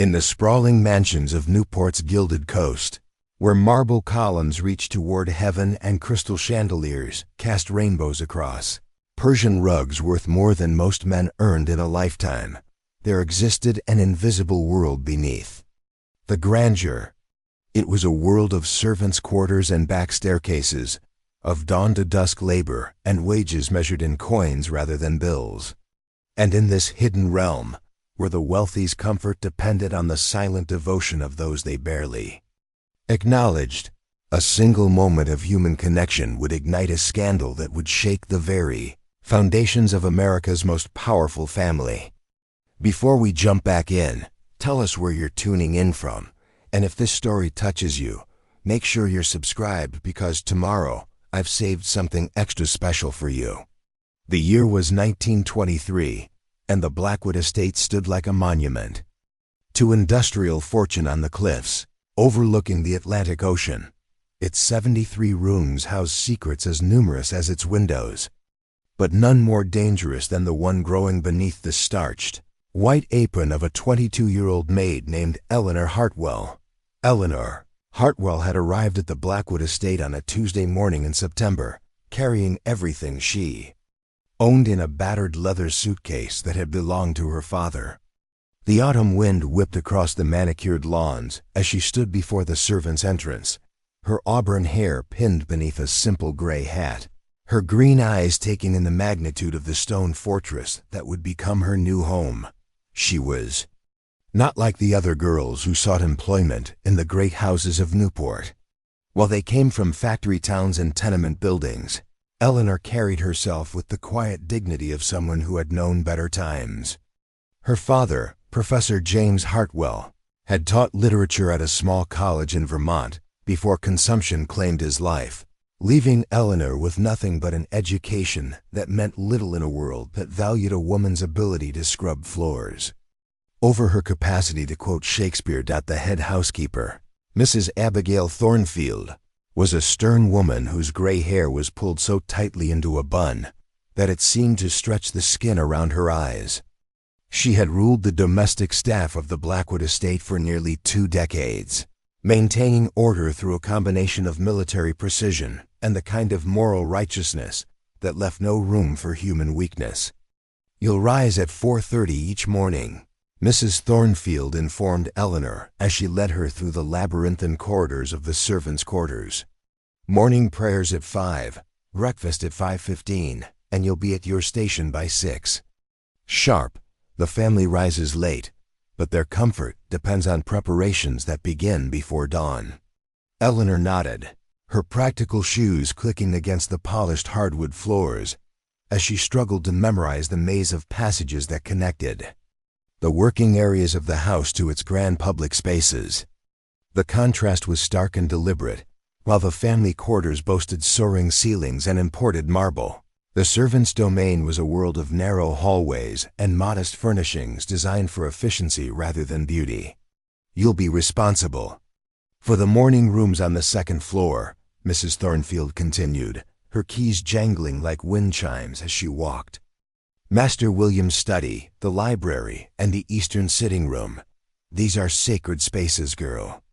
In the sprawling mansions of Newport's gilded coast, where marble columns reach toward heaven and crystal chandeliers cast rainbows across Persian rugs worth more than most men earned in a lifetime, there existed an invisible world beneath. The grandeur. It was a world of servants' quarters and back staircases, of dawn to dusk labor and wages measured in coins rather than bills. And in this hidden realm, where the wealthy's comfort depended on the silent devotion of those they barely acknowledged, a single moment of human connection would ignite a scandal that would shake the very foundations of America's most powerful family. Before we jump back in, tell us where you're tuning in from, and if this story touches you, make sure you're subscribed because tomorrow I've saved something extra special for you. The year was 1923, and the Blackwood estate stood like a monument to industrial fortune on the cliffs, overlooking the Atlantic Ocean. Its 73 rooms housed secrets as numerous as its windows, but none more dangerous than the one growing beneath the starched, white apron of a 22-year-old maid named Eleanor Hartwell. Eleanor Hartwell had arrived at the Blackwood estate on a Tuesday morning in September, carrying everything she owned in a battered leather suitcase that had belonged to her father. The autumn wind whipped across the manicured lawns as she stood before the servants' entrance, her auburn hair pinned beneath a simple gray hat, her green eyes taking in the magnitude of the stone fortress that would become her new home. She was not like the other girls who sought employment in the great houses of Newport. While they came from factory towns and tenement buildings, Eleanor carried herself with the quiet dignity of someone who had known better times. Her father, Professor James Hartwell, had taught literature at a small college in Vermont before consumption claimed his life, leaving Eleanor with nothing but an education that meant little in a world that valued a woman's ability to scrub floors over her capacity to quote Shakespeare. The head housekeeper, Mrs. Abigail Thornfield, was a stern woman whose gray hair was pulled so tightly into a bun that it seemed to stretch the skin around her eyes. She had ruled the domestic staff of the Blackwood estate for nearly 2 decades, maintaining order through a combination of military precision and the kind of moral righteousness that left no room for human weakness. "You'll rise at 4:30 each morning," Mrs. Thornfield informed Eleanor as she led her through the labyrinthine corridors of the servants' quarters. "Morning prayers at 5, breakfast at 5:15, and you'll be at your station by 6 sharp. The family rises late, but their comfort depends on preparations that begin before dawn." Eleanor nodded, her practical shoes clicking against the polished hardwood floors as she struggled to memorize the maze of passages that connected the working areas of the house to its grand public spaces. The contrast was stark and deliberate. While the family quarters boasted soaring ceilings and imported marble, the servants' domain was a world of narrow hallways and modest furnishings designed for efficiency rather than beauty. "You'll be responsible for the morning rooms on the second floor," Mrs. Thornfield continued, her keys jangling like wind chimes as she walked. "Master William's study, the library, and the eastern sitting room. These are sacred spaces, girl.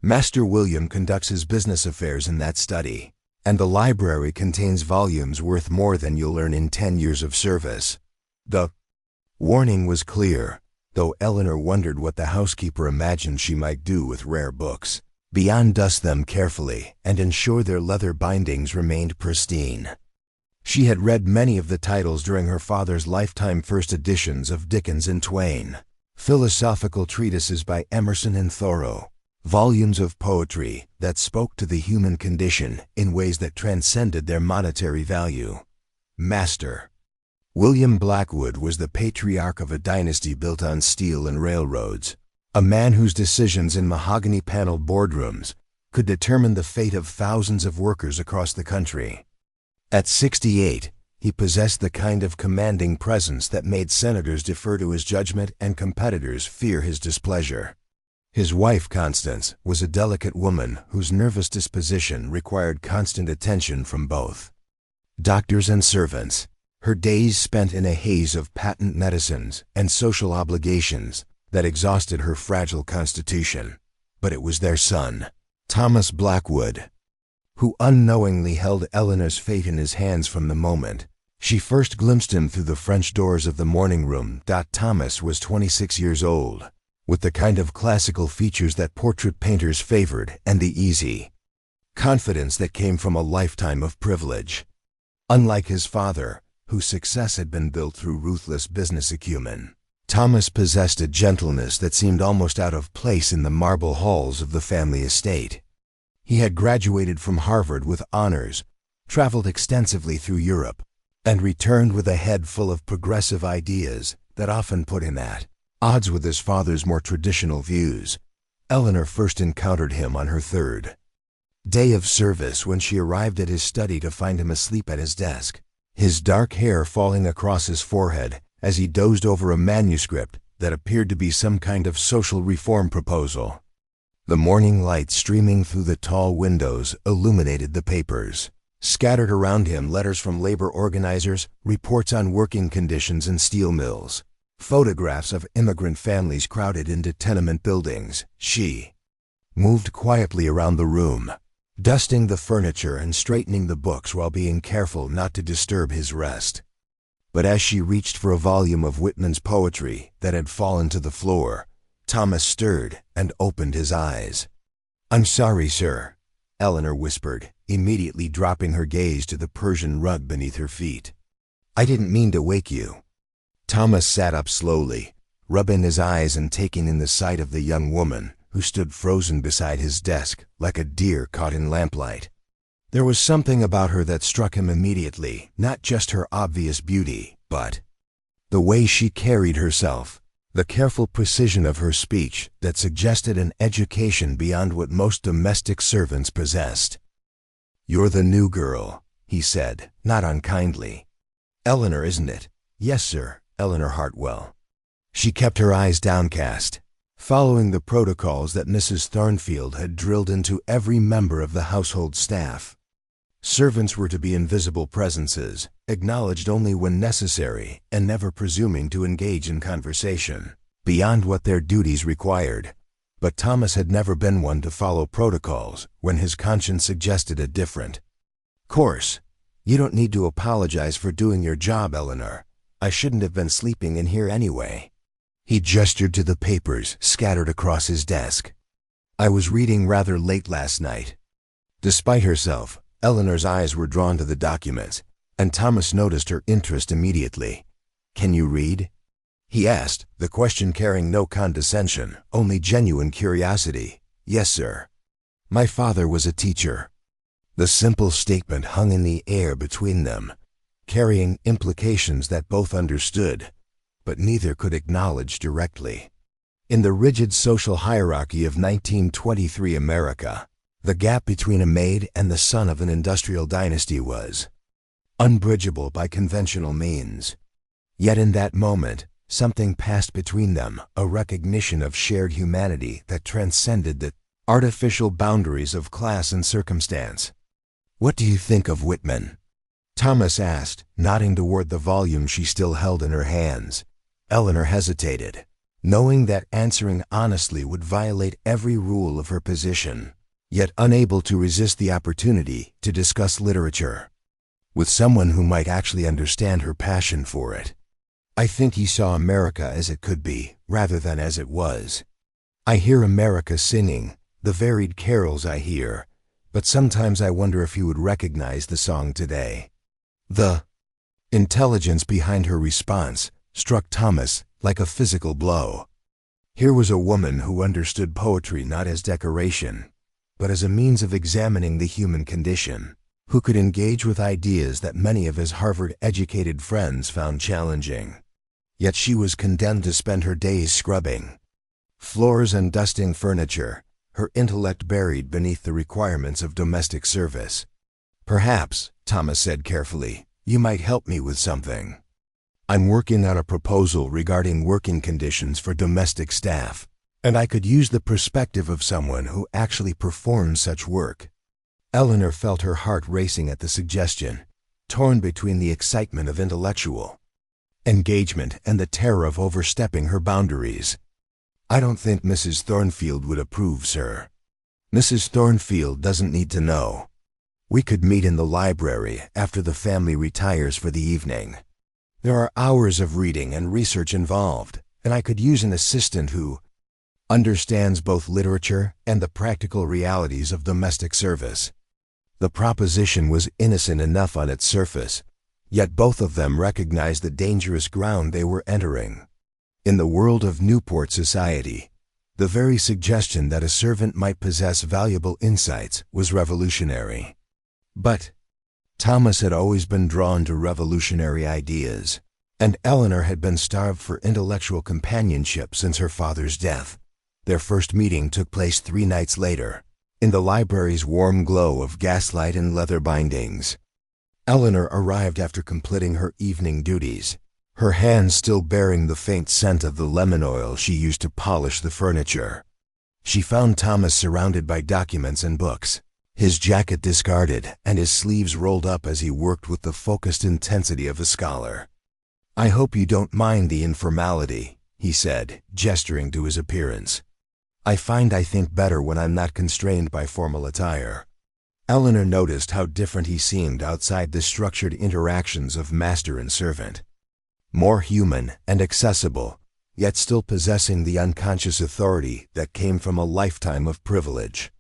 Master William conducts his business affairs in that study, and the library contains volumes worth more than you'll earn in 10 years of service." The warning was clear, though Eleanor wondered what the housekeeper imagined she might do with rare books beyond dust them carefully and ensure their leather bindings remained pristine. She had read many of the titles during her father's lifetime first editions of Dickens and Twain, philosophical treatises by Emerson and Thoreau, volumes of poetry that spoke to the human condition in ways that transcended their monetary value. Master William Blackwood was the patriarch of a dynasty built on steel and railroads, a man whose decisions in mahogany-paneled boardrooms could determine the fate of thousands of workers across the country. At 68, he possessed the kind of commanding presence that made senators defer to his judgment and competitors fear his displeasure. His wife, Constance, was a delicate woman whose nervous disposition required constant attention from both doctors and servants. Her days spent in a haze of patent medicines and social obligations that exhausted her fragile constitution. But it was their son, Thomas Blackwood, who unknowingly held Eleanor's fate in his hands from the moment she first glimpsed him through the French doors of the morning room. Thomas was 26 years old, with the kind of classical features that portrait painters favored and the easy confidence that came from a lifetime of privilege. Unlike his father, whose success had been built through ruthless business acumen, Thomas possessed a gentleness that seemed almost out of place in the marble halls of the family estate. He had graduated from Harvard with honors, traveled extensively through Europe, and returned with a head full of progressive ideas that often put him at odds with his father's more traditional views. Eleanor first encountered him on her third day of service when she arrived at his study to find him asleep at his desk, his dark hair falling across his forehead as he dozed over a manuscript that appeared to be some kind of social reform proposal. The morning light streaming through the tall windows illuminated the papers. Scattered around him, letters from labor organizers, reports on working conditions in steel mills, photographs of immigrant families crowded into tenement buildings. She moved quietly around the room, dusting the furniture and straightening the books while being careful not to disturb his rest. But as she reached for a volume of Whitman's poetry that had fallen to the floor, Thomas stirred and opened his eyes. "I'm sorry, sir," Eleanor whispered, immediately dropping her gaze to the Persian rug beneath her feet. "I didn't mean to wake you." Thomas sat up slowly, rubbing his eyes and taking in the sight of the young woman who stood frozen beside his desk like a deer caught in lamplight. There was something about her that struck him immediately, not just her obvious beauty, but the way she carried herself, the careful precision of her speech that suggested an education beyond what most domestic servants possessed. "You're the new girl," he said, not unkindly. "Eleanor, isn't it?" "Yes, sir, Eleanor Hartwell." She kept her eyes downcast, following the protocols that Mrs. Thornfield had drilled into every member of the household staff. Servants were to be invisible presences, acknowledged only when necessary, and never presuming to engage in conversation beyond what their duties required. But Thomas had never been one to follow protocols when his conscience suggested a different course. "You don't need to apologize for doing your job, Eleanor. I shouldn't have been sleeping in here anyway." He gestured to the papers scattered across his desk. "I was reading rather late last night." Despite herself, Eleanor's eyes were drawn to the documents, and Thomas noticed her interest immediately. "Can you read?" he asked, the question carrying no condescension, only genuine curiosity. "Yes, sir. My father was a teacher." The simple statement hung in the air between them, carrying implications that both understood, but neither could acknowledge directly. In the rigid social hierarchy of 1923 America, the gap between a maid and the son of an industrial dynasty was unbridgeable by conventional means. Yet in that moment, something passed between them, a recognition of shared humanity that transcended the artificial boundaries of class and circumstance. "What do you think of Whitman?" Thomas asked, nodding toward the volume she still held in her hands. Eleanor hesitated, knowing that answering honestly would violate every rule of her position, yet unable to resist the opportunity to discuss literature with someone who might actually understand her passion for it. "I think he saw America as it could be, rather than as it was. I hear America singing, the varied carols I hear, but sometimes I wonder if he would recognize the song today." The intelligence behind her response struck Thomas like a physical blow. Here was a woman who understood poetry not as decoration, but as a means of examining the human condition, who could engage with ideas that many of his Harvard-educated friends found challenging. Yet she was condemned to spend her days scrubbing floors and dusting furniture, her intellect buried beneath the requirements of domestic service. "Perhaps," Thomas said carefully, "you might help me with something. I'm working on a proposal regarding working conditions for domestic staff, and I could use the perspective of someone who actually performs such work." Eleanor felt her heart racing at the suggestion, torn between the excitement of intellectual engagement and the terror of overstepping her boundaries. "I don't think Mrs. Thornfield would approve, sir." "Mrs. Thornfield doesn't need to know. We could meet in the library after the family retires for the evening. There are hours of reading and research involved, and I could use an assistant who understands both literature and the practical realities of domestic service." The proposition was innocent enough on its surface, yet both of them recognized the dangerous ground they were entering. In the world of Newport society, the very suggestion that a servant might possess valuable insights was revolutionary. But Thomas had always been drawn to revolutionary ideas, and Eleanor had been starved for intellectual companionship since her father's death. Their first meeting took place 3 nights later, in the library's warm glow of gaslight and leather bindings. Eleanor arrived after completing her evening duties, her hands still bearing the faint scent of the lemon oil she used to polish the furniture. She found Thomas surrounded by documents and books, his jacket discarded and his sleeves rolled up as he worked with the focused intensity of a scholar. "I hope you don't mind the informality," he said, gesturing to his appearance. I think better when I'm not constrained by formal attire." Eleanor noticed how different he seemed outside the structured interactions of master and servant. More human and accessible, yet still possessing the unconscious authority that came from a lifetime of privilege.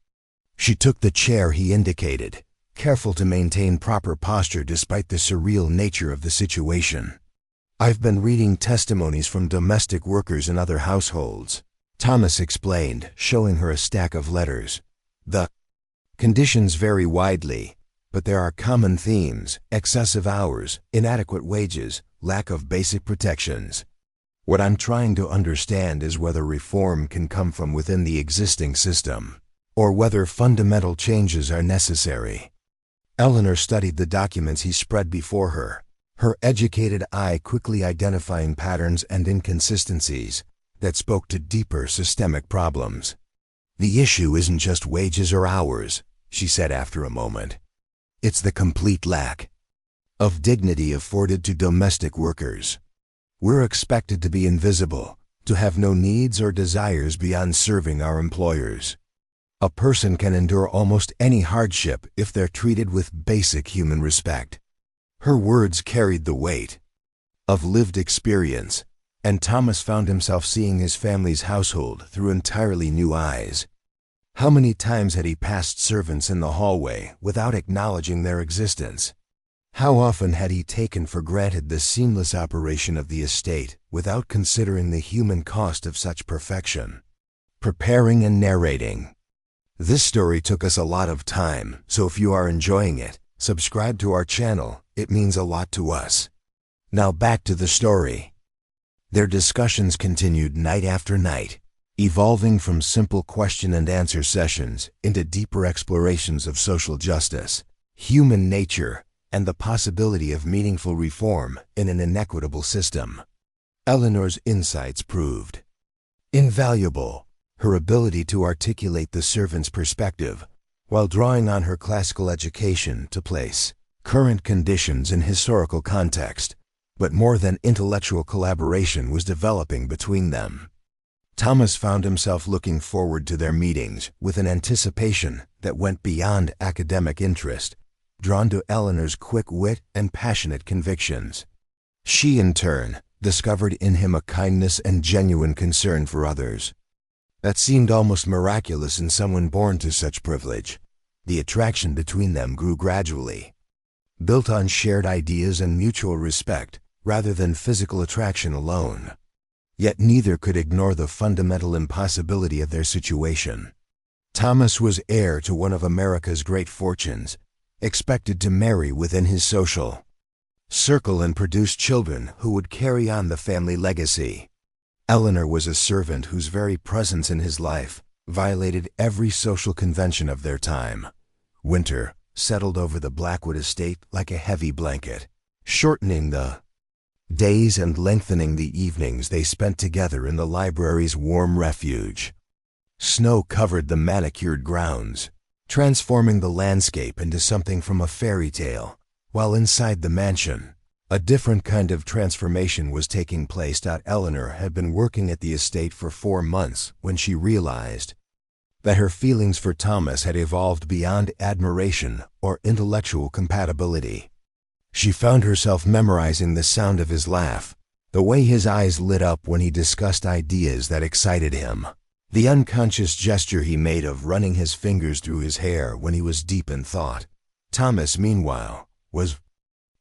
She took the chair he indicated, careful to maintain proper posture despite the surreal nature of the situation. "I've been reading testimonies from domestic workers in other households," Thomas explained, showing her a stack of letters. "The conditions vary widely, but there are common themes: excessive hours, inadequate wages, lack of basic protections. What I'm trying to understand is whether reform can come from within the existing system, or whether fundamental changes are necessary." Eleanor studied the documents he spread before her, her educated eye quickly identifying patterns and inconsistencies that spoke to deeper systemic problems. "The issue isn't just wages or hours," she said after a moment. "It's the complete lack of dignity afforded to domestic workers. We're expected to be invisible, to have no needs or desires beyond serving our employers. A person can endure almost any hardship if they're treated with basic human respect." Her words carried the weight of lived experience, and Thomas found himself seeing his family's household through entirely new eyes. How many times had he passed servants in the hallway without acknowledging their existence? How often had he taken for granted the seamless operation of the estate without considering the human cost of such perfection? Preparing and narrating. This story took us a lot of time, so if you are enjoying it, subscribe to our channel. It means a lot to us. Now back to the story. Their discussions continued night after night, evolving from simple question and answer sessions into deeper explorations of social justice, human nature, and the possibility of meaningful reform in an inequitable system. Eleanor's insights proved invaluable. Her ability to articulate the servant's perspective, while drawing on her classical education to place current conditions in historical context, but more than intellectual collaboration was developing between them. Thomas found himself looking forward to their meetings with an anticipation that went beyond academic interest, drawn to Eleanor's quick wit and passionate convictions. She, in turn, discovered in him a kindness and genuine concern for others that seemed almost miraculous in someone born to such privilege. The attraction between them grew gradually, built on shared ideas and mutual respect rather than physical attraction alone. Yet neither could ignore the fundamental impossibility of their situation. Thomas was heir to one of America's great fortunes, expected to marry within his social circle and produce children who would carry on the family legacy. Eleanor was a servant whose very presence in his life violated every social convention of their time. Winter settled over the Blackwood estate like a heavy blanket, shortening the days and lengthening the evenings they spent together in the library's warm refuge. Snow covered the manicured grounds, transforming the landscape into something from a fairy tale, while inside the mansion, A different kind of transformation was taking place. Eleanor had been working at the estate for 4 months when she realized that her feelings for Thomas had evolved beyond admiration or intellectual compatibility. She found herself memorizing the sound of his laugh, the way his eyes lit up when he discussed ideas that excited him, the unconscious gesture he made of running his fingers through his hair when he was deep in thought. Thomas, meanwhile, was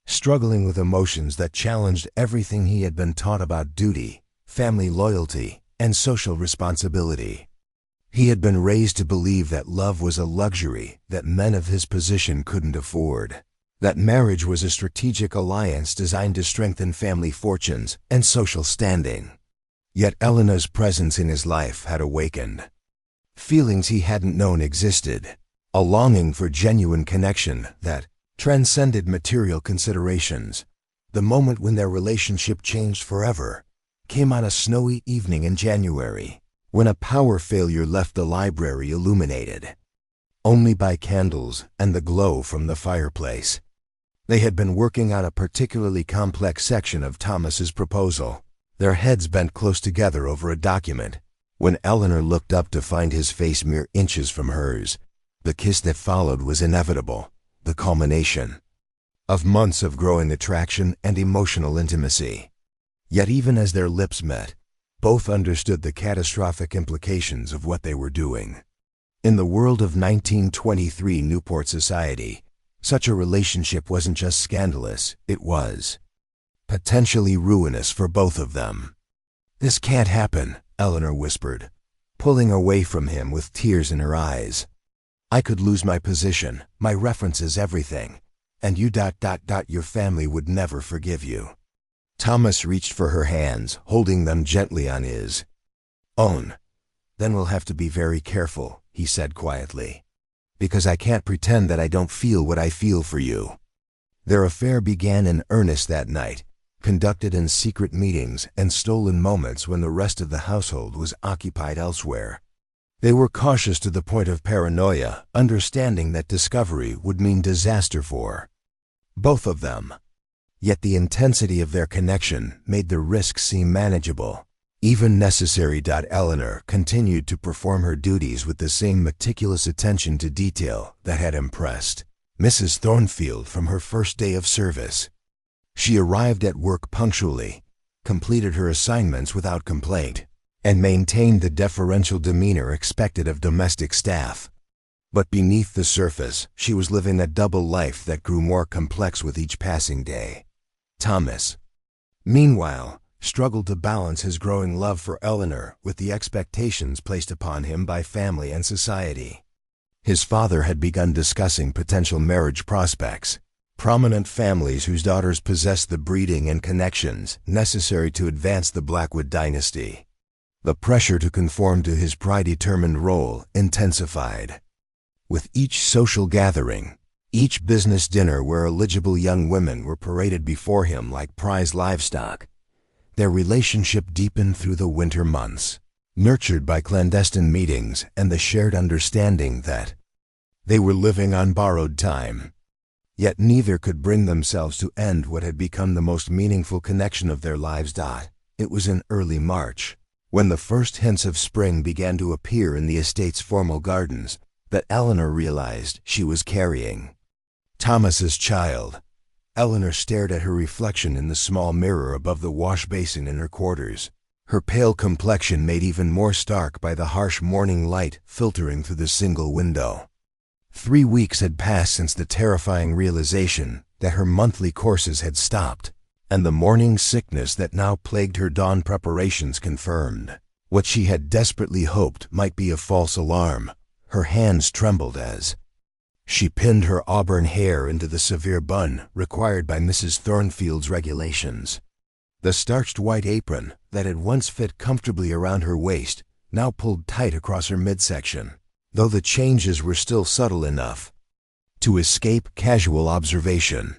struggling with emotions that challenged everything he had been taught about duty, family loyalty, and social responsibility. He had been raised to believe that love was a luxury that men of his position couldn't afford, that marriage was a strategic alliance designed to strengthen family fortunes and social standing. Yet Eleanor's presence in his life had awakened feelings he hadn't known existed, a longing for genuine connection that transcended material considerations. The moment when their relationship changed forever came on a snowy evening in January, when a power failure left the library illuminated only by candles and the glow from the fireplace. They had been working on a particularly complex section of Thomas's proposal, their heads bent close together over a document, when Eleanor looked up to find his face mere inches from hers. The kiss that followed was inevitable, the culmination of months of growing attraction and emotional intimacy. Yet even as their lips met, both understood the catastrophic implications of what they were doing. In the world of 1923 Newport society, such a relationship wasn't just scandalous, it was potentially ruinous for both of them. "This can't happen," Eleanor whispered, pulling away from him with tears in her eyes. "I could lose my position, my references, everything, and your family would never forgive you." Thomas reached for her hands, holding them gently on his own. "Then we'll have to be very careful," he said quietly, "because I can't pretend that I don't feel what I feel for you." Their affair began in earnest that night, conducted in secret meetings and stolen moments when the rest of the household was occupied elsewhere. They were cautious to the point of paranoia, understanding that discovery would mean disaster for both of them. Yet the intensity of their connection made the risk seem manageable, even necessary. Eleanor continued to perform her duties with the same meticulous attention to detail that had impressed Mrs. Thornfield from her first day of service. She arrived at work punctually, completed her assignments without complaint, and maintained the deferential demeanor expected of domestic staff. But beneath the surface, she was living a double life that grew more complex with each passing day. Thomas, meanwhile, struggled to balance his growing love for Eleanor with the expectations placed upon him by family and society. His father had begun discussing potential marriage prospects, prominent families whose daughters possessed the breeding and connections necessary to advance the Blackwood dynasty. The pressure to conform to his predetermined role intensified. With each social gathering, each business dinner where eligible young women were paraded before him like prize livestock, their relationship deepened through the winter months, nurtured by clandestine meetings and the shared understanding that they were living on borrowed time. Yet neither could bring themselves to end what had become the most meaningful connection of their lives. It was in early March, when the first hints of spring began to appear in the estate's formal gardens, that Eleanor realized she was carrying Thomas's child. Eleanor stared at her reflection in the small mirror above the wash basin in her quarters, her pale complexion made even more stark by the harsh morning light filtering through the single window. 3 weeks had passed since the terrifying realization that her monthly courses had stopped, and the morning sickness that now plagued her dawn preparations confirmed what she had desperately hoped might be a false alarm. Her hands trembled as she pinned her auburn hair into the severe bun required by Mrs. Thornfield's regulations. The starched white apron that had once fit comfortably around her waist now pulled tight across her midsection, though the changes were still subtle enough to escape casual observation.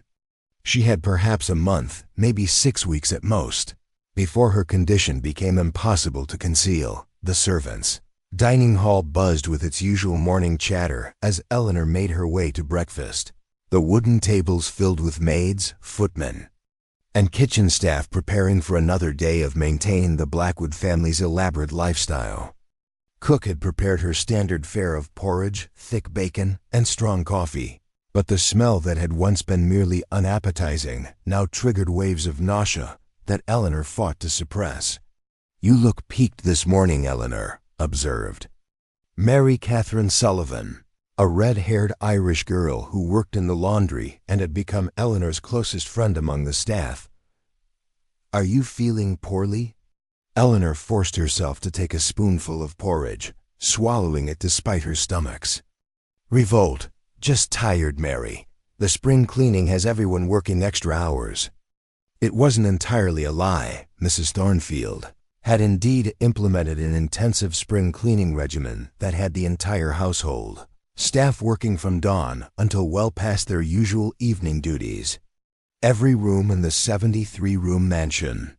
She had perhaps a month, maybe 6 weeks at most, before her condition became impossible to conceal. The servants' dining hall buzzed with its usual morning chatter as Eleanor made her way to breakfast, the wooden tables filled with maids, footmen, and kitchen staff preparing for another day of maintaining the Blackwood family's elaborate lifestyle. Cook had prepared her standard fare of porridge, thick bacon, and strong coffee, but the smell that had once been merely unappetizing now triggered waves of nausea that Eleanor fought to suppress. "You look peaked this morning, Eleanor," observed Mary Catherine Sullivan, a red-haired Irish girl who worked in the laundry and had become Eleanor's closest friend among the staff. "Are you feeling poorly?" Eleanor forced herself to take a spoonful of porridge, swallowing it despite her stomach's revolt. "Just tired, Mary. The spring cleaning has everyone working extra hours." It wasn't entirely a lie. Mrs. Thornfield had indeed implemented an intensive spring cleaning regimen that had the entire household staff working from dawn until well past their usual evening duties. Every room in the 73-room mansion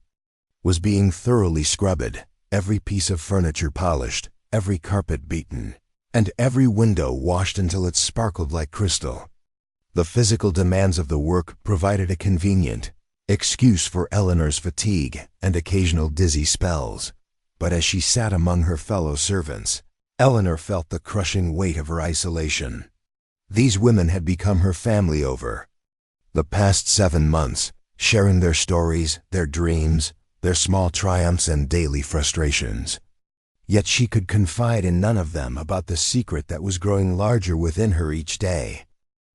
was being thoroughly scrubbed, every piece of furniture polished, every carpet beaten, and every window washed until it sparkled like crystal. The physical demands of the work provided a convenient excuse for Eleanor's fatigue and occasional dizzy spells, but as she sat among her fellow servants, Eleanor felt the crushing weight of her isolation. These women had become her family over the past 7 months, sharing their stories, their dreams, their small triumphs and daily frustrations. Yet she could confide in none of them about the secret that was growing larger within her each day.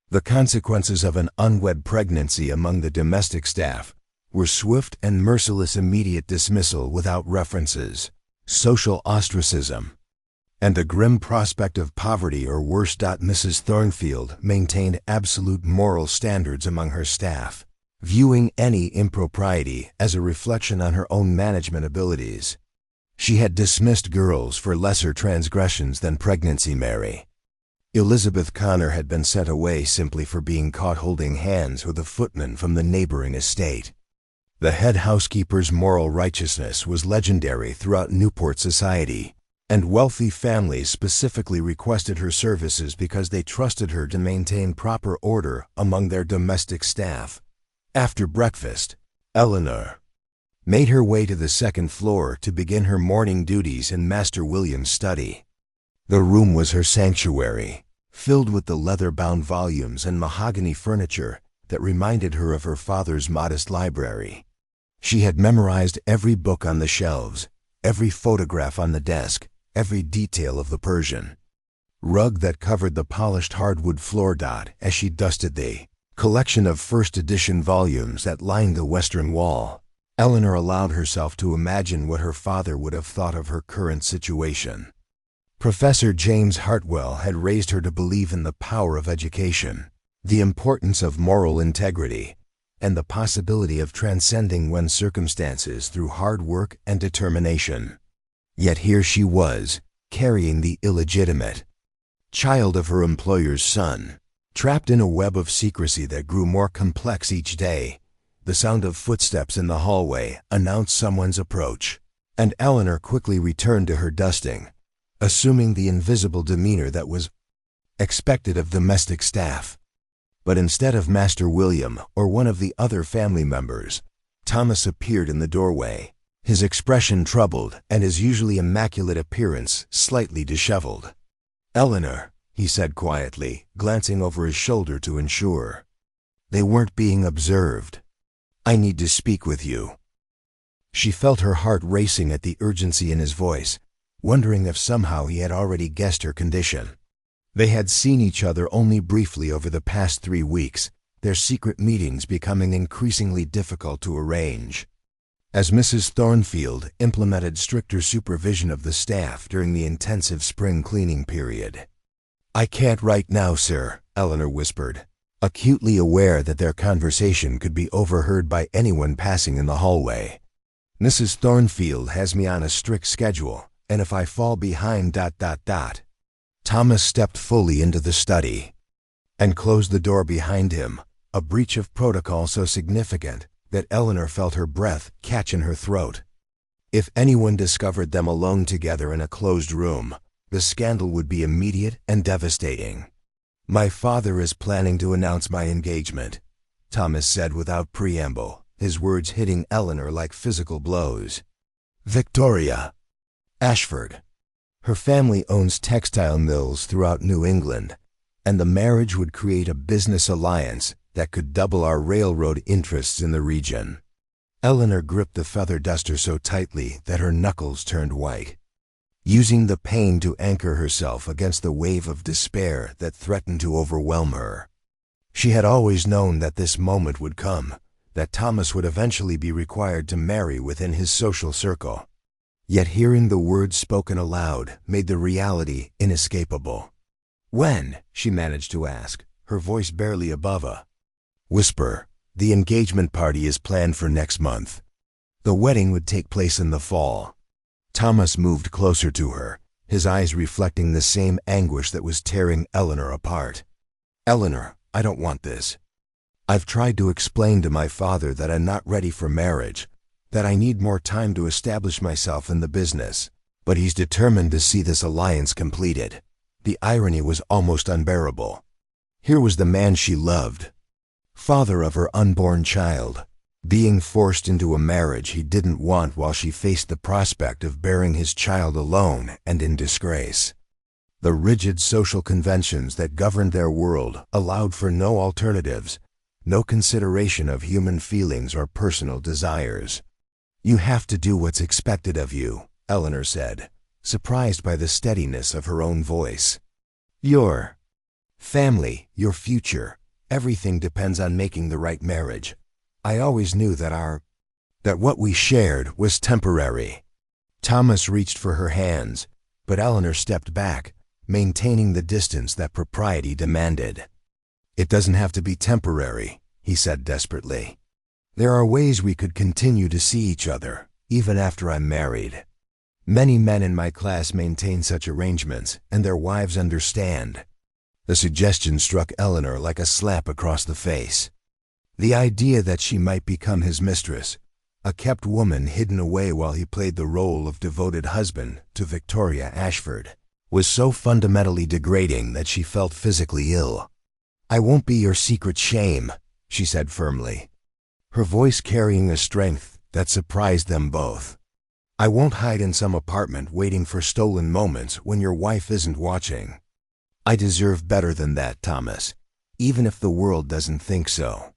The consequences of an unwed pregnancy among the domestic staff were swift and merciless immediate dismissal without references, social ostracism, and the grim prospect of poverty or worse. Mrs. Thornfield maintained absolute moral standards among her staff, viewing any impropriety as a reflection on her own management abilities. She had dismissed girls for lesser transgressions than pregnancy Mary. Elizabeth Connor had been sent away simply for being caught holding hands with a footman from the neighboring estate. The head housekeeper's moral righteousness was legendary throughout Newport society, and wealthy families specifically requested her services because they trusted her to maintain proper order among their domestic staff. After breakfast, Eleanor made her way to the second floor to begin her morning duties in Master William's study. The room was her sanctuary, filled with the leather-bound volumes and mahogany furniture that reminded her of her father's modest library. She had memorized every book on the shelves, every photograph on the desk, every detail of the Persian rug that covered the polished hardwood floor. As she dusted the collection of first-edition volumes that lined the western wall, Eleanor allowed herself to imagine what her father would have thought of her current situation. Professor James Hartwell had raised her to believe in the power of education, the importance of moral integrity, and the possibility of transcending one's circumstances through hard work and determination. Yet here she was, carrying the illegitimate child of her employer's son, trapped in a web of secrecy that grew more complex each day. The sound of footsteps in the hallway announced someone's approach, and Eleanor quickly returned to her dusting, assuming the invisible demeanor that was expected of domestic staff. But instead of Master William or one of the other family members, Thomas appeared in the doorway, his expression troubled and his usually immaculate appearance slightly disheveled. "Eleanor," he said quietly, glancing over his shoulder to ensure they weren't being observed. "I need to speak with you." She felt her heart racing at the urgency in his voice, wondering if somehow he had already guessed her condition. They had seen each other only briefly over the past 3 weeks, their secret meetings becoming increasingly difficult to arrange. As Mrs. Thornfield implemented stricter supervision of the staff during the intensive spring cleaning period. "I can't right now, sir," Eleanor whispered, acutely aware that their conversation could be overheard by anyone passing in the hallway. "Mrs. Thornfield has me on a strict schedule, and if I fall behind... Thomas stepped fully into the study and closed the door behind him, a breach of protocol so significant that Eleanor felt her breath catch in her throat. If anyone discovered them alone together in a closed room, the scandal would be immediate and devastating. "My father is planning to announce my engagement," Thomas said without preamble, his words hitting Eleanor like physical blows. Victoria Ashford. Her family owns textile mills throughout New England, and the marriage would create a business alliance that could double our railroad interests in the region. Eleanor gripped the feather duster so tightly that her knuckles turned white. Using the pain to anchor herself against the wave of despair that threatened to overwhelm her. She had always known that this moment would come, that Thomas would eventually be required to marry within his social circle. Yet hearing the words spoken aloud made the reality inescapable. "When?" she managed to ask, her voice barely above a whisper. "The engagement party is planned for next month. The wedding would take place in the fall." Thomas moved closer to her, his eyes reflecting the same anguish that was tearing Eleanor apart. "Eleanor, I don't want this. I've tried to explain to my father that I'm not ready for marriage, that I need more time to establish myself in the business, but he's determined to see this alliance completed." The irony was almost unbearable. Here was the man she loved, father of her unborn child, being forced into a marriage he didn't want while she faced the prospect of bearing his child alone and in disgrace. The rigid social conventions that governed their world allowed for no alternatives, no consideration of human feelings or personal desires. "You have to do what's expected of you," Eleanor said, surprised by the steadiness of her own voice. "Your family, your future, everything depends on making the right marriage. I always knew that what we shared was temporary." Thomas reached for her hands, but Eleanor stepped back, maintaining the distance that propriety demanded. "It doesn't have to be temporary," he said desperately. "There are ways we could continue to see each other, even after I'm married. Many men in my class maintain such arrangements, and their wives understand." The suggestion struck Eleanor like a slap across the face. The idea that she might become his mistress, a kept woman hidden away while he played the role of devoted husband to Victoria Ashford, was so fundamentally degrading that she felt physically ill. "I won't be your secret shame," she said firmly, her voice carrying a strength that surprised them both. "I won't hide in some apartment waiting for stolen moments when your wife isn't watching. I deserve better than that, Thomas, even if the world doesn't think so."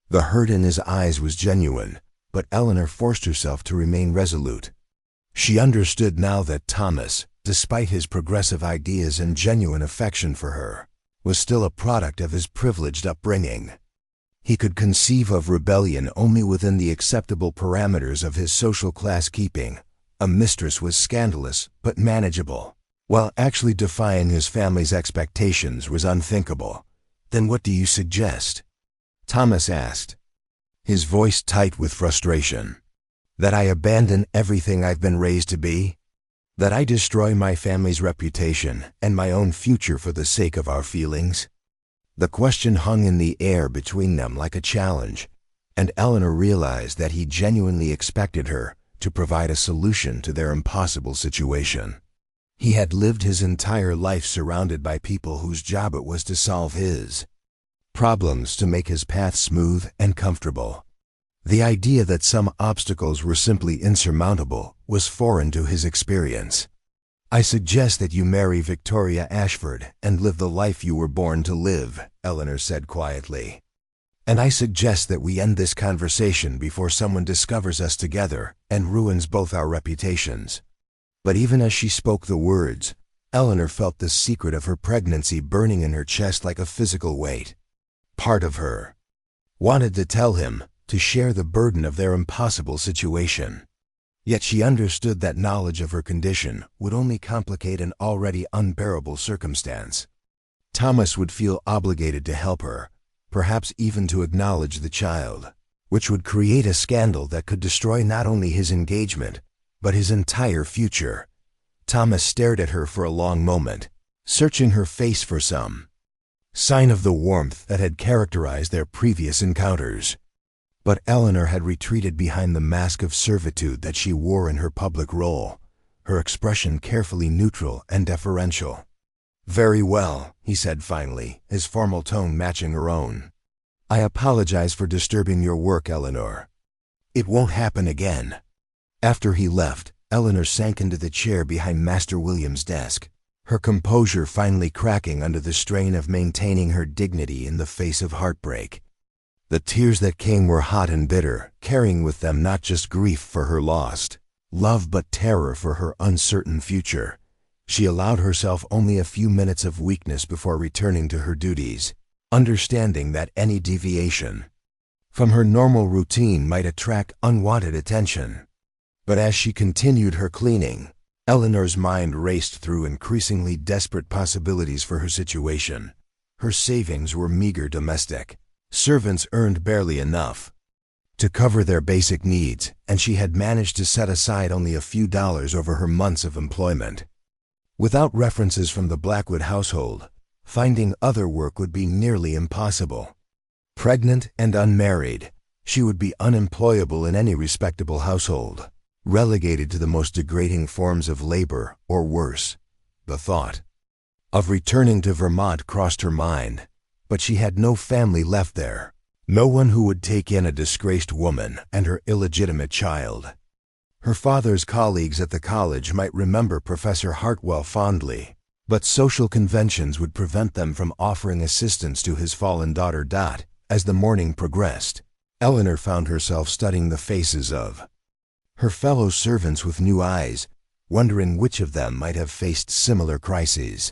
The hurt in his eyes was genuine, but Eleanor forced herself to remain resolute. She understood now that Thomas, despite his progressive ideas and genuine affection for her, was still a product of his privileged upbringing. He could conceive of rebellion only within the acceptable parameters of his social class keeping. A mistress was scandalous but manageable, while actually defying his family's expectations was unthinkable. "Then what do you suggest?" Thomas asked, his voice tight with frustration. "That I abandon everything I've been raised to be? That I destroy my family's reputation and my own future for the sake of our feelings?" The question hung in the air between them like a challenge, and Eleanor realized that he genuinely expected her to provide a solution to their impossible situation. He had lived his entire life surrounded by people whose job it was to solve his problems, to make his path smooth and comfortable. The idea that some obstacles were simply insurmountable was foreign to his experience. "I suggest that you marry Victoria Ashford and live the life you were born to live," Eleanor said quietly. "And I suggest that we end this conversation before someone discovers us together and ruins both our reputations." But even as she spoke the words, Eleanor felt the secret of her pregnancy burning in her chest like a physical weight. Part of her wanted to tell him, to share the burden of their impossible situation. Yet she understood that knowledge of her condition would only complicate an already unbearable circumstance. Thomas would feel obligated to help her, perhaps even to acknowledge the child, which would create a scandal that could destroy not only his engagement, but his entire future. Thomas stared at her for a long moment, searching her face for some sign of the warmth that had characterized their previous encounters. But Eleanor had retreated behind the mask of servitude that she wore in her public role, her expression carefully neutral and deferential. "Very well," he said finally, his formal tone matching her own. "I apologize for disturbing your work, Eleanor. It won't happen again." After he left, Eleanor sank into the chair behind Master William's desk, her composure finally cracking under the strain of maintaining her dignity in the face of heartbreak. The tears that came were hot and bitter, carrying with them not just grief for her lost love but terror for her uncertain future. She allowed herself only a few minutes of weakness before returning to her duties, understanding that any deviation from her normal routine might attract unwanted attention. But as she continued her cleaning, Eleanor's mind raced through increasingly desperate possibilities for her situation. Her savings were meager domestic. Servants earned barely enough to cover their basic needs, and she had managed to set aside only a few dollars over her months of employment. Without references from the Blackwood household, finding other work would be nearly impossible. Pregnant and unmarried, she would be unemployable in any respectable household, relegated to the most degrading forms of labor, or worse. The thought of returning to Vermont crossed her mind, but she had no family left there, no one who would take in a disgraced woman and her illegitimate child. Her father's colleagues at the college might remember Professor Hartwell fondly, but social conventions would prevent them from offering assistance to his fallen daughter Dot. As the morning progressed, Eleanor found herself studying the faces of her fellow servants with new eyes, wondering which of them might have faced similar crises.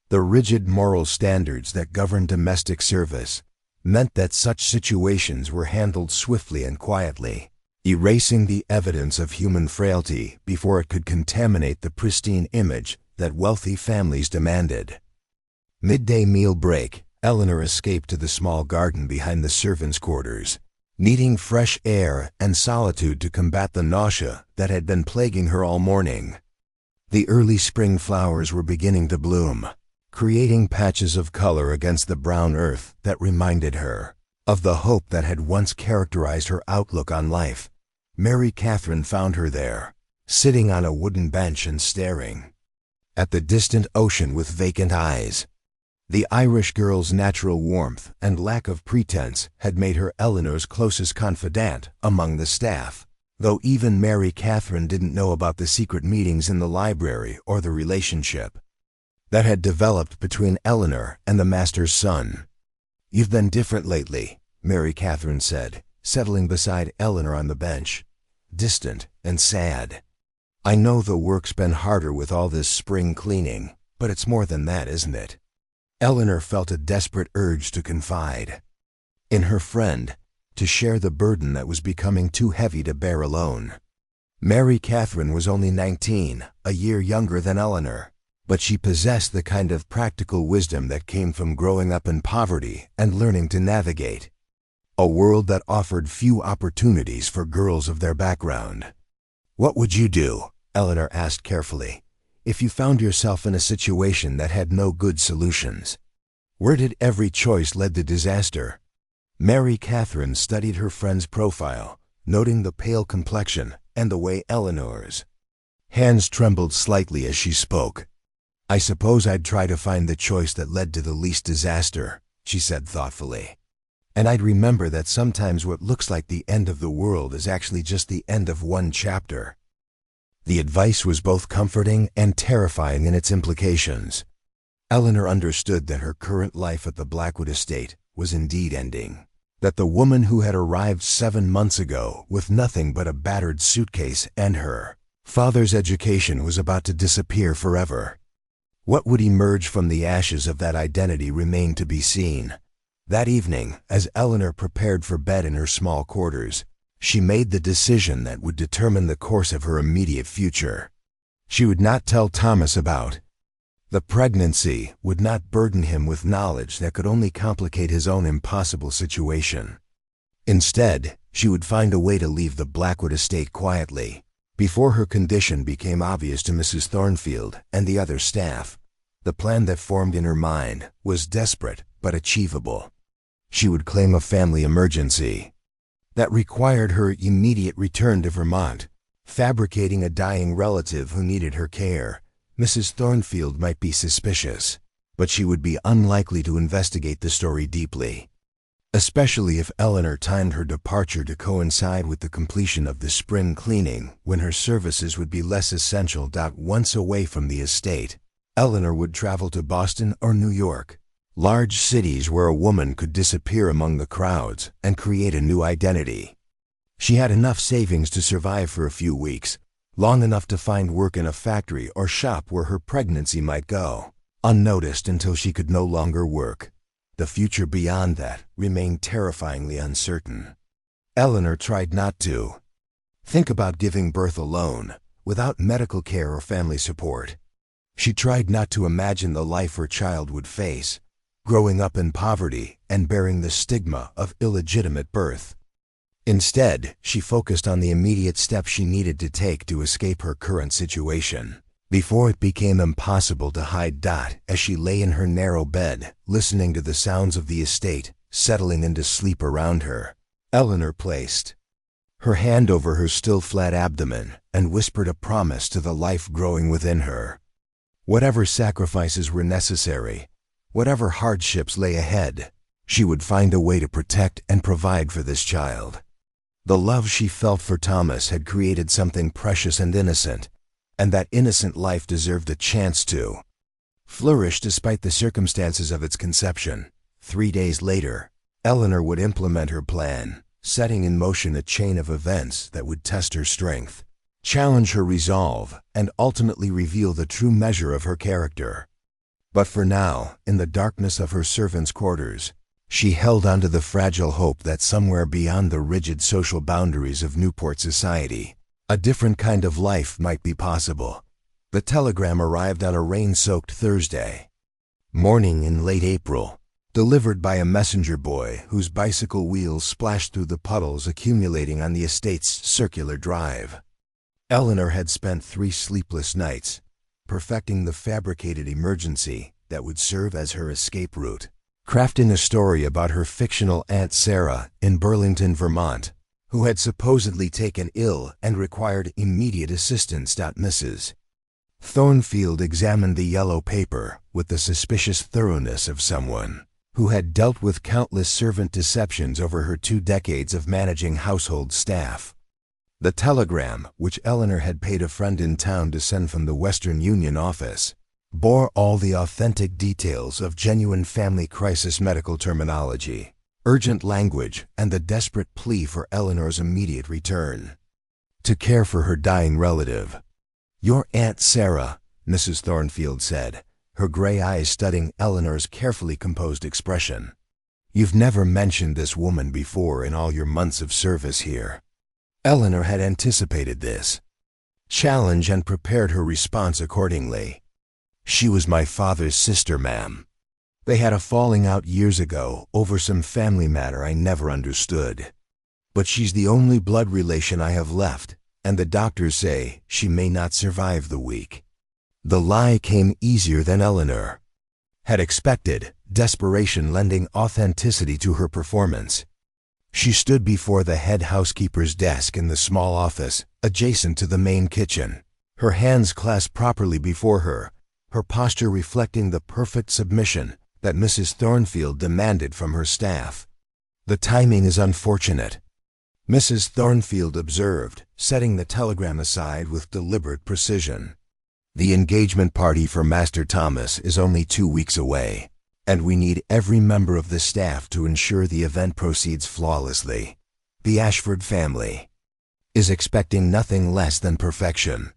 The rigid moral standards that govern domestic service meant that such situations were handled swiftly and quietly, erasing the evidence of human frailty before it could contaminate the pristine image that wealthy families demanded. Midday meal break, Eleanor escaped to the small garden behind the servants' quarters, needing fresh air and solitude to combat the nausea that had been plaguing her all morning. The early spring flowers were beginning to bloom, creating patches of color against the brown earth that reminded her of the hope that had once characterized her outlook on life. Mary Catherine found her there, sitting on a wooden bench and staring at the distant ocean with vacant eyes. The Irish girl's natural warmth and lack of pretense had made her Eleanor's closest confidant among the staff, though even Mary Catherine didn't know about the secret meetings in the library or the relationship that had developed between Eleanor and the master's son. "You've been different lately," Mary Catherine said, settling beside Eleanor on the bench, distant and sad. "I know the work's been harder with all this spring cleaning, but it's more than that, isn't it?" Eleanor felt a desperate urge to confide in her friend, to share the burden that was becoming too heavy to bear alone. Mary Catherine was only 19, a year younger than Eleanor, but she possessed the kind of practical wisdom that came from growing up in poverty and learning to navigate a world that offered few opportunities for girls of their background. "What would you do?" Eleanor asked carefully, "if you found yourself in a situation that had no good solutions? Where did every choice lead to disaster?" Mary Catherine studied her friend's profile, noting the pale complexion and the way Eleanor's hands trembled slightly as she spoke. "I suppose I'd try to find the choice that led to the least disaster," she said thoughtfully. "And I'd remember that sometimes what looks like the end of the world is actually just the end of one chapter." The advice was both comforting and terrifying in its implications. Eleanor understood that her current life at the Blackwood estate was indeed ending, that the woman who had arrived 7 months ago with nothing but a battered suitcase and her father's education was about to disappear forever. What would emerge from the ashes of that identity remained to be seen. That evening, as Eleanor prepared for bed in her small quarters, she made the decision that would determine the course of her immediate future. She would not tell Thomas about the pregnancy, would not burden him with knowledge that could only complicate his own impossible situation. Instead, she would find a way to leave the Blackwood estate quietly, before her condition became obvious to Mrs. Thornfield and the other staff. The plan that formed in her mind was desperate but achievable. She would claim a family emergency that required her immediate return to Vermont, fabricating a dying relative who needed her care. Mrs. Thornfield might be suspicious, but she would be unlikely to investigate the story deeply. especially if Eleanor timed her departure to coincide with the completion of the spring cleaning, when her services would be less essential. Once away from the estate, Eleanor would travel to Boston or New York, large cities where a woman could disappear among the crowds and create a new identity. She had enough savings to survive for a few weeks, long enough to find work in a factory or shop where her pregnancy might go, unnoticed until she could no longer work. The future beyond that remained terrifyingly uncertain. Eleanor tried not to think about giving birth alone, without medical care or family support. She tried not to imagine the life her child would face, growing up in poverty and bearing the stigma of illegitimate birth. Instead, she focused on the immediate steps she needed to take to escape her current situation, before it became impossible to hide. As she lay in her narrow bed, listening to the sounds of the estate settling into sleep around her, Eleanor placed her hand over her still flat abdomen and whispered a promise to the life growing within her. Whatever sacrifices were necessary, whatever hardships lay ahead, she would find a way to protect and provide for this child. The love she felt for Thomas had created something precious and innocent, and that innocent life deserved a chance to flourish despite the circumstances of its conception. 3 days later, Eleanor would implement her plan, setting in motion a chain of events that would test her strength, challenge her resolve, and ultimately reveal the true measure of her character. But for now, in the darkness of her servants' quarters, she held on to the fragile hope that somewhere beyond the rigid social boundaries of Newport society, a different kind of life might be possible. The telegram arrived on a rain-soaked Thursday morning in late April, delivered by a messenger boy whose bicycle wheels splashed through the puddles accumulating on the estate's circular drive. Eleanor had spent 3 sleepless nights, perfecting the fabricated emergency that would serve as her escape route, crafting a story about her fictional Aunt Sarah in Burlington, Vermont, who had supposedly taken ill and required immediate assistance. Mrs. Thornfield examined the yellow paper with the suspicious thoroughness of someone who had dealt with countless servant deceptions over her 2 decades of managing household staff. The telegram, which Eleanor had paid a friend in town to send from the Western Union office, bore all the authentic details of genuine family crisis medical terminology, urgent language, and the desperate plea for Eleanor's immediate return to care for her dying relative. "Your Aunt Sarah," Mrs. Thornfield said, her gray eyes studying Eleanor's carefully composed expression. "You've never mentioned this woman before in all your months of service here." Eleanor had anticipated this challenge and prepared her response accordingly. "She was my father's sister, ma'am. They had a falling out years ago over some family matter I never understood. But she's the only blood relation I have left, and the doctors say she may not survive the week." The lie came easier than Eleanor had expected, desperation lending authenticity to her performance. She stood before the head housekeeper's desk in the small office adjacent to the main kitchen, her hands clasped properly before her, her posture reflecting the perfect submission that Mrs. Thornfield demanded from her staff. "The timing is unfortunate," Mrs. Thornfield observed, setting the telegram aside with deliberate precision. "The engagement party for Master Thomas is only 2 weeks away, and we need every member of the staff to ensure the event proceeds flawlessly. The Ashford family is expecting nothing less than perfection."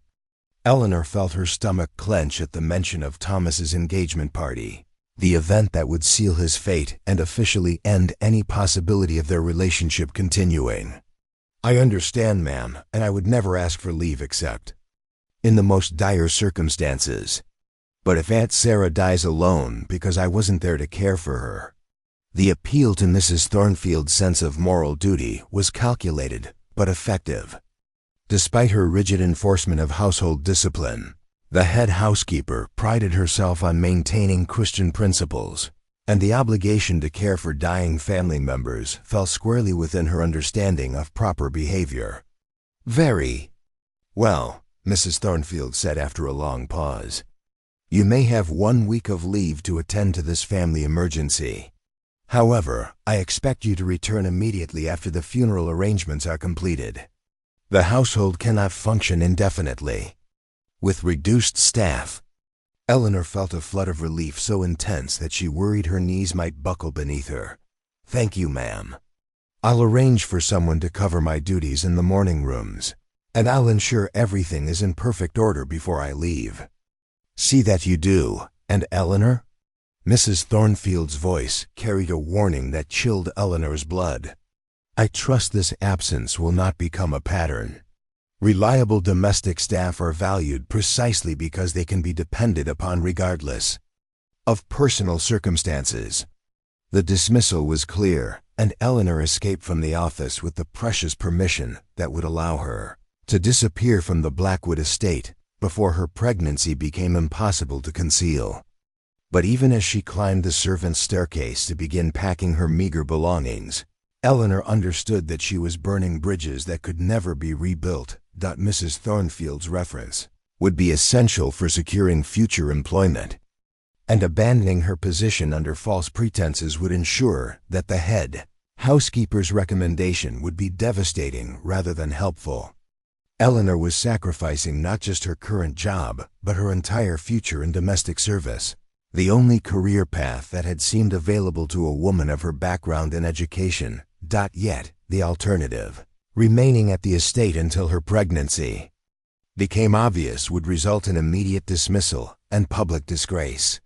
Eleanor felt her stomach clench at the mention of Thomas's engagement party, the event that would seal his fate and officially end any possibility of their relationship continuing. "I understand, ma'am, and I would never ask for leave except in the most dire circumstances. But if Aunt Sarah dies alone because I wasn't there to care for her." The appeal to Mrs. Thornfield's sense of moral duty was calculated but effective. Despite her rigid enforcement of household discipline, the head housekeeper prided herself on maintaining Christian principles, and the obligation to care for dying family members fell squarely within her understanding of proper behavior. "Very well," Mrs. Thornfield said after a long pause. "You may have 1 week of leave to attend to this family emergency. However, I expect you to return immediately after the funeral arrangements are completed. The household cannot function indefinitely. With reduced staff, Eleanor felt a flood of relief so intense that she worried her knees might buckle beneath her. Thank you, ma'am. I'll arrange for someone to cover my duties in the morning rooms, and I'll ensure everything is in perfect order before I leave. See that you do, and Eleanor? Mrs. Thornfield's voice carried a warning that chilled Eleanor's blood. I trust this absence will not become a pattern. Reliable domestic staff are valued precisely because they can be depended upon regardless of personal circumstances. The dismissal was clear, and Eleanor escaped from the office with the precious permission that would allow her to disappear from the Blackwood estate before her pregnancy became impossible to conceal. But even as she climbed the servants' staircase to begin packing her meager belongings, Eleanor understood that she was burning bridges that could never be rebuilt. Mrs. Thornfield's reference would be essential for securing future employment, and abandoning her position under false pretenses would ensure that the head housekeeper's recommendation would be devastating rather than helpful. Eleanor was sacrificing not just her current job, but her entire future in domestic service, the only career path that had seemed available to a woman of her background and education. Yet, the alternative, remaining at the estate until her pregnancy became obvious, would result in immediate dismissal and public disgrace.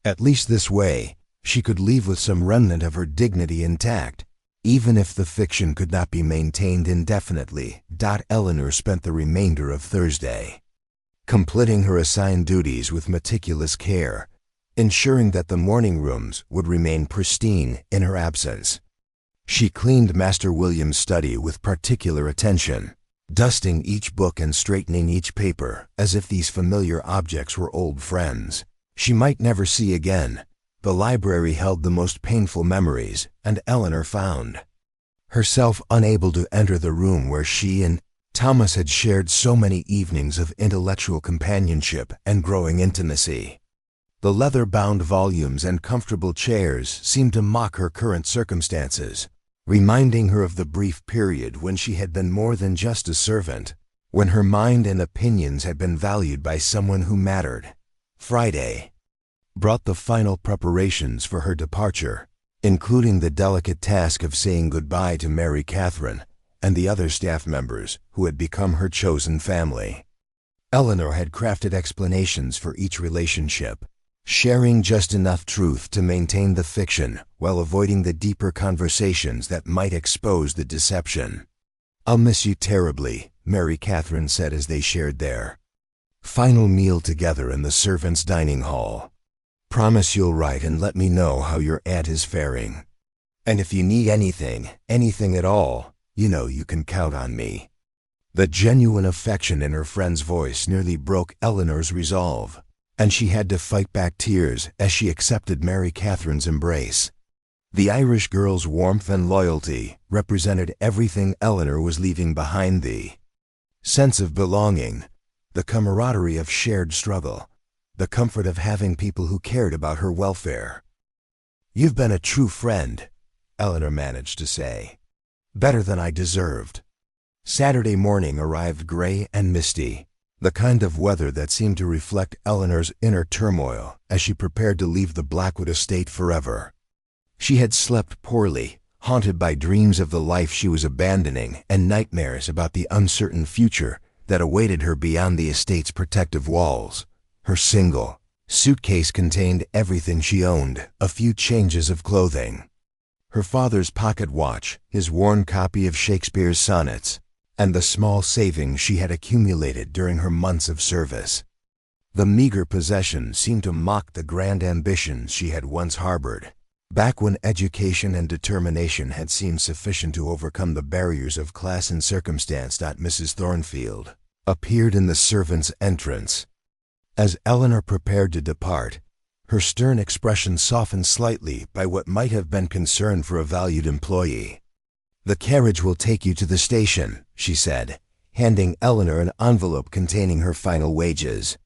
At least this way, she could leave with some remnant of her dignity intact, even if the fiction could not be maintained indefinitely. Eleanor spent the remainder of Thursday completing her assigned duties with meticulous care, ensuring that the morning rooms would remain pristine in her absence. She cleaned Master William's study with particular attention, dusting each book and straightening each paper as if these familiar objects were old friends she might never see again. The library held the most painful memories, and Eleanor found herself unable to enter the room where she and Thomas had shared so many evenings of intellectual companionship and growing intimacy. The leather-bound volumes and comfortable chairs seemed to mock her current circumstances, reminding her of the brief period when she had been more than just a servant, when her mind and opinions had been valued by someone who mattered. Friday brought the final preparations for her departure, including the delicate task of saying goodbye to Mary Catherine and the other staff members who had become her chosen family. Eleanor had crafted explanations for each relationship, sharing just enough truth to maintain the fiction while avoiding the deeper conversations that might expose the deception. "I'll miss you terribly," Mary Catherine said as they shared their final meal together in the servants' dining hall. "Promise you'll write and let me know how your aunt is faring. And if you need anything at all, you know you can count on me." The genuine affection in her friend's voice nearly broke Eleanor's resolve, and she had to fight back tears as she accepted Mary Catherine's embrace. The Irish girl's warmth and loyalty represented everything Eleanor was leaving behind: the sense of belonging, the camaraderie of shared struggle, the comfort of having people who cared about her welfare. "You've been a true friend," Eleanor managed to say. "Better than I deserved." Saturday morning arrived gray and misty, the kind of weather that seemed to reflect Eleanor's inner turmoil as she prepared to leave the Blackwood estate forever. She had slept poorly, haunted by dreams of the life she was abandoning and nightmares about the uncertain future that awaited her beyond the estate's protective walls. Her single suitcase contained everything she owned: a few changes of clothing, her father's pocket watch, his worn copy of Shakespeare's sonnets, and the small savings she had accumulated during her months of service. The meager possessions seemed to mock the grand ambitions she had once harbored, back when education and determination had seemed sufficient to overcome the barriers of class and circumstance. Mrs. Thornfield appeared in the servants' entrance. As Eleanor prepared to depart, her stern expression softened slightly by what might have been concern for a valued employee. "The carriage will take you to the station," she said, handing Eleanor an envelope containing her final wages.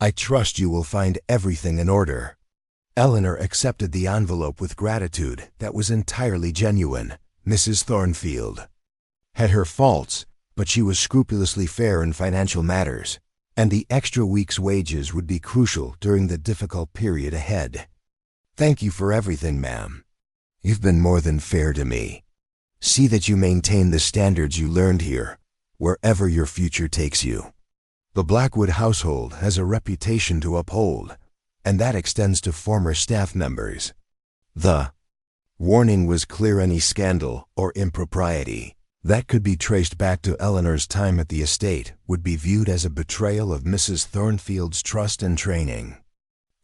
"I trust you will find everything in order." Eleanor accepted the envelope with gratitude that was entirely genuine. Mrs. Thornfield had her faults, but she was scrupulously fair in financial matters, and the extra week's wages would be crucial during the difficult period ahead. "Thank you for everything, ma'am. You've been more than fair to me. See that you maintain the standards you learned here, wherever your future takes you. The Blackwood household has a reputation to uphold, and that extends to former staff members." The warning was clear. Any scandal or impropriety that could be traced back to Eleanor's time at the estate would be viewed as a betrayal of Mrs. Thornfield's trust and training.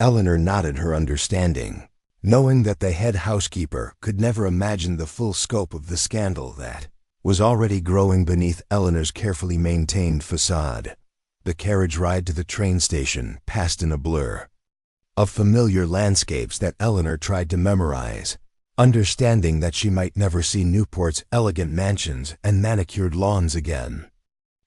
Eleanor nodded her understanding, knowing that the head housekeeper could never imagine the full scope of the scandal that was already growing beneath Eleanor's carefully maintained facade. The carriage ride to the train station passed in a blur of familiar landscapes that Eleanor tried to memorize, understanding that she might never see Newport's elegant mansions and manicured lawns again.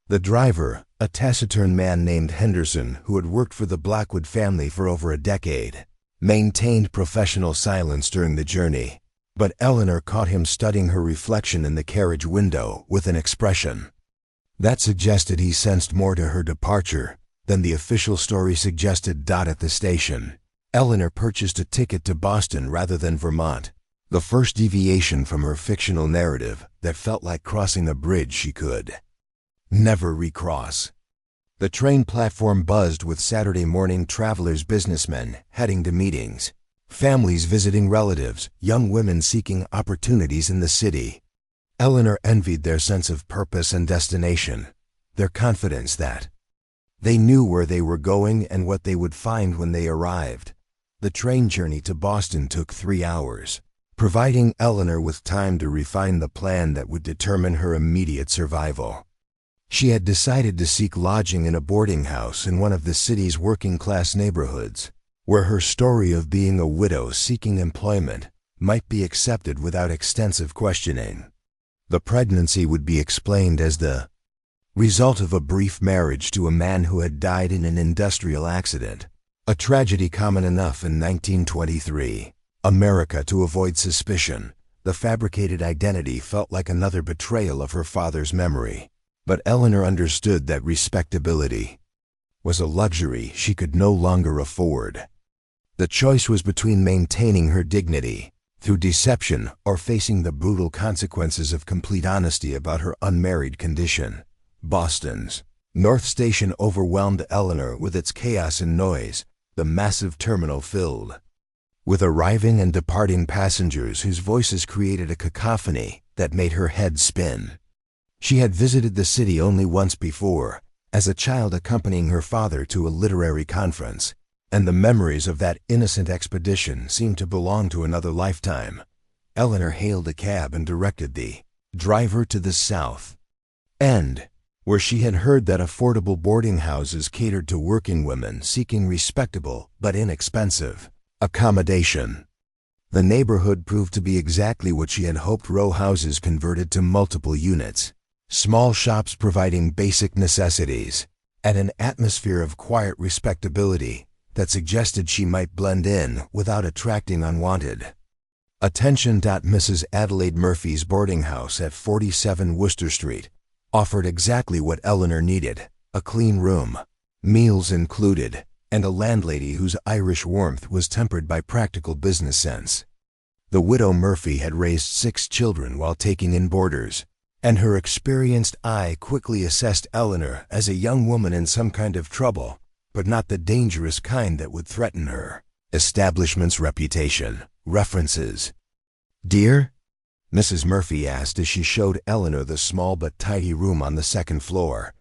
The driver, a taciturn man named Henderson who had worked for the Blackwood family for over a decade, maintained professional silence during the journey, but Eleanor caught him studying her reflection in the carriage window with an expression that suggested he sensed more to her departure than the official story suggested. At the station, Eleanor purchased a ticket to Boston rather than Vermont, the first deviation from her fictional narrative that felt like crossing a bridge she could never recross. The train platform buzzed with Saturday morning travelers, businessmen heading to meetings, families visiting relatives, young women seeking opportunities in the city. Eleanor envied their sense of purpose and destination, their confidence that they knew where they were going and what they would find when they arrived. The train journey to Boston took 3 hours, providing Eleanor with time to refine the plan that would determine her immediate survival. She had decided to seek lodging in a boarding house in one of the city's working-class neighborhoods, where her story of being a widow seeking employment might be accepted without extensive questioning. The pregnancy would be explained as the result of a brief marriage to a man who had died in an industrial accident, a tragedy common enough in 1923 America. To avoid suspicion, the fabricated identity felt like another betrayal of her father's memory, but Eleanor understood that respectability was a luxury she could no longer afford. The choice was between maintaining her dignity through deception or facing the brutal consequences of complete honesty about her unmarried condition. Boston's North Station overwhelmed Eleanor with its chaos and noise, the massive terminal filled with arriving and departing passengers whose voices created a cacophony that made her head spin. She had visited the city only once before, as a child accompanying her father to a literary conference, and the memories of that innocent expedition seemed to belong to another lifetime. Eleanor hailed a cab and directed the driver to the south end, where she had heard that affordable boarding houses catered to working women seeking respectable but inexpensive accommodation. The neighborhood proved to be exactly what she had hoped: row houses converted to multiple units, small shops providing basic necessities, and an atmosphere of quiet respectability that suggested she might blend in without attracting unwanted attention. Mrs. Adelaide Murphy's boarding house at 47 Worcester Street offered exactly what Eleanor needed: a clean room, meals included, and a landlady whose Irish warmth was tempered by practical business sense. The widow Murphy had raised 6 children while taking in boarders, and her experienced eye quickly assessed Eleanor as a young woman in some kind of trouble, but not the dangerous kind that would threaten her establishment's reputation. References. "Dear?" Mrs. Murphy asked as she showed Eleanor the small but tidy room on the 2nd floor.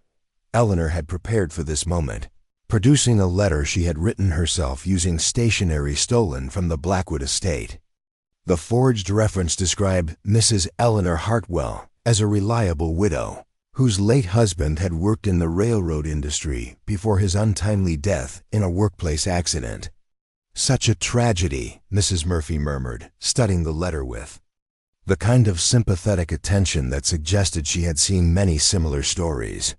Eleanor had prepared for this moment, producing a letter she had written herself using stationery stolen from the Blackwood estate. The forged reference described Mrs. Eleanor Hartwell as a reliable widow, whose late husband had worked in the railroad industry before his untimely death in a workplace accident. "Such a tragedy," Mrs. Murphy murmured, studying the letter with the kind of sympathetic attention that suggested she had seen many similar stories.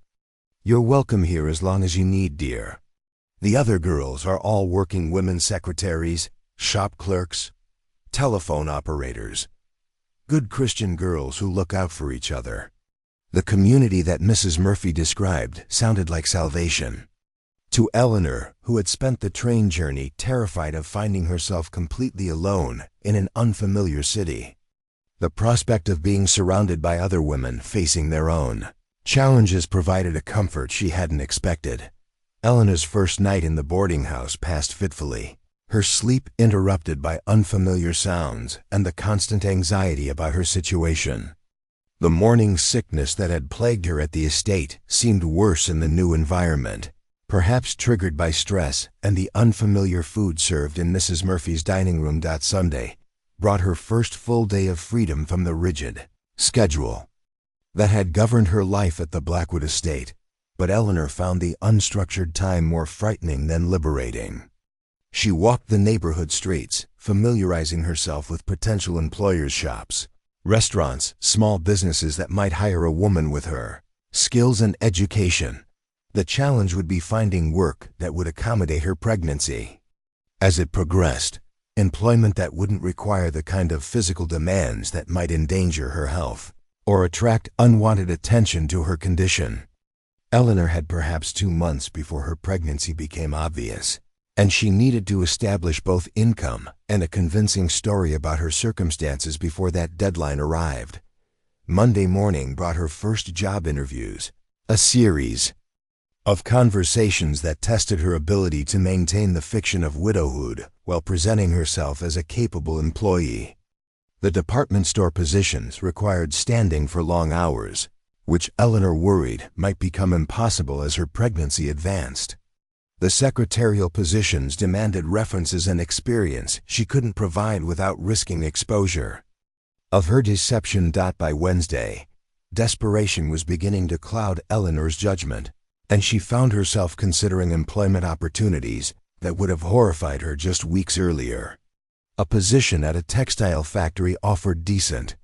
"You're welcome here as long as you need, dear. The other girls are all working women's secretaries, shop clerks, telephone operators, good Christian girls who look out for each other. The community that Mrs. Murphy described sounded like salvation. To Eleanor, who had spent the train journey terrified of finding herself completely alone in an unfamiliar city, the prospect of being surrounded by other women facing their own challenges provided a comfort she hadn't expected. Eleanor's first night in the boarding house passed fitfully, her sleep interrupted by unfamiliar sounds and the constant anxiety about her situation. The morning sickness that had plagued her at the estate seemed worse in the new environment, perhaps triggered by stress and the unfamiliar food served in Mrs. Murphy's dining room. Sunday brought her first full day of freedom from the rigid schedule that had governed her life at the Blackwood estate, but Eleanor found the unstructured time more frightening than liberating. She walked the neighborhood streets, familiarizing herself with potential employers' shops, restaurants, small businesses that might hire a woman with her skills and education. The challenge would be finding work that would accommodate her pregnancy. As it progressed, employment that wouldn't require the kind of physical demands that might endanger her health or attract unwanted attention to her condition. Eleanor had perhaps 2 months before her pregnancy became obvious, and she needed to establish both income and a convincing story about her circumstances before that deadline arrived. Monday morning brought her first job interviews, a series of conversations that tested her ability to maintain the fiction of widowhood while presenting herself as a capable employee. The department store positions required standing for long hours, which Eleanor worried might become impossible as her pregnancy advanced. The secretarial positions demanded references and experience she couldn't provide without risking exposure. Of her deception. By Wednesday, desperation was beginning to cloud Eleanor's judgment, and she found herself considering employment opportunities that would have horrified her just weeks earlier. A position at a textile factory offered decent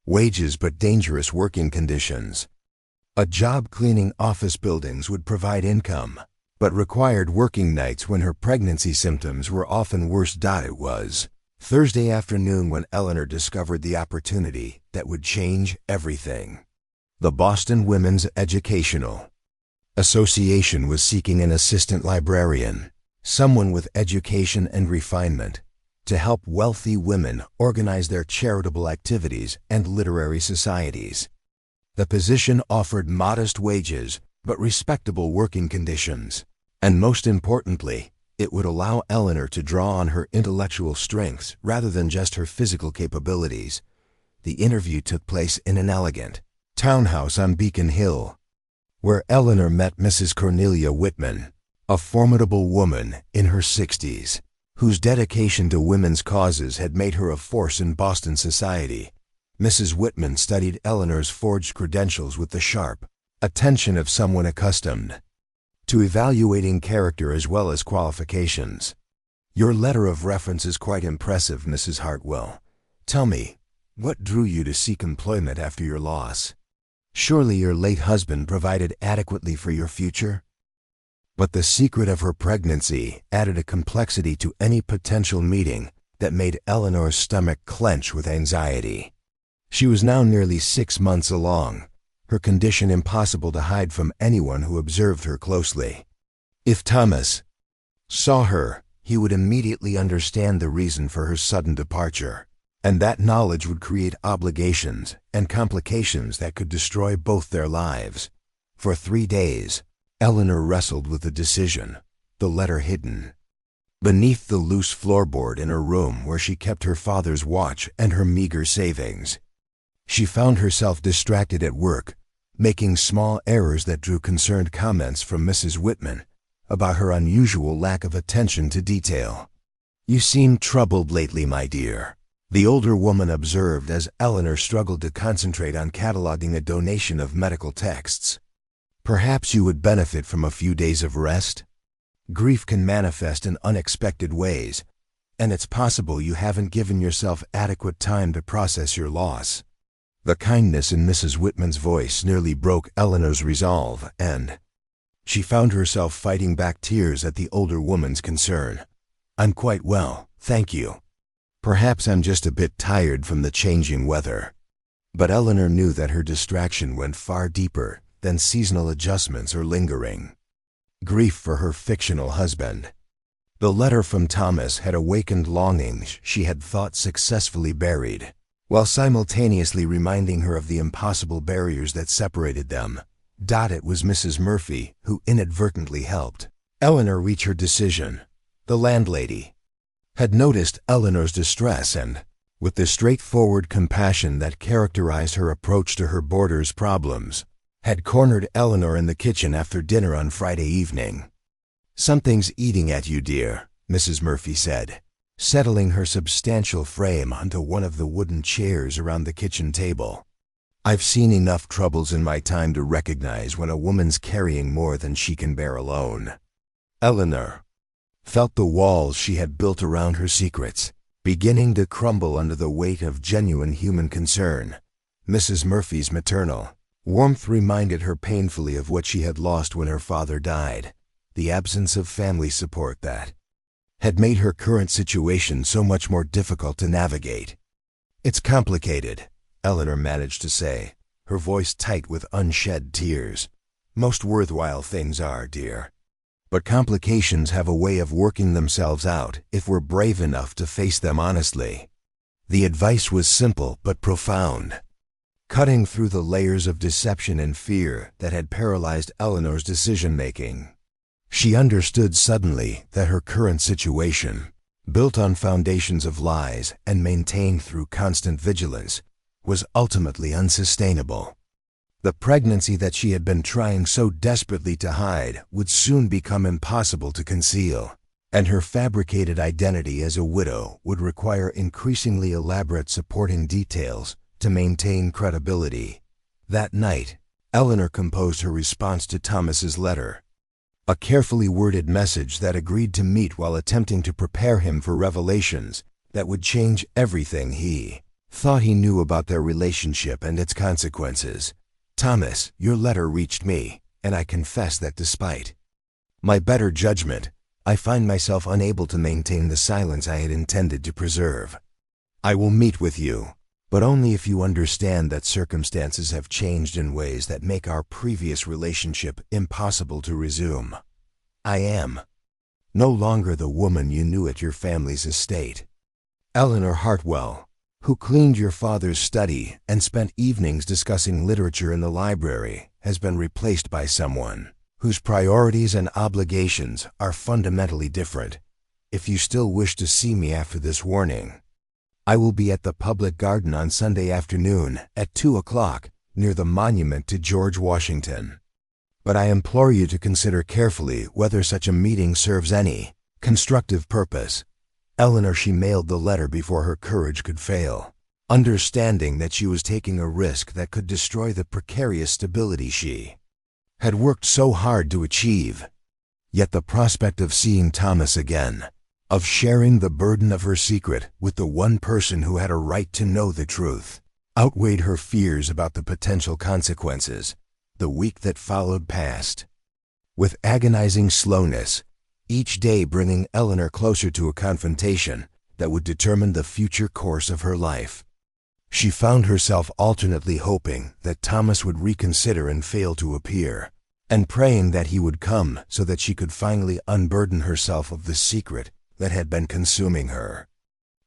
wages but dangerous working conditions. A job cleaning office buildings would provide income, but required working nights when her pregnancy symptoms were often worse. It was Thursday afternoon when Eleanor discovered the opportunity that would change everything. The Boston Women's Educational Association was seeking an assistant librarian, someone with education and refinement, to help wealthy women organize their charitable activities and literary societies. The position offered modest wages but respectable working conditions, and most importantly, it would allow Eleanor to draw on her intellectual strengths rather than just her physical capabilities. The interview took place in an elegant townhouse on Beacon Hill, where Eleanor met Mrs. Cornelia Whitman, a formidable woman in her 60s, whose dedication to women's causes had made her a force in Boston society. Mrs. Whitman studied Eleanor's forged credentials with the sharp attention of someone accustomed to evaluating character as well as qualifications. "Your letter of reference is quite impressive, Mrs. Hartwell. Tell me, what drew you to seek employment after your loss? Surely your late husband provided adequately for your future?" But the secret of her pregnancy added a complexity to any potential meeting that made Eleanor's stomach clench with anxiety. She was now nearly 6 months along, her condition impossible to hide from anyone who observed her closely. If Thomas saw her, he would immediately understand the reason for her sudden departure, and that knowledge would create obligations and complications that could destroy both their lives. For 3 days, Eleanor wrestled with the decision, the letter hidden beneath the loose floorboard in her room where she kept her father's watch and her meager savings. She found herself distracted at work, making small errors that drew concerned comments from Mrs. Whitman about her unusual lack of attention to detail. "You seem troubled lately, my dear," the older woman observed as Eleanor struggled to concentrate on cataloging a donation of medical texts. "Perhaps you would benefit from a few days of rest? Grief can manifest in unexpected ways, and it's possible you haven't given yourself adequate time to process your loss." The kindness in Mrs. Whitman's voice nearly broke Eleanor's resolve, and she found herself fighting back tears at the older woman's concern. "I'm quite well, "Thank you. Perhaps I'm just a bit tired from the changing weather." But Eleanor knew that her distraction went far deeper than seasonal adjustments or lingering grief for her fictional husband. The letter from Thomas had awakened longings she had thought successfully buried, while simultaneously reminding her of the impossible barriers that separated them. It was Mrs. Murphy who inadvertently helped Eleanor reach her decision. The landlady had noticed Eleanor's distress and, with the straightforward compassion that characterized her approach to her boarder's problems, had cornered Eleanor in the kitchen after dinner on Friday evening. "Something's eating at you, dear," Mrs. Murphy said, settling her substantial frame onto one of the wooden chairs around the kitchen table. "I've seen enough troubles in my time to recognize when a woman's carrying more than she can bear alone." Eleanor felt the walls she had built around her secrets beginning to crumble under the weight of genuine human concern. Mrs. Murphy's maternal warmth reminded her painfully of what she had lost when her father died, the absence of family support that had made her current situation so much more difficult to navigate. "It's complicated," Eleanor managed to say, her voice tight with unshed tears. "Most worthwhile things are, dear. But complications have a way of working themselves out if we're brave enough to face them honestly." The advice was simple but profound, cutting through the layers of deception and fear that had paralyzed Eleanor's decision-making. She understood suddenly that her current situation, built on foundations of lies and maintained through constant vigilance, was ultimately unsustainable. The pregnancy that she had been trying so desperately to hide would soon become impossible to conceal, and her fabricated identity as a widow would require increasingly elaborate supporting details to maintain credibility. That night, Eleanor composed her response to Thomas's letter, a carefully worded message that agreed to meet while attempting to prepare him for revelations that would change everything he thought he knew about their relationship and its consequences. "Thomas, your letter reached me, and I confess that despite my better judgment, I find myself unable to maintain the silence I had intended to preserve. I will meet with you, but only if you understand that circumstances have changed in ways that make our previous relationship impossible to resume. I am no longer the woman you knew at your family's estate. Eleanor Hartwell, who cleaned your father's study and spent evenings discussing literature in the library, has been replaced by someone whose priorities and obligations are fundamentally different. If you still wish to see me after this warning, I will be at the public garden on Sunday afternoon at 2 o'clock near the monument to George Washington. But I implore you to consider carefully whether such a meeting serves any constructive purpose." Eleanor, she mailed the letter before her courage could fail, understanding that she was taking a risk that could destroy the precarious stability she had worked so hard to achieve. Yet the prospect of seeing Thomas again, of sharing the burden of her secret with the one person who had a right to know the truth, outweighed her fears about the potential consequences. The week that followed passed with agonizing slowness, each day bringing Eleanor closer to a confrontation that would determine the future course of her life. She found herself alternately hoping that Thomas would reconsider and fail to appear, and praying that he would come so that she could finally unburden herself of the secret that had been consuming her.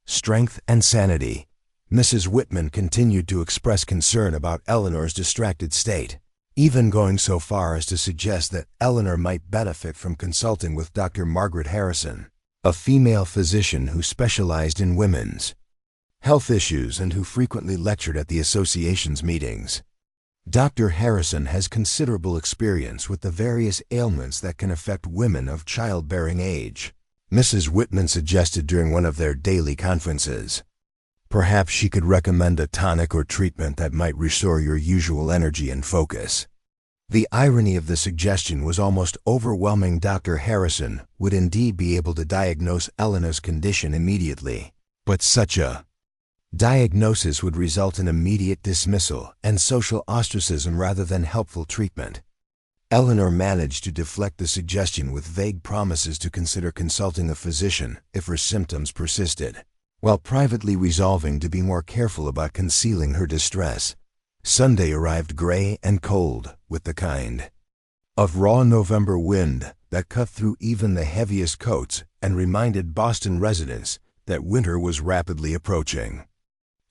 Strength and sanity. Mrs. Whitman continued to express concern about Eleanor's distracted state, even going so far as to suggest that Eleanor might benefit from consulting with Dr. Margaret Harrison, a female physician who specialized in women's health issues and who frequently lectured at the association's meetings. Dr. Harrison has considerable experience with the various ailments that can affect women of childbearing age, Mrs. Whitman suggested during one of their daily conferences. Perhaps she could recommend a tonic or treatment that might restore your usual energy and focus. The irony of the suggestion was almost overwhelming. Dr. Harrison would indeed be able to diagnose Eleanor's condition immediately, but such a diagnosis would result in immediate dismissal and social ostracism rather than helpful treatment. Eleanor managed to deflect the suggestion with vague promises to consider consulting a physician if her symptoms persisted, while privately resolving to be more careful about concealing her distress. Sunday arrived gray and cold, with the kind of raw November wind that cut through even the heaviest coats and reminded Boston residents that winter was rapidly approaching.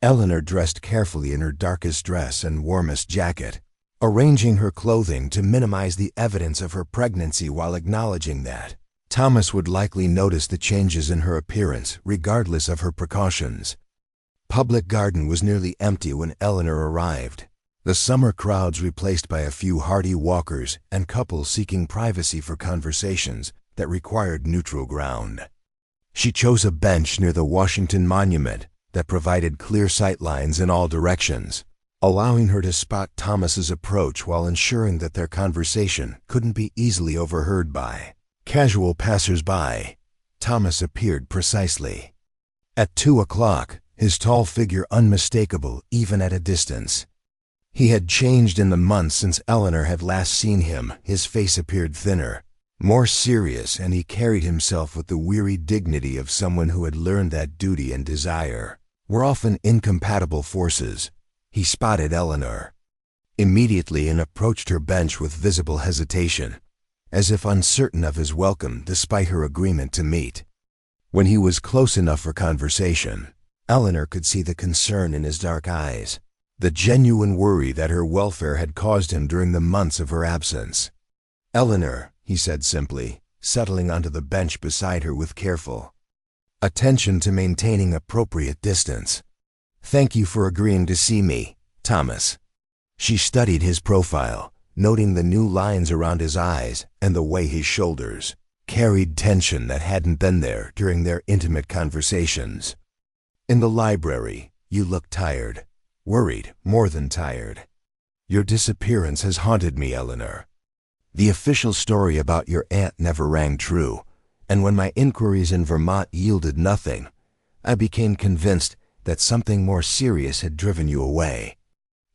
Eleanor dressed carefully in her darkest dress and warmest jacket, arranging her clothing to minimize the evidence of her pregnancy while acknowledging that Thomas would likely notice the changes in her appearance regardless of her precautions. Public Garden was nearly empty when Eleanor arrived, the summer crowds replaced by a few hardy walkers and couples seeking privacy for conversations that required neutral ground. She chose a bench near the Washington Monument that provided clear sight lines in all directions, allowing her to spot Thomas's approach while ensuring that their conversation couldn't be easily overheard by casual passers-by. Thomas appeared precisely at 2 o'clock, his tall figure unmistakable even at a distance. He had changed in the months since Eleanor had last seen him. His face appeared thinner, more serious, and he carried himself with the weary dignity of someone who had learned that duty and desire were often incompatible forces. He spotted Eleanor immediately and approached her bench with visible hesitation, as if uncertain of his welcome despite her agreement to meet. When he was close enough for conversation, Eleanor could see the concern in his dark eyes, the genuine worry that her welfare had caused him during the months of her absence. "Eleanor," he said simply, settling onto the bench beside her with careful attention to maintaining appropriate distance. "Thank you for agreeing to see me, Thomas." She studied his profile, noting the new lines around his eyes and the way his shoulders carried tension that hadn't been there during their intimate conversations. "In the library, you look tired, worried, more than tired. Your disappearance has haunted me, Eleanor. The official story about your aunt never rang true, and when my inquiries in Vermont yielded nothing, I became convinced that something more serious had driven you away."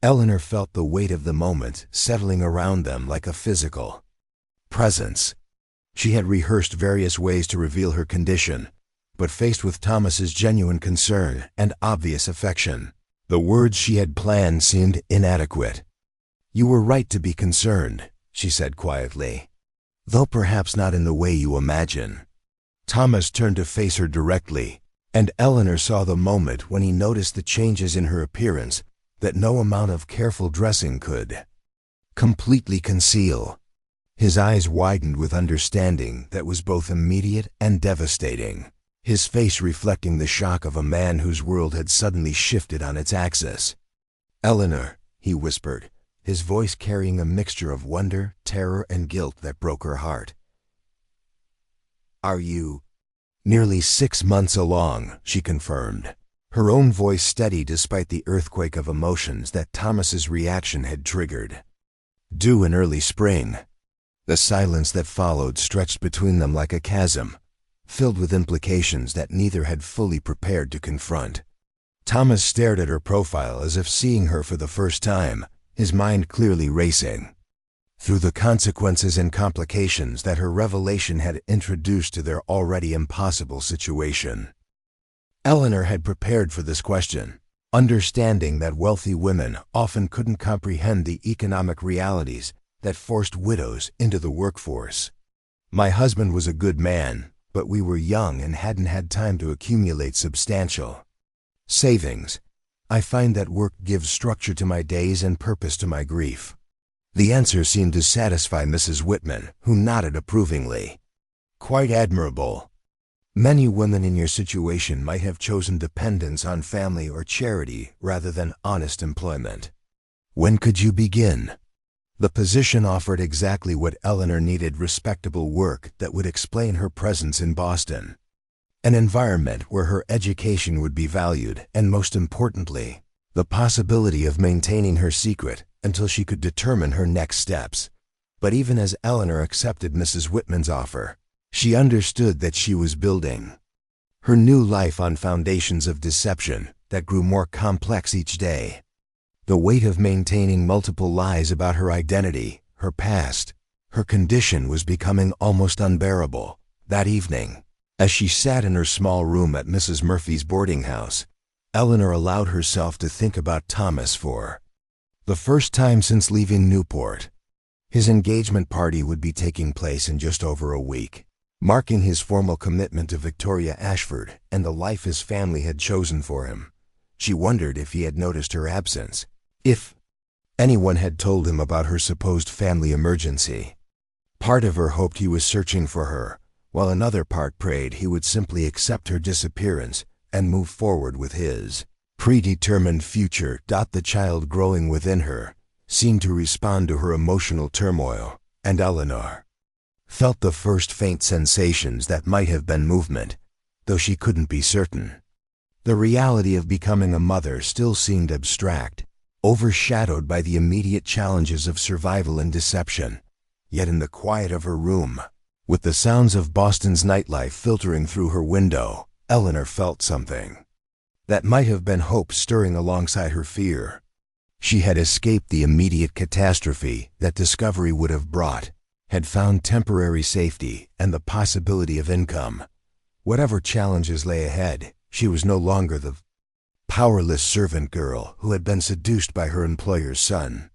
Eleanor felt the weight of the moment settling around them like a physical presence. She had rehearsed various ways to reveal her condition, but faced with Thomas's genuine concern and obvious affection, the words she had planned seemed inadequate. "You were right to be concerned," she said quietly, "though perhaps not in the way you imagine." Thomas turned to face her directly, and Eleanor saw the moment when he noticed the changes in her appearance that no amount of careful dressing could completely conceal. His eyes widened with understanding that was both immediate and devastating, his face reflecting the shock of a man whose world had suddenly shifted on its axis. "Eleanor," he whispered, his voice carrying a mixture of wonder, terror, and guilt that broke her heart. "Are you—" "Nearly 6 months along," she confirmed, her own voice steady despite the earthquake of emotions that Thomas's reaction had triggered. "Due in early spring." The silence that followed stretched between them like a chasm, filled with implications that neither had fully prepared to confront. Thomas stared at her profile as if seeing her for the first time, his mind clearly racing through the consequences and complications that her revelation had introduced to their already impossible situation. Eleanor had prepared for this question, understanding that wealthy women often couldn't comprehend the economic realities that forced widows into the workforce. "My husband was a good man, but we were young and hadn't had time to accumulate substantial savings. I find that work gives structure to my days and purpose to my grief." The answer seemed to satisfy Mrs. Whitman, who nodded approvingly. "Quite admirable. Many women in your situation might have chosen dependence on family or charity rather than honest employment. When could you begin?" The position offered exactly what Eleanor needed: respectable work that would explain her presence in Boston, an environment where her education would be valued, and most importantly, the possibility of maintaining her secret until she could determine her next steps. But even as Eleanor accepted Mrs. Whitman's offer, she understood that she was building her new life on foundations of deception that grew more complex each day. The weight of maintaining multiple lies about her identity, her past, Her condition was becoming almost unbearable. That evening, as she sat in her small room at Mrs. Murphy's boarding house, Eleanor allowed herself to think about Thomas for the first time since leaving Newport. His engagement party would be taking place in just over a week, marking his formal commitment to Victoria Ashford and the life his family had chosen for him. She wondered if he had noticed her absence, if anyone had told him about her supposed family emergency. Part of her hoped he was searching for her, while another part prayed he would simply accept her disappearance and move forward with his predetermined future. The child growing within her seemed to respond to her emotional turmoil, and Eleanor felt the first faint sensations that might have been movement, though she couldn't be certain. The reality of becoming a mother still seemed abstract, overshadowed by the immediate challenges of survival and deception. Yet in the quiet of her room, with the sounds of Boston's nightlife filtering through her window, Eleanor felt something that might have been hope stirring alongside her fear. She had escaped the immediate catastrophe that discovery would have brought, had found temporary safety and the possibility of income. Whatever challenges lay ahead, she was no longer the powerless servant girl who had been seduced by her employer's son.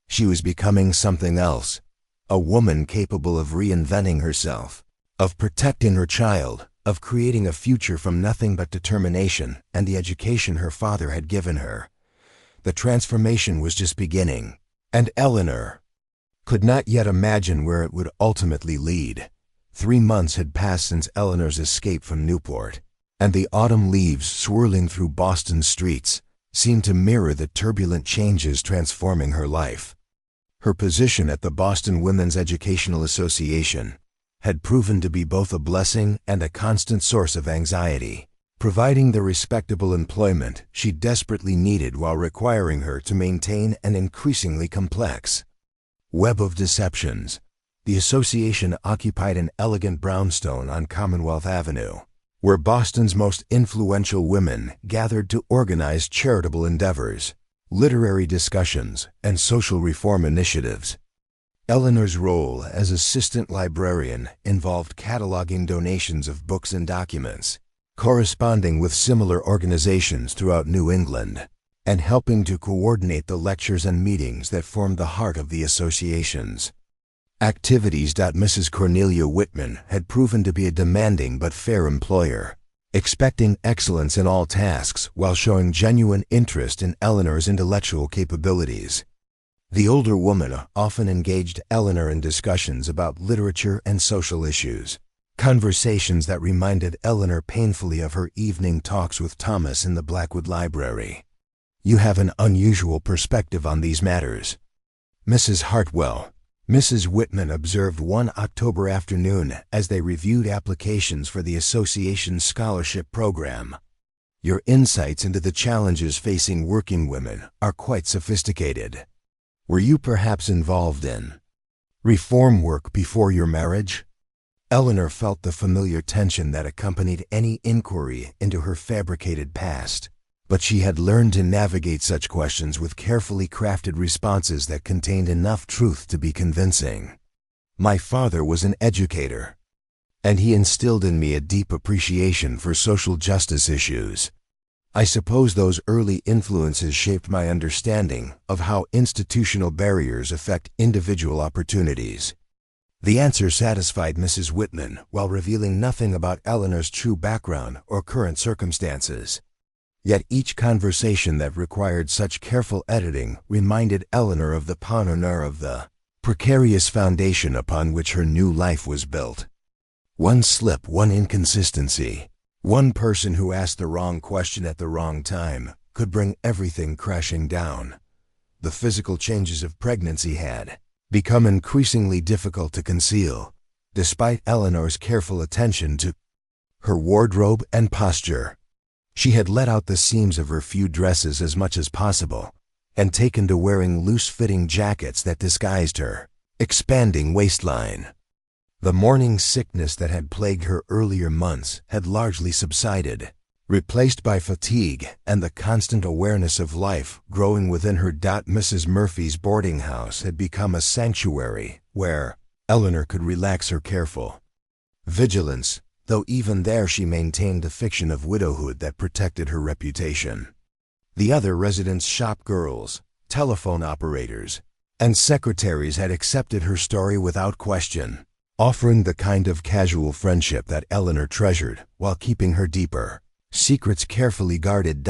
She was becoming something else, a woman capable of reinventing herself, of protecting her child, of creating a future from nothing but determination and the education her father had given her. The transformation was just beginning, and Eleanor could not yet imagine where it would ultimately lead. 3 months had passed since Eleanor's escape from Newport, and the autumn leaves swirling through Boston's streets seemed to mirror the turbulent changes transforming her life. Her position at the Boston Women's Educational Association had proven to be both a blessing and a constant source of anxiety, providing the respectable employment she desperately needed while requiring her to maintain an increasingly complex web of deceptions. The association occupied an elegant brownstone on Commonwealth Avenue, where Boston's most influential women gathered to organize charitable endeavors, literary discussions, and social reform initiatives. Eleanor's role as assistant librarian involved cataloging donations of books and documents, corresponding with similar organizations throughout New England, and helping to coordinate the lectures and meetings that formed the heart of the association's activities. Mrs. Cornelia Whitman had proven to be a demanding but fair employer, expecting excellence in all tasks while showing genuine interest in Eleanor's intellectual capabilities. The older woman often engaged Eleanor in discussions about literature and social issues, conversations that reminded Eleanor painfully of her evening talks with Thomas in the Blackwood Library. "You have an unusual perspective on these matters, Mrs. Hartwell," Mrs. Whitman observed one October afternoon as they reviewed applications for the association's scholarship program. "Your insights into the challenges facing working women are quite sophisticated. Were you perhaps involved in reform work before your marriage?" Eleanor felt the familiar tension that accompanied any inquiry into her fabricated past, but she had learned to navigate such questions with carefully crafted responses that contained enough truth to be convincing. "My father was an educator, and he instilled in me a deep appreciation for social justice issues. I suppose those early influences shaped my understanding of how institutional barriers affect individual opportunities." The answer satisfied Mrs. Whitman while revealing nothing about Eleanor's true background or current circumstances. Yet each conversation that required such careful editing reminded Eleanor of the panorama of the precarious foundation upon which her new life was built. One slip, one inconsistency, one person who asked the wrong question at the wrong time could bring everything crashing down. The physical changes of pregnancy had become increasingly difficult to conceal, despite Eleanor's careful attention to her wardrobe and posture. She had let out the seams of her few dresses as much as possible, and taken to wearing loose-fitting jackets that disguised her expanding waistline. The morning sickness that had plagued her earlier months had largely subsided, replaced by fatigue and the constant awareness of life growing within her. Mrs. Murphy's boarding house had become a sanctuary where Eleanor could relax her careful vigilance, though even there she maintained the fiction of widowhood that protected her reputation. The other residents' shop girls, telephone operators, and secretaries had accepted her story without question, offering the kind of casual friendship that Eleanor treasured while keeping her deeper secrets carefully guarded.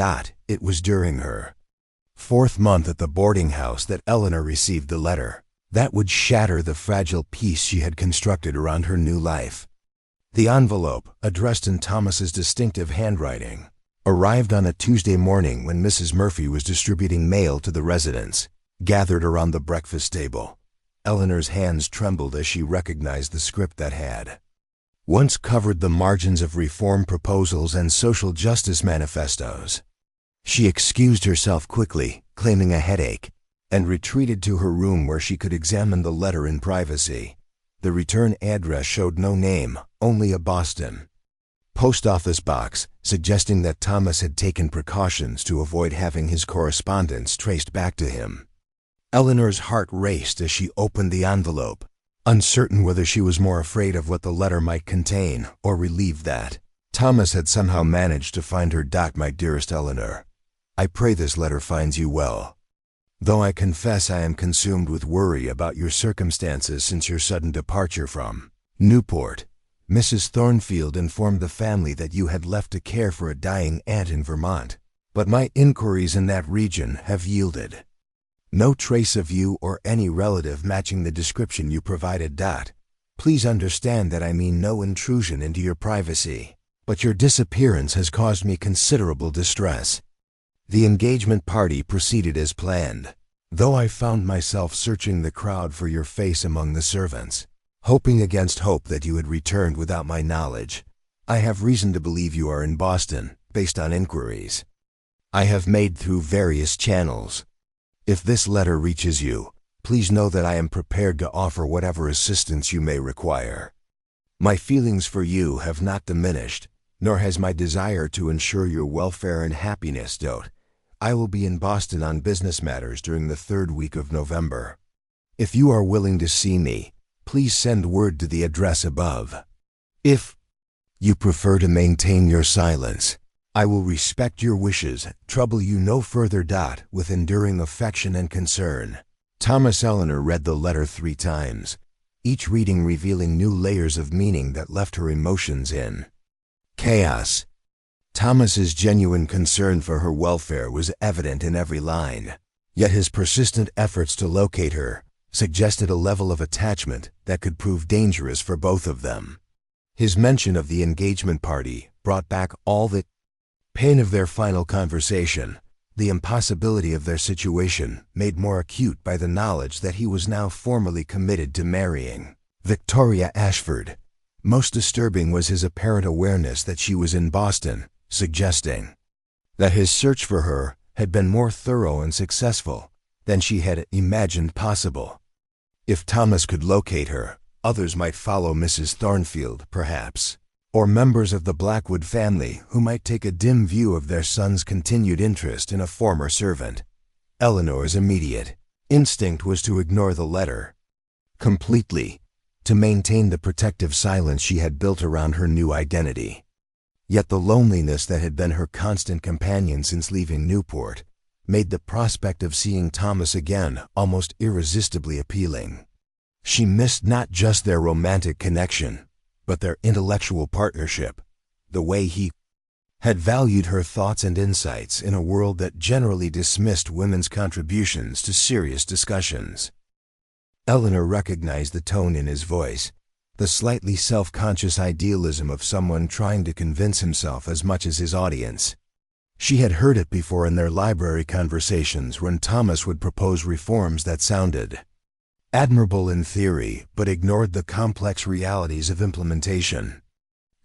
It was during her fourth month at the boarding house that Eleanor received the letter that would shatter the fragile peace she had constructed around her new life. The envelope, addressed in Thomas's distinctive handwriting, arrived on a Tuesday morning when Mrs. Murphy was distributing mail to the residents gathered around the breakfast table. Eleanor's hands trembled as she recognized the script that had once covered the margins of reform proposals and social justice manifestos. She excused herself quickly, claiming a headache, and retreated to her room where she could examine the letter in privacy. The return address showed no name, only a Boston post office box, suggesting that Thomas had taken precautions to avoid having his correspondence traced back to him. Eleanor's heart raced as she opened the envelope, uncertain whether she was more afraid of what the letter might contain or relieved that Thomas had somehow managed to find her. My dearest Eleanor, I pray this letter finds you well. Though I confess I am consumed with worry about your circumstances since your sudden departure from Newport. Mrs. Thornfield informed the family that you had left to care for a dying aunt in Vermont, but my inquiries in that region have yielded no trace of you or any relative matching the description you provided. Please understand that I mean no intrusion into your privacy, but your disappearance has caused me considerable distress. The engagement party proceeded as planned, though I found myself searching the crowd for your face among the servants, hoping against hope that you had returned without my knowledge. I have reason to believe you are in Boston, based on inquiries I have made through various channels. If this letter reaches you, please know that I am prepared to offer whatever assistance you may require. My feelings for you have not diminished, nor has my desire to ensure your welfare and happiness. I will be in Boston on business matters during the third week of November. If you are willing to see me, please send word to the address above. If you prefer to maintain your silence, I will respect your wishes, trouble you no further. With enduring affection and concern. Thomas. Eleanor read the letter 3 times, each reading revealing new layers of meaning that left her emotions in chaos. Thomas's genuine concern for her welfare was evident in every line, yet his persistent efforts to locate her suggested a level of attachment that could prove dangerous for both of them. His mention of the engagement party brought back all the pain of their final conversation, the impossibility of their situation made more acute by the knowledge that he was now formally committed to marrying Victoria Ashford. Most disturbing was his apparent awareness that she was in Boston, suggesting that his search for her had been more thorough and successful than she had imagined possible. If Thomas could locate her, others might follow. Mrs. Thornfield, perhaps, or members of the Blackwood family who might take a dim view of their son's continued interest in a former servant. Eleanor's immediate instinct was to ignore the letter completely, to maintain the protective silence she had built around her new identity. Yet the loneliness that had been her constant companion since leaving Newport made the prospect of seeing Thomas again almost irresistibly appealing. She missed not just their romantic connection, but their intellectual partnership, the way he had valued her thoughts and insights in a world that generally dismissed women's contributions to serious discussions. Eleanor recognized the tone in his voice, the slightly self-conscious idealism of someone trying to convince himself as much as his audience. She had heard it before in their library conversations when Thomas would propose reforms that sounded admirable in theory but ignored the complex realities of implementation.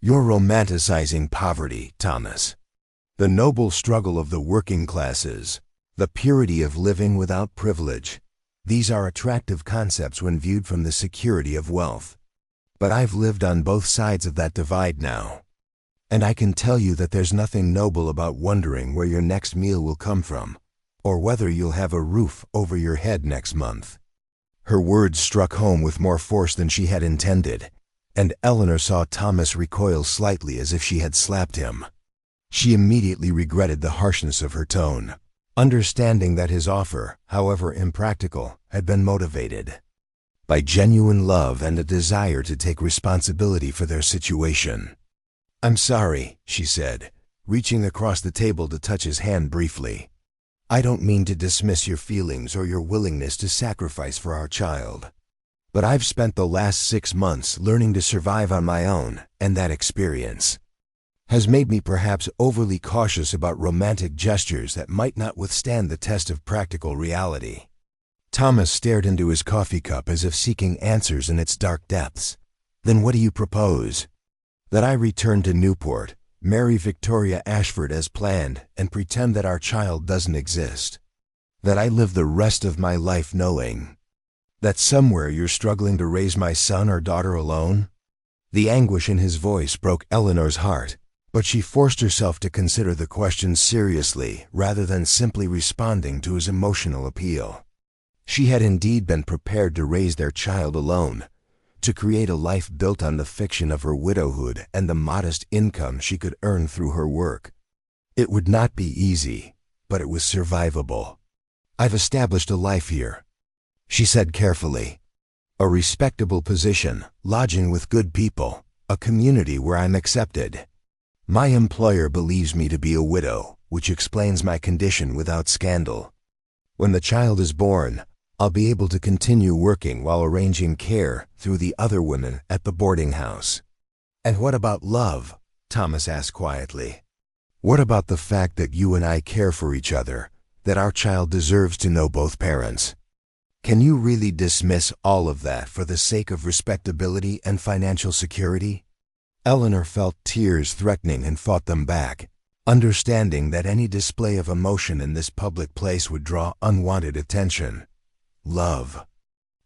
You're romanticizing poverty, Thomas. The noble struggle of the working classes, the purity of living without privilege. These are attractive concepts when viewed from the security of wealth. But I've lived on both sides of that divide now. And I can tell you that there's nothing noble about wondering where your next meal will come from, or whether you'll have a roof over your head next month. Her words struck home with more force than she had intended, and Eleanor saw Thomas recoil slightly as if she had slapped him. She immediately regretted the harshness of her tone, understanding that his offer, however impractical, had been motivated by genuine love and a desire to take responsibility for their situation. "I'm sorry," she said, reaching across the table to touch his hand briefly. "I don't mean to dismiss your feelings or your willingness to sacrifice for our child. But I've spent the last 6 months learning to survive on my own, and that experience has made me perhaps overly cautious about romantic gestures that might not withstand the test of practical reality." Thomas stared into his coffee cup as if seeking answers in its dark depths. "Then what do you propose?" "That I return to Newport, marry Victoria Ashford as planned, and pretend that our child doesn't exist. That I live the rest of my life knowing that somewhere you're struggling to raise my son or daughter alone." The anguish in his voice broke Eleanor's heart, but she forced herself to consider the question seriously rather than simply responding to his emotional appeal. She had indeed been prepared to raise their child alone, to create a life built on the fiction of her widowhood and the modest income she could earn through her work. It would not be easy, but it was survivable. "I've established a life here," she said carefully. "A respectable position, lodging with good people, a community where I'm accepted. My employer believes me to be a widow, which explains my condition without scandal. When the child is born, I'll be able to continue working while arranging care through the other women at the boarding house." "And what about love?" Thomas asked quietly. "What about the fact that you and I care for each other, that our child deserves to know both parents? Can you really dismiss all of that for the sake of respectability and financial security?" Eleanor felt tears threatening and fought them back, understanding that any display of emotion in this public place would draw unwanted attention. "Love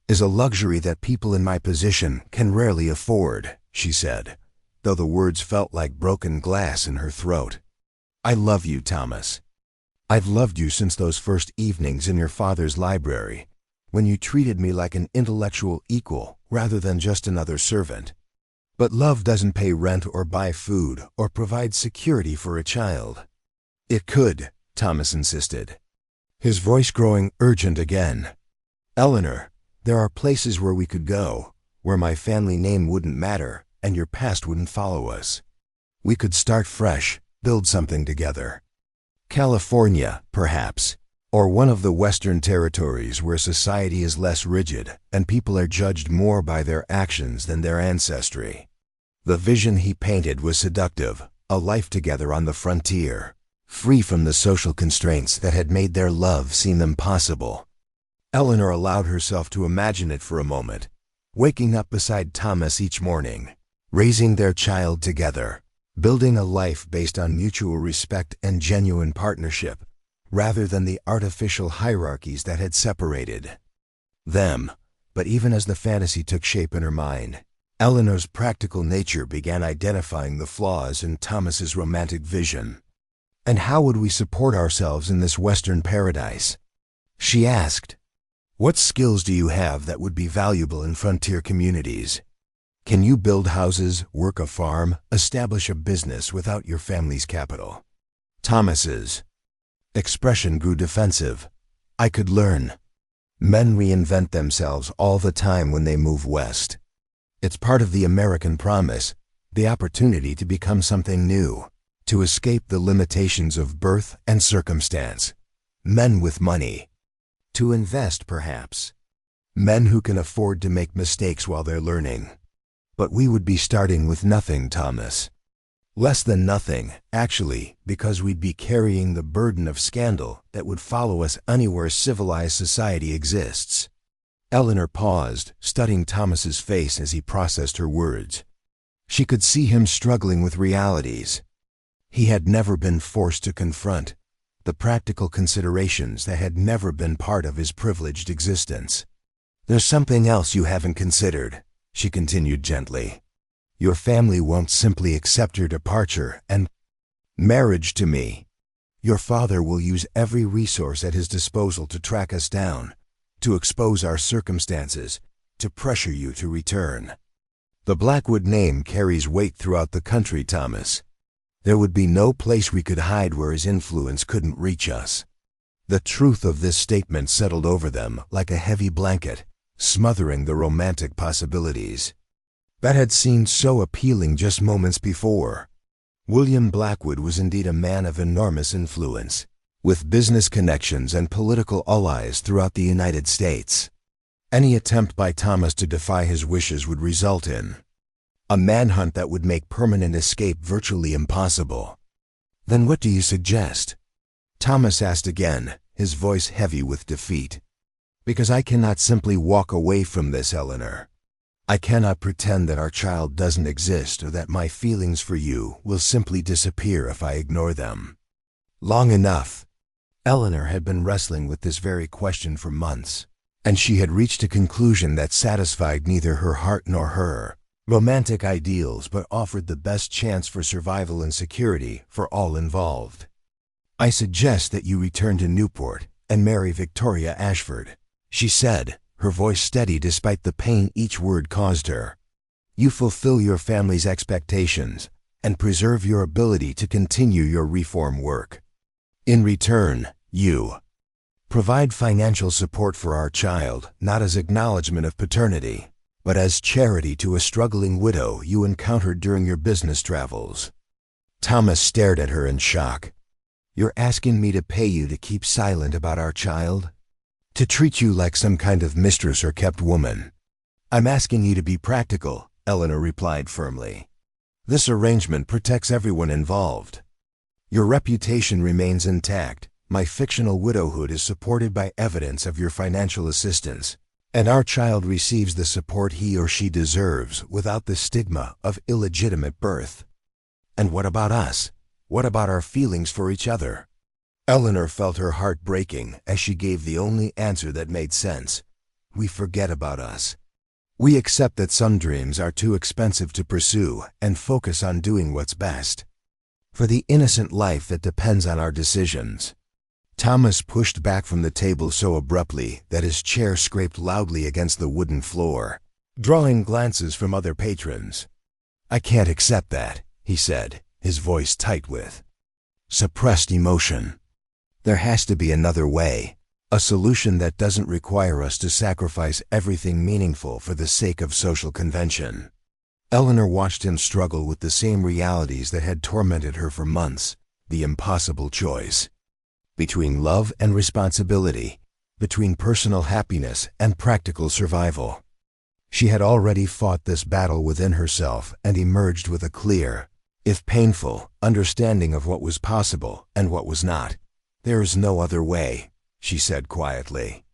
is a luxury that people in my position can rarely afford," she said, though the words felt like broken glass in her throat. "I love you, Thomas. I've loved you since those first evenings in your father's library, when you treated me like an intellectual equal rather than just another servant. But love doesn't pay rent or buy food or provide security for a child." "It could," Thomas insisted, his voice growing urgent again. "Eleanor, there are places where we could go, where my family name wouldn't matter and your past wouldn't follow us. We could start fresh, build something together. California, perhaps, or one of the Western territories where society is less rigid and people are judged more by their actions than their ancestry." The vision he painted was seductive, a life together on the frontier, free from the social constraints that had made their love seem impossible. Eleanor allowed herself to imagine it for a moment, waking up beside Thomas each morning, raising their child together, building a life based on mutual respect and genuine partnership, rather than the artificial hierarchies that had separated them. But even as the fantasy took shape in her mind, Eleanor's practical nature began identifying the flaws in Thomas's romantic vision. "And how would we support ourselves in this Western paradise?" she asked. "What skills do you have that would be valuable in frontier communities? Can you build houses, work a farm, establish a business without your family's capital?" Thomas's expression grew defensive. "I could learn. Men reinvent themselves all the time when they move west. It's part of the American promise, the opportunity to become something new, to escape the limitations of birth and circumstance. Men with money. To invest, perhaps. Men who can afford to make mistakes while they're learning. But we would be starting with nothing, Thomas. Less than nothing, actually, because we'd be carrying the burden of scandal that would follow us anywhere civilized society exists." Eleanor paused, studying Thomas's face as he processed her words. She could see him struggling with realities he had never been forced to confront, the practical considerations that had never been part of his privileged existence. "There's something else you haven't considered," she continued gently. "Your family won't simply accept your departure and marriage to me. Your father will use every resource at his disposal to track us down, to expose our circumstances, to pressure you to return. The Blackwood name carries weight throughout the country, Thomas. There would be no place we could hide where his influence couldn't reach us." The truth of this statement settled over them like a heavy blanket, smothering the romantic possibilities that had seemed so appealing just moments before. William Blackwood was indeed a man of enormous influence, with business connections and political allies throughout the United States. Any attempt by Thomas to defy his wishes would result in a manhunt that would make permanent escape virtually impossible. "Then what do you suggest?" Thomas asked again, his voice heavy with defeat. "Because I cannot simply walk away from this, Eleanor. I cannot pretend that our child doesn't exist or that my feelings for you will simply disappear if I ignore them." Long enough. Eleanor had been wrestling with this very question for months, and she had reached a conclusion that satisfied neither her heart nor her romantic ideals but offered the best chance for survival and security for all involved. "I suggest that you return to Newport and marry Victoria Ashford," she said, her voice steady despite the pain each word caused her. "You fulfill your family's expectations and preserve your ability to continue your reform work. In return, you provide financial support for our child, not as acknowledgement of paternity, but as charity to a struggling widow you encountered during your business travels." Thomas stared at her in shock. "You're asking me to pay you to keep silent about our child? To treat you like some kind of mistress or kept woman?" "I'm asking you to be practical," Eleanor replied firmly. "This arrangement protects everyone involved. Your reputation remains intact, my fictional widowhood is supported by evidence of your financial assistance, and our child receives the support he or she deserves without the stigma of illegitimate birth. And what about us? What about our feelings for each other?" Eleanor felt her heart breaking as she gave the only answer that made sense. "We forget about us. We accept that some dreams are too expensive to pursue and focus on doing what's best for the innocent life that depends on our decisions." Thomas pushed back from the table so abruptly that his chair scraped loudly against the wooden floor, drawing glances from other patrons. "I can't accept that," he said, his voice tight with suppressed emotion. "There has to be another way, a solution that doesn't require us to sacrifice everything meaningful for the sake of social convention." Eleanor watched him struggle with the same realities that had tormented her for months, the impossible choice between love and responsibility, between personal happiness and practical survival. She had already fought this battle within herself and emerged with a clear, if painful, understanding of what was possible and what was not. "There is no other way," she said quietly.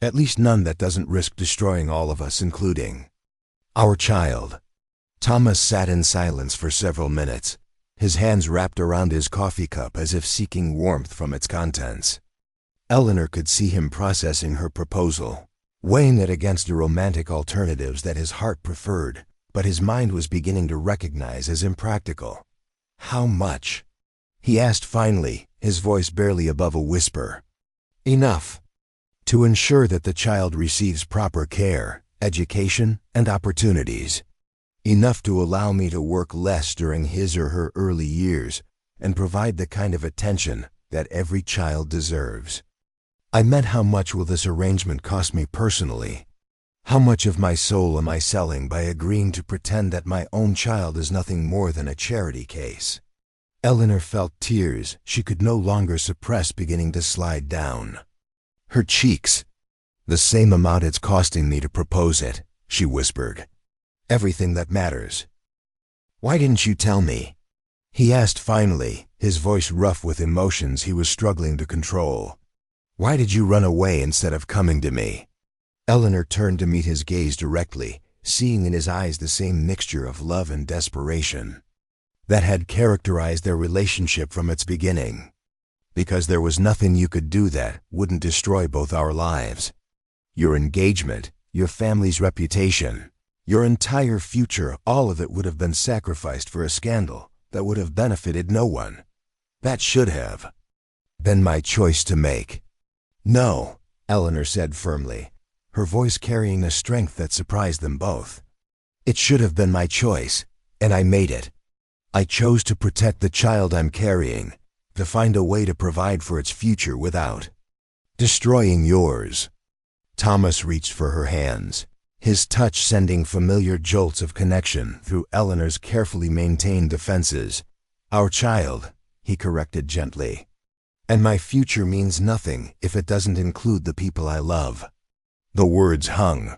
"At least none that doesn't risk destroying all of us, including our child." Thomas sat in silence for several minutes, his hands wrapped around his coffee cup as if seeking warmth from its contents. Eleanor could see him processing her proposal, weighing it against the romantic alternatives that his heart preferred, but his mind was beginning to recognize as impractical. "How much?" he asked finally, his voice barely above a whisper. "Enough to ensure that the child receives proper care, education, and opportunities. Enough to allow me to work less during his or her early years and provide the kind of attention that every child deserves." I meant, how much will this arrangement cost me personally? How much of my soul am I selling by agreeing to pretend that my own child is nothing more than a charity case? Eleanor felt tears she could no longer suppress beginning to slide down her cheeks. "The same amount it's costing me to propose it," she whispered. "Everything that matters." "Why didn't you tell me?" he asked finally, his voice rough with emotions he was struggling to control. "Why did you run away instead of coming to me?" Eleanor turned to meet his gaze directly, seeing in his eyes the same mixture of love and desperation that had characterized their relationship from its beginning. "Because there was nothing you could do that wouldn't destroy both our lives. Your engagement, your family's reputation, your entire future, all of it would have been sacrificed for a scandal that would have benefited no one. That should have been my choice to make." "No," Eleanor said firmly, her voice carrying a strength that surprised them both. It should have been my choice, and I made it. I chose to protect the child I'm carrying, to find a way to provide for its future without destroying yours. Thomas reached for her hands, his touch sending familiar jolts of connection through Eleanor's carefully maintained defenses. Our child, he corrected gently. And my future means nothing if it doesn't include the people I love. The words hung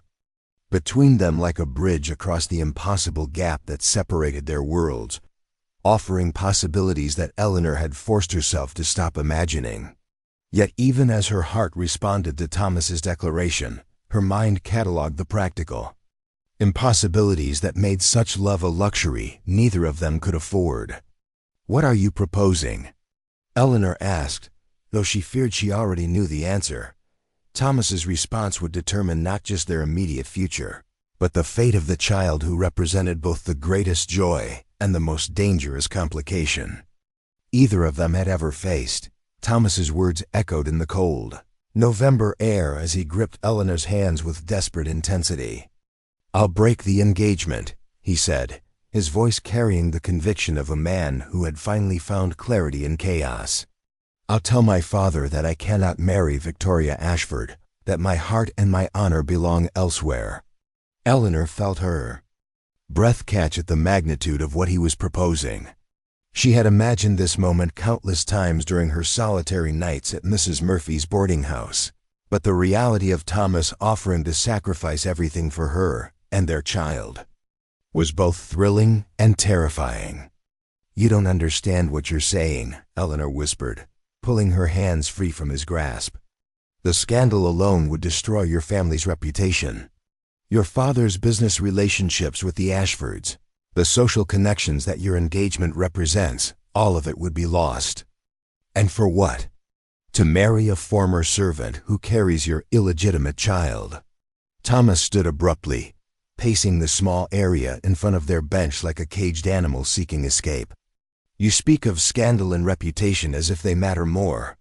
between them like a bridge across the impossible gap that separated their worlds, offering possibilities that Eleanor had forced herself to stop imagining. Yet even as her heart responded to Thomas's declaration, her mind cataloged the practical impossibilities that made such love a luxury neither of them could afford. What are you proposing? Eleanor asked, though she feared she already knew the answer. Thomas's response would determine not just their immediate future, but the fate of the child who represented both the greatest joy and the most dangerous complication either of them had ever faced. Thomas's words echoed in the cold November air as he gripped Eleanor's hands with desperate intensity. I'll break the engagement, he said, his voice carrying the conviction of a man who had finally found clarity in chaos. I'll tell my father that I cannot marry Victoria Ashford, that my heart and my honor belong elsewhere. Eleanor felt her breath catch at the magnitude of what he was proposing. She had imagined this moment countless times during her solitary nights at Mrs. Murphy's boarding house, but the reality of Thomas offering to sacrifice everything for her and their child was both thrilling and terrifying. You don't understand what you're saying, Eleanor whispered, pulling her hands free from his grasp. The scandal alone would destroy your family's reputation. Your father's business relationships with the Ashfords, the social connections that your engagement represents, all of it would be lost. And for what? To marry a former servant who carries your illegitimate child. Thomas stood abruptly, pacing the small area in front of their bench like a caged animal seeking escape. You speak of scandal and reputation as if they matter more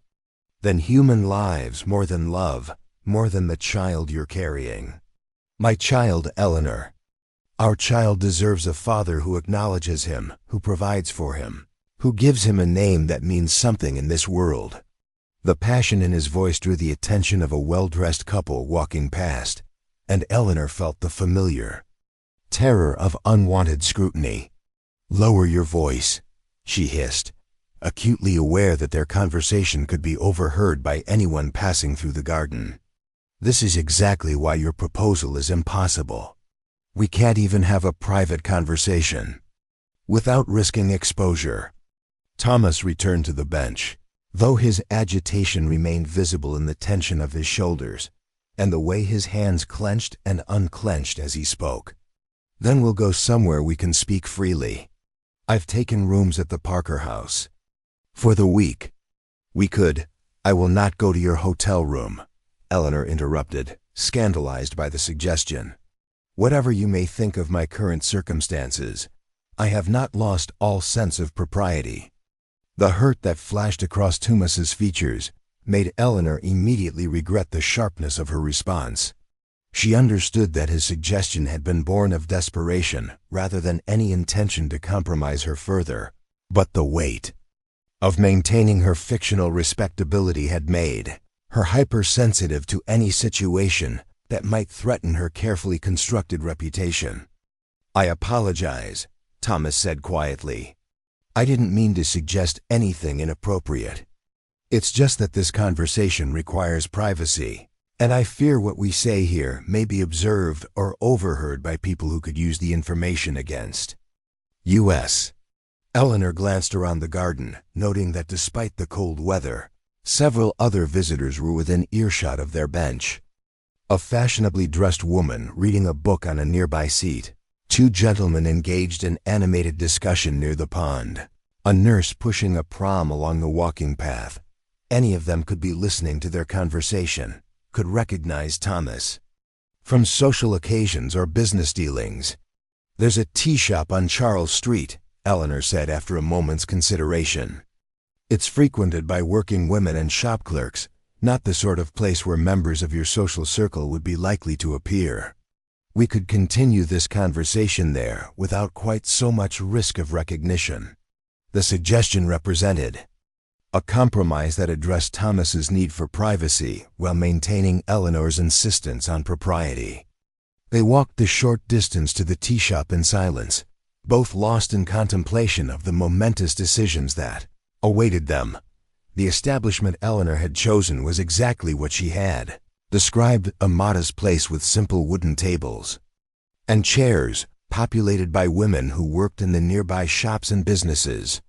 than human lives, more than love, more than the child you're carrying. My child, Eleanor. Our child deserves a father who acknowledges him, who provides for him, who gives him a name that means something in this world. The passion in his voice drew the attention of a well-dressed couple walking past, and Eleanor felt the familiar terror of unwanted scrutiny. Lower your voice, she hissed, acutely aware that their conversation could be overheard by anyone passing through the garden. This is exactly why your proposal is impossible. We can't even have a private conversation without risking exposure. Thomas returned to the bench, though his agitation remained visible in the tension of his shoulders and the way his hands clenched and unclenched as he spoke. Then we'll go somewhere we can speak freely. I've taken rooms at the Parker House for the week. We could. I will not go to your hotel room, Eleanor interrupted, scandalized by the suggestion. Whatever you may think of my current circumstances, I have not lost all sense of propriety. The hurt that flashed across Thomas's features made Eleanor immediately regret the sharpness of her response. She understood that his suggestion had been born of desperation rather than any intention to compromise her further, but the weight of maintaining her fictional respectability had made her hypersensitive to any situation that might threaten her carefully constructed reputation. I apologize, Thomas said quietly. I didn't mean to suggest anything inappropriate. It's just that this conversation requires privacy, and I fear what we say here may be observed or overheard by people who could use the information against U.S. Eleanor glanced around the garden, noting that despite the cold weather, several other visitors were within earshot of their bench. A fashionably dressed woman reading a book on a nearby seat, two gentlemen engaged in animated discussion near the pond, a nurse pushing a pram along the walking path. Any of them could be listening to their conversation, could recognize Thomas from social occasions or business dealings. There's a tea shop on Charles Street, Eleanor said after a moment's consideration. It's frequented by working women and shop clerks, Not the sort of place where members of your social circle would be likely to appear. We could continue this conversation there without quite so much risk of recognition. The suggestion represented a compromise that addressed Thomas's need for privacy while maintaining Eleanor's insistence on propriety. They walked the short distance to the tea shop in silence, both lost in contemplation of the momentous decisions that awaited them. The establishment Eleanor had chosen was exactly what she had described, a modest place with simple wooden tables and chairs, populated by women who worked in the nearby shops and businesses.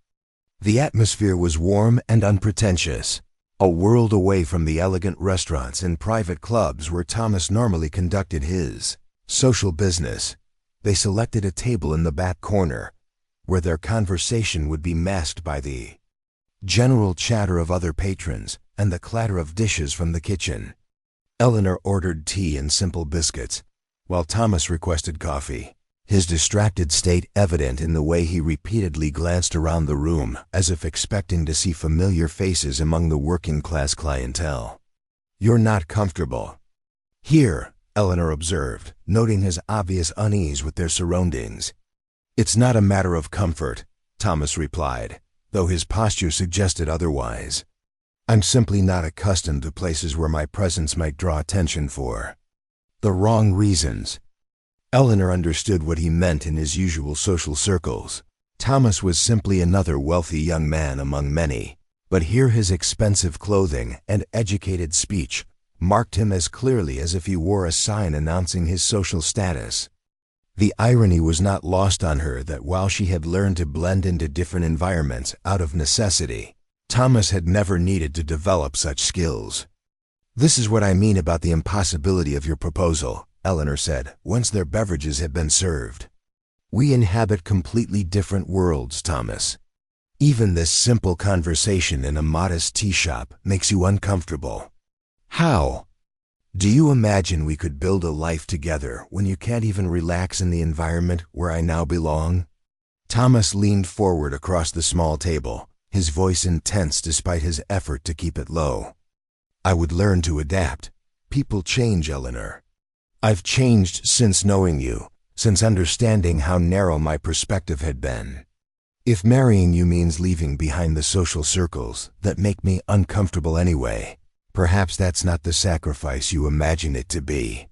The atmosphere was warm and unpretentious, a world away from the elegant restaurants and private clubs where Thomas normally conducted his social business. They selected a table in the back corner, where their conversation would be masked by the general chatter of other patrons and the clatter of dishes from the kitchen. Eleanor ordered tea and simple biscuits, while Thomas requested coffee, his distracted state evident in the way he repeatedly glanced around the room as if expecting to see familiar faces among the working-class clientele. "You're not comfortable here," Eleanor observed, noting his obvious unease with their surroundings. "It's not a matter of comfort," Thomas replied, though his posture suggested otherwise. "I'm simply not accustomed to places where my presence might draw attention for the wrong reasons." Eleanor understood what he meant in his usual social circles. Thomas was simply another wealthy young man among many, but here his expensive clothing and educated speech marked him as clearly as if he wore a sign announcing his social status. The irony was not lost on her that while she had learned to blend into different environments out of necessity, Thomas had never needed to develop such skills. "This is what I mean about the impossibility of your proposal," Eleanor said, once their beverages had been served. "We inhabit completely different worlds, Thomas. Even this simple conversation in a modest tea shop makes you uncomfortable. How? Do you imagine we could build a life together when you can't even relax in the environment where I now belong?" Thomas leaned forward across the small table, his voice intense despite his effort to keep it low. "I would learn to adapt. People change, Eleanor. I've changed since knowing you, since understanding how narrow my perspective had been. If marrying you means leaving behind the social circles that make me uncomfortable anyway, perhaps that's not the sacrifice you imagine it to be."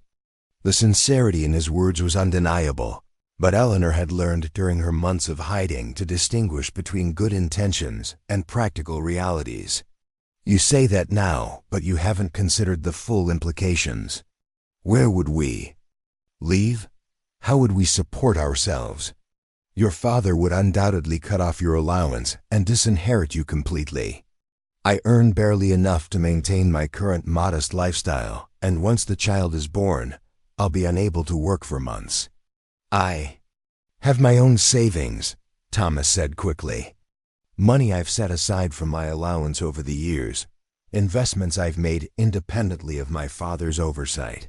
The sincerity in his words was undeniable, but Eleanor had learned during her months of hiding to distinguish between good intentions and practical realities. "You say that now, but you haven't considered the full implications. Where would we leave? How would we support ourselves? Your father would undoubtedly cut off your allowance and disinherit you completely. I earn barely enough to maintain my current modest lifestyle, and once the child is born, I'll be unable to work for months. I have my own savings," Thomas said quickly. "Money I've set aside from my allowance over the years, investments I've made independently of my father's oversight.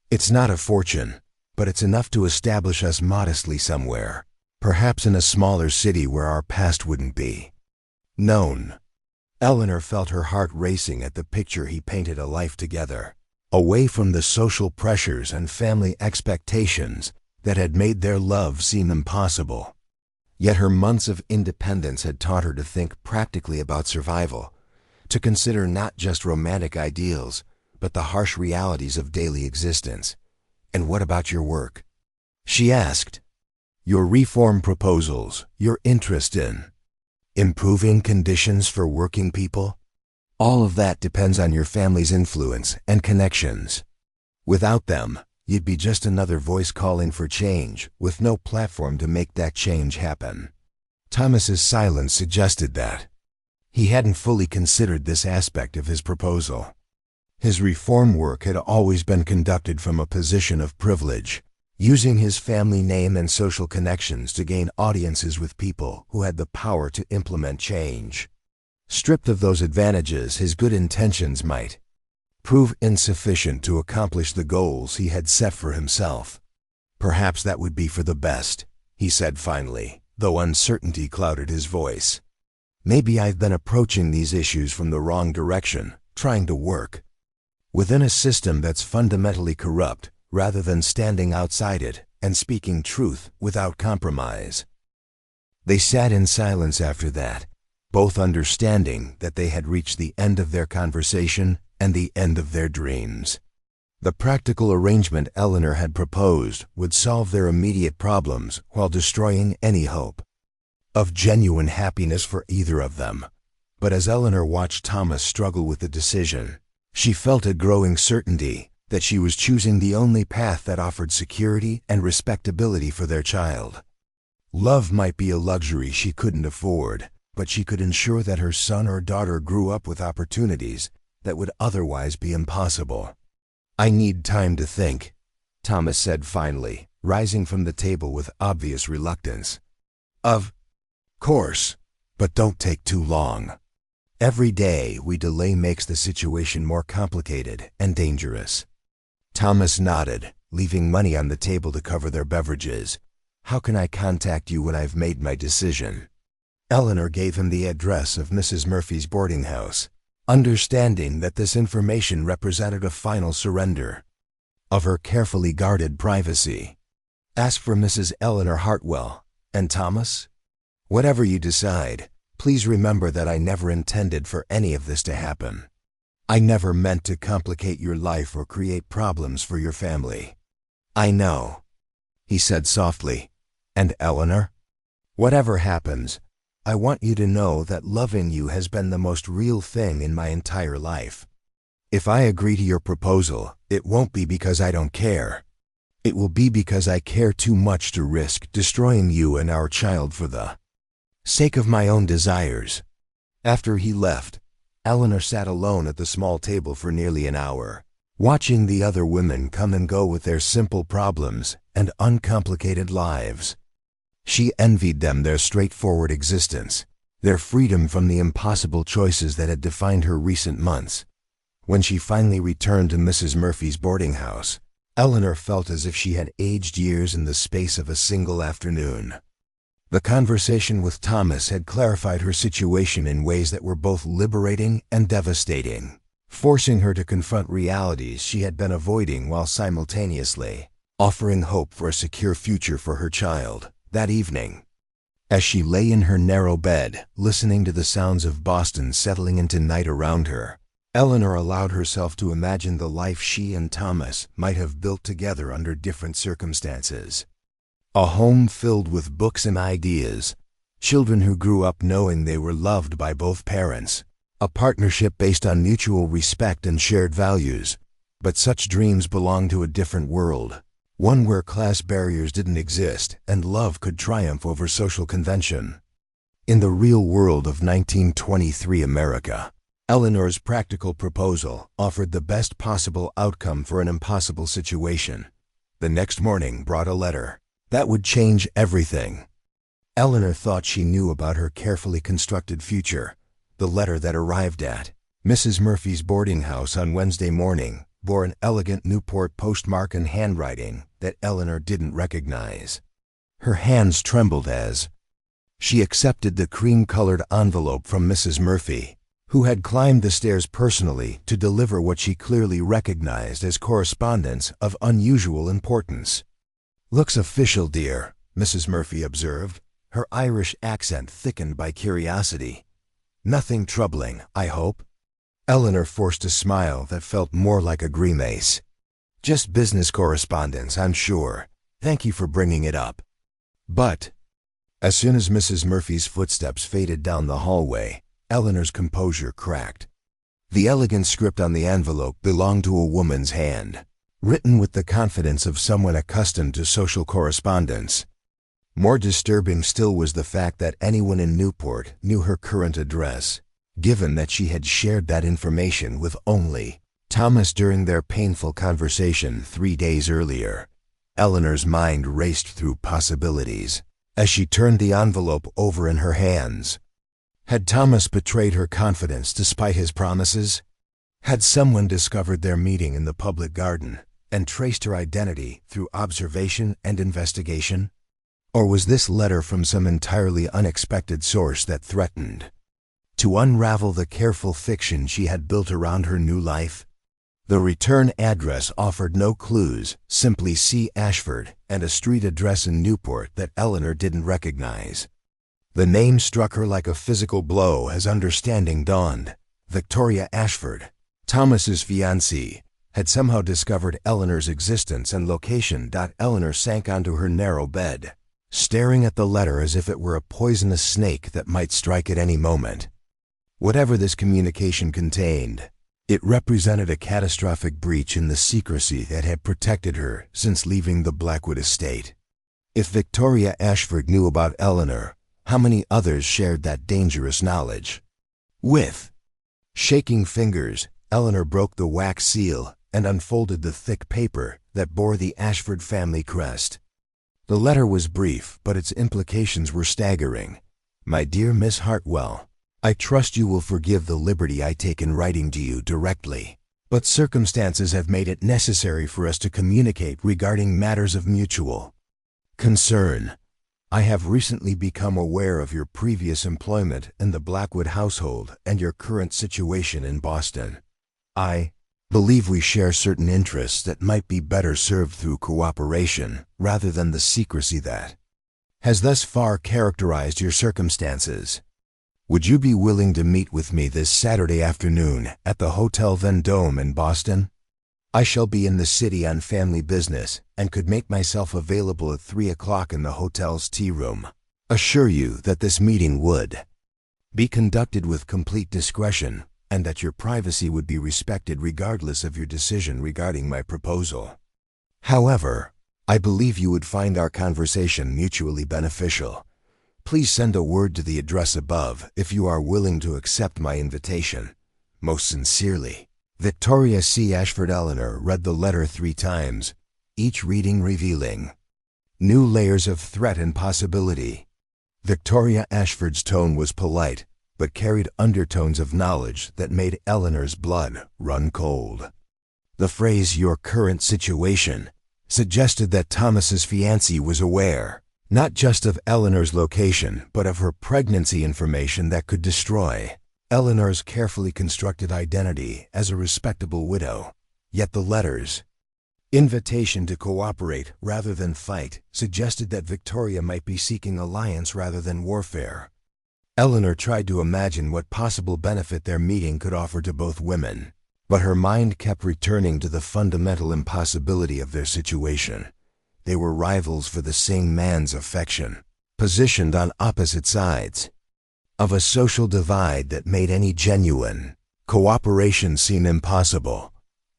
It's not a fortune, but it's enough to establish us modestly somewhere, perhaps in a smaller city where our past wouldn't be known." Eleanor felt her heart racing at the picture he painted, a life together, away from the social pressures and family expectations that had made their love seem impossible. Yet her months of independence had taught her to think practically about survival, to consider not just romantic ideals, but the harsh realities of daily existence. "And what about your work?" she asked. "Your reform proposals, your interest in improving conditions for working people? All of that depends on your family's influence and connections. Without them, you'd be just another voice calling for change, with no platform to make that change happen." Thomas's silence suggested that he hadn't fully considered this aspect of his proposal. His reform work had always been conducted from a position of privilege, using his family name and social connections to gain audiences with people who had the power to implement change. Stripped of those advantages, his good intentions might prove insufficient to accomplish the goals he had set for himself. "Perhaps that would be for the best," he said finally, though uncertainty clouded his voice. "Maybe I've been approaching these issues from the wrong direction, trying to work within a system that's fundamentally corrupt, rather than standing outside it and speaking truth without compromise. They sat in silence after that, both understanding that they had reached the end of their conversation and the end of their dreams. The practical arrangement Eleanor had proposed would solve their immediate problems while destroying any hope of genuine happiness for either of them. But as Eleanor watched Thomas struggle with the decision, she felt a growing certainty that she was choosing the only path that offered security and respectability for their child. Love might be a luxury she couldn't afford, but she could ensure that her son or daughter grew up with opportunities that would otherwise be impossible. "I need time to think," Thomas said finally, rising from the table with obvious reluctance. "Of course, but don't take too long. Every day we delay makes the situation more complicated and dangerous." Thomas nodded, leaving money on the table to cover their beverages. "How can I contact you when I've made my decision?" Eleanor gave him the address of Mrs. Murphy's boarding house, understanding that this information represented a final surrender of her carefully guarded privacy. "Ask for Mrs. Eleanor Hartwell. And Thomas? Whatever you decide, please remember that I never intended for any of this to happen. I never meant to complicate your life or create problems for your family." "I know," he said softly. "And Eleanor? Whatever happens, I want you to know that loving you has been the most real thing in my entire life. If I agree to your proposal, it won't be because I don't care. It will be because I care too much to risk destroying you and our child for the sake of my own desires." After he left, Eleanor sat alone at the small table for nearly an hour, watching the other women come and go with their simple problems and uncomplicated lives. She envied them their straightforward existence, their freedom from the impossible choices that had defined her recent months. When she finally returned to Mrs. Murphy's boarding house, Eleanor felt as if she had aged years in the space of a single afternoon. The conversation with Thomas had clarified her situation in ways that were both liberating and devastating, forcing her to confront realities she had been avoiding while simultaneously offering hope for a secure future for her child. That evening, as she lay in her narrow bed, listening to the sounds of Boston settling into night around her, Eleanor allowed herself to imagine the life she and Thomas might have built together under different circumstances. A home filled with books and ideas, children who grew up knowing they were loved by both parents, a partnership based on mutual respect and shared values. But such dreams belonged to a different world, one where class barriers didn't exist and love could triumph over social convention. In the real world of 1923 America, Eleanor's practical proposal offered the best possible outcome for an impossible situation. The next morning brought a letter that would change everything. Eleanor thought she knew about her carefully constructed future. The letter that arrived at Mrs. Murphy's boarding house on Wednesday morning bore an elegant Newport postmark and handwriting that Eleanor didn't recognize. Her hands trembled as she accepted the cream-colored envelope from Mrs. Murphy, who had climbed the stairs personally to deliver what she clearly recognized as correspondence of unusual importance. "Looks official, dear," Mrs. Murphy observed, her Irish accent thickened by curiosity. "Nothing troubling, I hope?" Eleanor forced a smile that felt more like a grimace. "Just business correspondence, I'm sure. Thank you for bringing it up." But as soon as Mrs. Murphy's footsteps faded down the hallway, Eleanor's composure cracked. The elegant script on the envelope belonged to a woman's hand, written with the confidence of someone accustomed to social correspondence. More disturbing still was the fact that anyone in Newport knew her current address, given that she had shared that information with only Thomas during their painful conversation 3 days earlier. Eleanor's mind raced through possibilities as she turned the envelope over in her hands. Had Thomas betrayed her confidence despite his promises? Had someone discovered their meeting in the public garden and traced her identity through observation and investigation? Or was this letter from some entirely unexpected source that threatened to unravel the careful fiction she had built around her new life. The return address offered no clues, simply C. Ashford and a street address in Newport that Eleanor didn't recognize. The name struck her like a physical blow as understanding dawned. Victoria Ashford, Thomas's fiancée, had somehow discovered Eleanor's existence and location. Eleanor sank onto her narrow bed, staring at the letter as if it were a poisonous snake that might strike at any moment. Whatever this communication contained, it represented a catastrophic breach in the secrecy that had protected her since leaving the Blackwood estate. If Victoria Ashford knew about Eleanor, how many others shared that dangerous knowledge? With shaking fingers, Eleanor broke the wax seal and unfolded the thick paper that bore the Ashford family crest. The letter was brief, but its implications were staggering. My dear Miss Hartwell, I trust you will forgive the liberty I take in writing to you directly, but circumstances have made it necessary for us to communicate regarding matters of mutual concern. I have recently become aware of your previous employment in the Blackwood household and your current situation in Boston. I believe we share certain interests that might be better served through cooperation rather than the secrecy that has thus far characterized your circumstances. Would you be willing to meet with me this Saturday afternoon at the Hotel Vendôme in Boston? I shall be in the city on family business and could make myself available at 3 o'clock in the hotel's tea room. Assure you that this meeting would be conducted with complete discretion and that your privacy would be respected regardless of your decision regarding my proposal. However, I believe you would find our conversation mutually beneficial. Please send a word to the address above if you are willing to accept my invitation. Most sincerely, Victoria C. Ashford. Eleanor read the letter 3 times, each reading revealing new layers of threat and possibility. Victoria Ashford's tone was polite, but carried undertones of knowledge that made Eleanor's blood run cold. The phrase, your current situation, suggested that Thomas's fiancé was aware, not just of Eleanor's location, but of her pregnancy information that could destroy Eleanor's carefully constructed identity as a respectable widow. Yet the letter's invitation to cooperate rather than fight suggested that Victoria might be seeking alliance rather than warfare. Eleanor tried to imagine what possible benefit their meeting could offer to both women, but her mind kept returning to the fundamental impossibility of their situation. They were rivals for the same man's affection, positioned on opposite sides of a social divide that made any genuine cooperation seem impossible.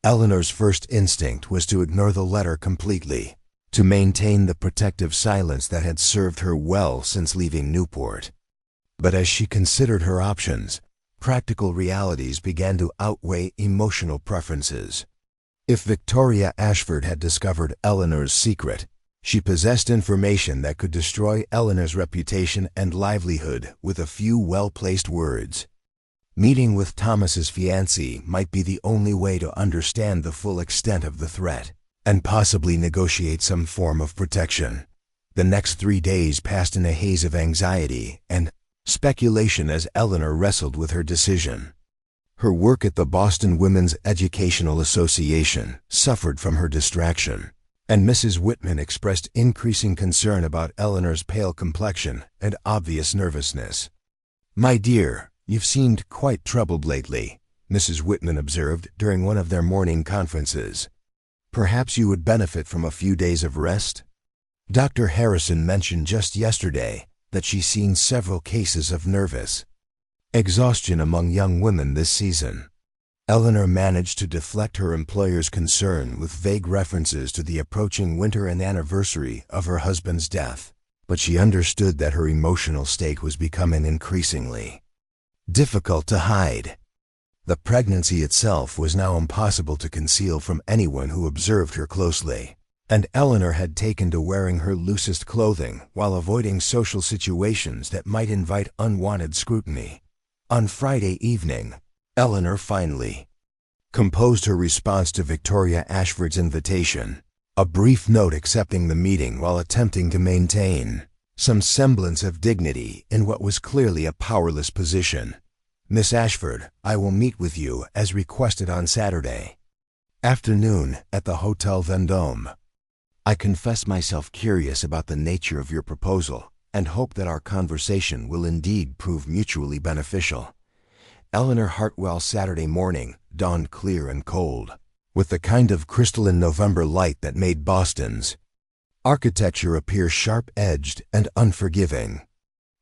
Eleanor's first instinct was to ignore the letter completely, to maintain the protective silence that had served her well since leaving Newport. But as she considered her options, practical realities began to outweigh emotional preferences. If Victoria Ashford had discovered Eleanor's secret, she possessed information that could destroy Eleanor's reputation and livelihood with a few well-placed words. Meeting with Thomas's fiancé might be the only way to understand the full extent of the threat, and possibly negotiate some form of protection. The next 3 days passed in a haze of anxiety and speculation as Eleanor wrestled with her decision. Her work at the Boston Women's Educational Association suffered from her distraction, and Mrs. Whitman expressed increasing concern about Eleanor's pale complexion and obvious nervousness. "My dear, you've seemed quite troubled lately," Mrs. Whitman observed during one of their morning conferences. "Perhaps you would benefit from a few days of rest?" Dr. Harrison mentioned just yesterday that she's seen several cases of nervous exhaustion among young women this season. Eleanor managed to deflect her employer's concern with vague references to the approaching winter and anniversary of her husband's death, but she understood that her emotional state was becoming increasingly difficult to hide. The pregnancy itself was now impossible to conceal from anyone who observed her closely, and Eleanor had taken to wearing her loosest clothing while avoiding social situations that might invite unwanted scrutiny. On Friday evening, Eleanor finally composed her response to Victoria Ashford's invitation, a brief note accepting the meeting while attempting to maintain some semblance of dignity in what was clearly a powerless position. Miss Ashford, I will meet with you as requested on Saturday afternoon at the Hotel Vendôme. I confess myself curious about the nature of your proposal and hope that our conversation will indeed prove mutually beneficial. Eleanor Hartwell's Saturday morning dawned clear and cold, with the kind of crystalline November light that made Boston's architecture appear sharp-edged and unforgiving.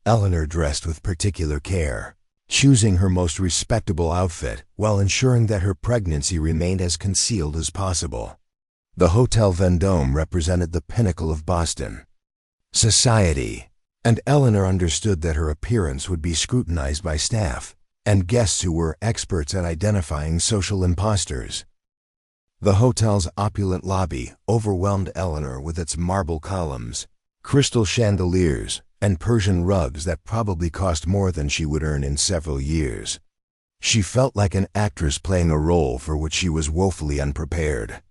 Eleanor dressed with particular care, choosing her most respectable outfit while ensuring that her pregnancy remained as concealed as possible. The Hotel Vendôme represented the pinnacle of Boston society, and Eleanor understood that her appearance would be scrutinized by staff and guests who were experts at identifying social imposters. The hotel's opulent lobby overwhelmed Eleanor with its marble columns, crystal chandeliers, and Persian rugs that probably cost more than she would earn in several years. She felt like an actress playing a role for which she was woefully unprepared.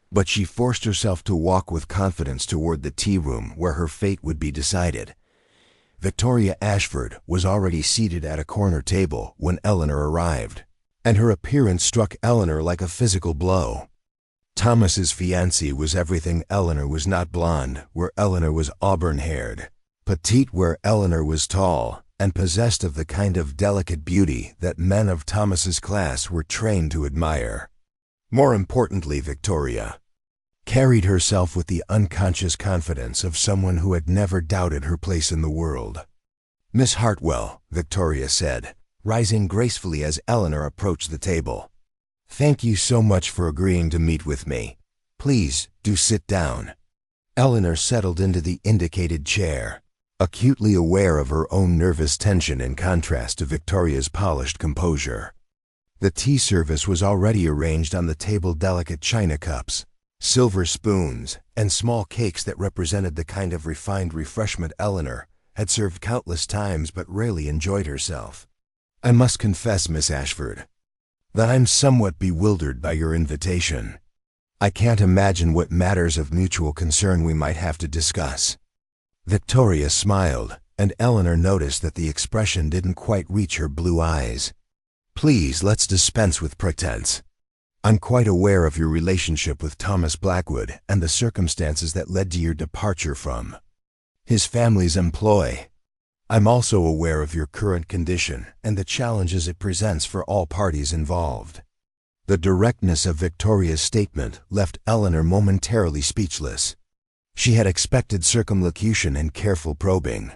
But she forced herself to walk with confidence toward the tea room where her fate would be decided. Victoria Ashford was already seated at a corner table when Eleanor arrived, and her appearance struck Eleanor like a physical blow. Thomas's fiancée was everything Eleanor was not: blonde, where Eleanor was auburn-haired, petite where Eleanor was tall, and possessed of the kind of delicate beauty that men of Thomas's class were trained to admire. More importantly, Victoria carried herself with the unconscious confidence of someone who had never doubted her place in the world. "Miss Hartwell," Victoria said, rising gracefully as Eleanor approached the table. "Thank you so much for agreeing to meet with me. Please, do sit down." Eleanor settled into the indicated chair, acutely aware of her own nervous tension in contrast to Victoria's polished composure. The tea service was already arranged on the table: delicate china cups, silver spoons, and small cakes that represented the kind of refined refreshment Eleanor had served countless times but rarely enjoyed herself. "I must confess, Miss Ashford, that I'm somewhat bewildered by your invitation. I can't imagine what matters of mutual concern we might have to discuss." Victoria smiled, and Eleanor noticed that the expression didn't quite reach her blue eyes. "Please, let's dispense with pretense. I'm quite aware of your relationship with Thomas Blackwood and the circumstances that led to your departure from his family's employ. I'm also aware of your current condition and the challenges it presents for all parties involved." The directness of Victoria's statement left Eleanor momentarily speechless. She had expected circumlocution and careful probing,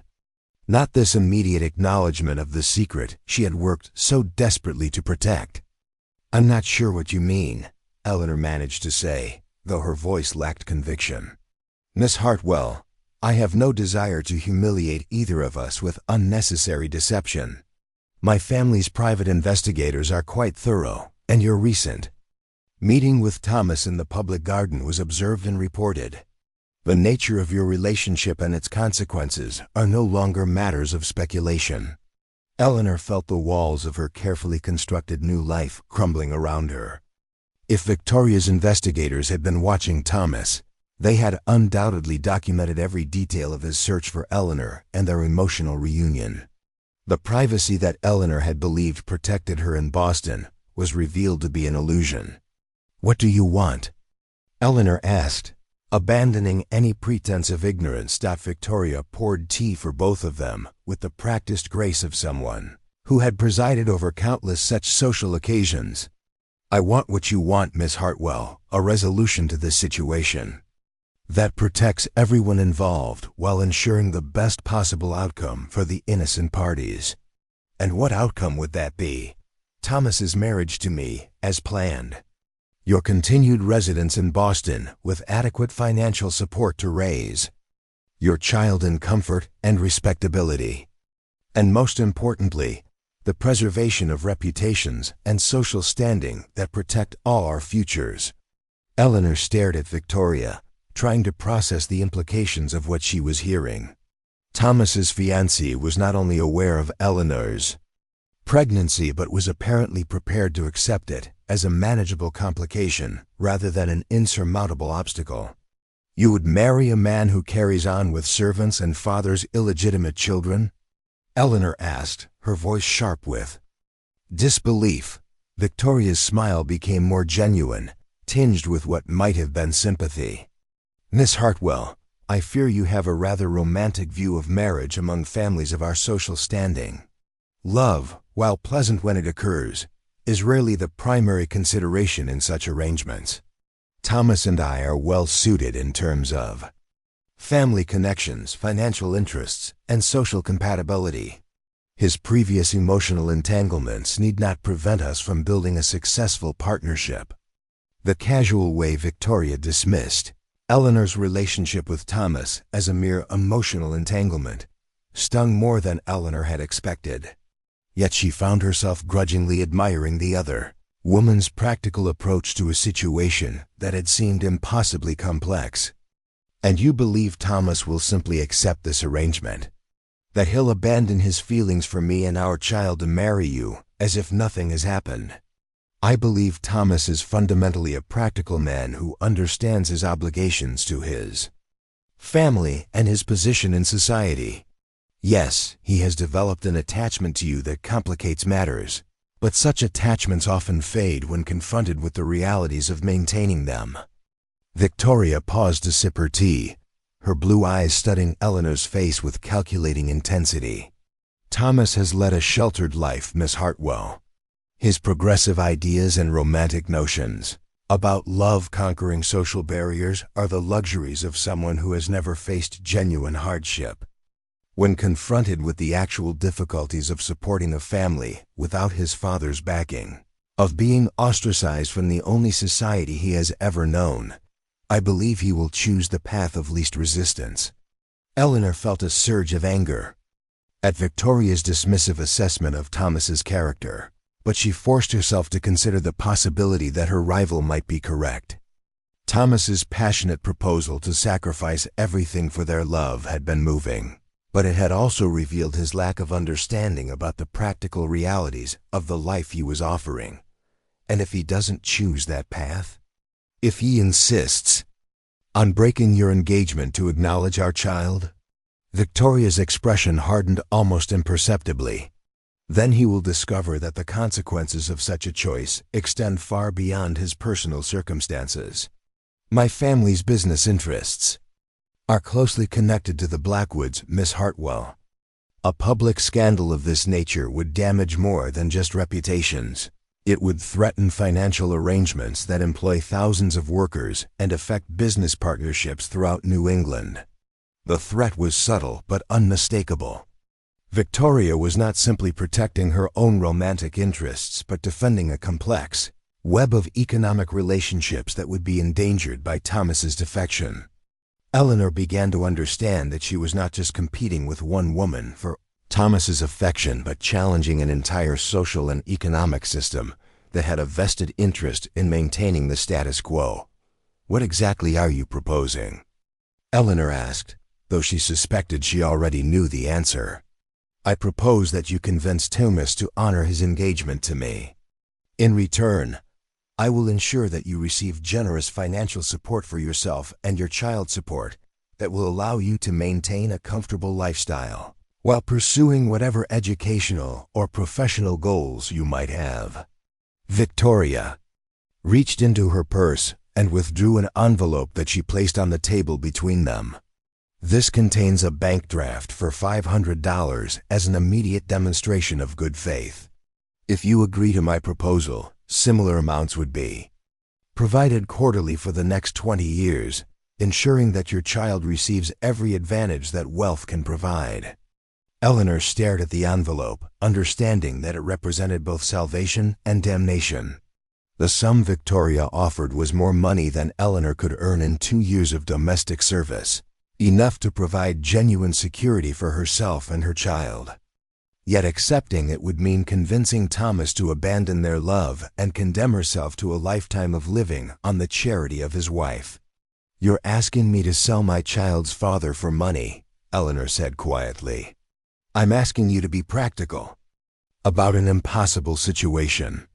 not this immediate acknowledgement of the secret she had worked so desperately to protect. "I'm not sure what you mean," Eleanor managed to say, though her voice lacked conviction. "Miss Hartwell, I have no desire to humiliate either of us with unnecessary deception. My family's private investigators are quite thorough, and your recent meeting with Thomas in the public garden was observed and reported. The nature of your relationship and its consequences are no longer matters of speculation." Eleanor felt the walls of her carefully constructed new life crumbling around her. If Victoria's investigators had been watching Thomas, they had undoubtedly documented every detail of his search for Eleanor and their emotional reunion. The privacy that Eleanor had believed protected her in Boston was revealed to be an illusion. "What do you want?" Eleanor asked. Abandoning any pretense of ignorance, Victoria poured tea for both of them with the practiced grace of someone who had presided over countless such social occasions. "I want what you want, Miss Hartwell, a resolution to this situation that protects everyone involved while ensuring the best possible outcome for the innocent parties." "And what outcome would that be?" "Thomas's marriage to me, as planned. Your continued residence in Boston with adequate financial support to raise your child in comfort and respectability. And most importantly, the preservation of reputations and social standing that protect all our futures." Eleanor stared at Victoria, trying to process the implications of what she was hearing. Thomas's fiancée was not only aware of Eleanor's pregnancy but was apparently prepared to accept it as a manageable complication rather than an insurmountable obstacle. "You would marry a man who carries on with servants and fathers illegitimate children?" Eleanor asked, her voice sharp with Disbelief. Victoria's smile became more genuine, tinged with what might have been sympathy. Miss Hartwell, I fear you have a rather romantic view of marriage among families of our social standing. Love, while pleasant when it occurs, is rarely the primary consideration in such arrangements. Thomas and I are well suited in terms of family connections, financial interests, and social compatibility. His previous emotional entanglements need not prevent us from building a successful partnership. The casual way Victoria dismissed Eleanor's relationship with Thomas as a mere emotional entanglement stung more than Eleanor had expected. Yet she found herself grudgingly admiring the other woman's practical approach to a situation that had seemed impossibly complex. And you believe Thomas will simply accept this arrangement? That he'll abandon his feelings for me and our child to marry you as if nothing has happened? I believe Thomas is fundamentally a practical man who understands his obligations to his family and his position in society. Yes, he has developed an attachment to you that complicates matters, but such attachments often fade when confronted with the realities of maintaining them. Victoria paused to sip her tea, her blue eyes studying Eleanor's face with calculating intensity. Thomas has led a sheltered life, Miss Hartwell. His progressive ideas and romantic notions about love conquering social barriers are the luxuries of someone who has never faced genuine hardship. When confronted with the actual difficulties of supporting a family without his father's backing, of being ostracized from the only society he has ever known, I believe he will choose the path of least resistance. Eleanor felt a surge of anger at Victoria's dismissive assessment of Thomas's character, but she forced herself to consider the possibility that her rival might be correct. Thomas's passionate proposal to sacrifice everything for their love had been moving, but it had also revealed his lack of understanding about the practical realities of the life he was offering. And if he doesn't choose that path? If he insists on breaking your engagement to acknowledge our child? Victoria's expression hardened almost imperceptibly. Then he will discover that the consequences of such a choice extend far beyond his personal circumstances. My family's business interests are closely connected to the Blackwoods, Miss Hartwell. A public scandal of this nature would damage more than just reputations. It would threaten financial arrangements that employ thousands of workers and affect business partnerships throughout New England. The threat was subtle but unmistakable. Victoria was not simply protecting her own romantic interests but defending a complex web of economic relationships that would be endangered by Thomas's defection. Eleanor began to understand that she was not just competing with one woman for Thomas's affection but challenging an entire social and economic system that had a vested interest in maintaining the status quo. What exactly are you proposing? Eleanor asked, though she suspected she already knew the answer. I propose that you convince Thomas to honor his engagement to me. In return, I will ensure that you receive generous financial support for yourself and your child support that will allow you to maintain a comfortable lifestyle while pursuing whatever educational or professional goals you might have. Victoria reached into her purse and withdrew an envelope that she placed on the table between them. This contains a bank draft for $500 as an immediate demonstration of good faith. If you agree to my proposal, similar amounts would be provided quarterly for the next 20 years, ensuring that your child receives every advantage that wealth can provide. Eleanor stared at the envelope, understanding that it represented both salvation and damnation. The sum Victoria offered was more money than Eleanor could earn in 2 years of domestic service, enough to provide genuine security for herself and her child. Yet accepting it would mean convincing Thomas to abandon their love and condemn herself to a lifetime of living on the charity of his wife. You're asking me to sell my child's father for money, Eleanor said quietly. I'm asking you to be practical about an impossible situation.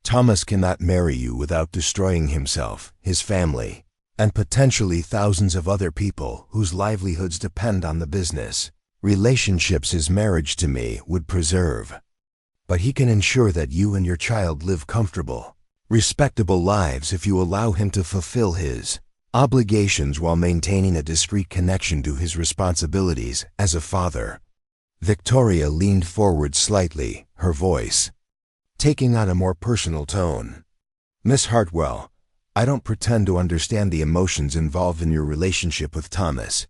Thomas cannot marry you without destroying himself, his family, and potentially thousands of other people whose livelihoods depend on the business relationships his marriage to me would preserve. but he can ensure that you and your child live comfortable, respectable lives if you allow him to fulfill his obligations while maintaining a discreet connection to his responsibilities as a father. Victoria leaned forward slightly, her voice taking on a more personal tone. Miss Hartwell, I don't pretend to understand the emotions involved in your relationship with Thomas,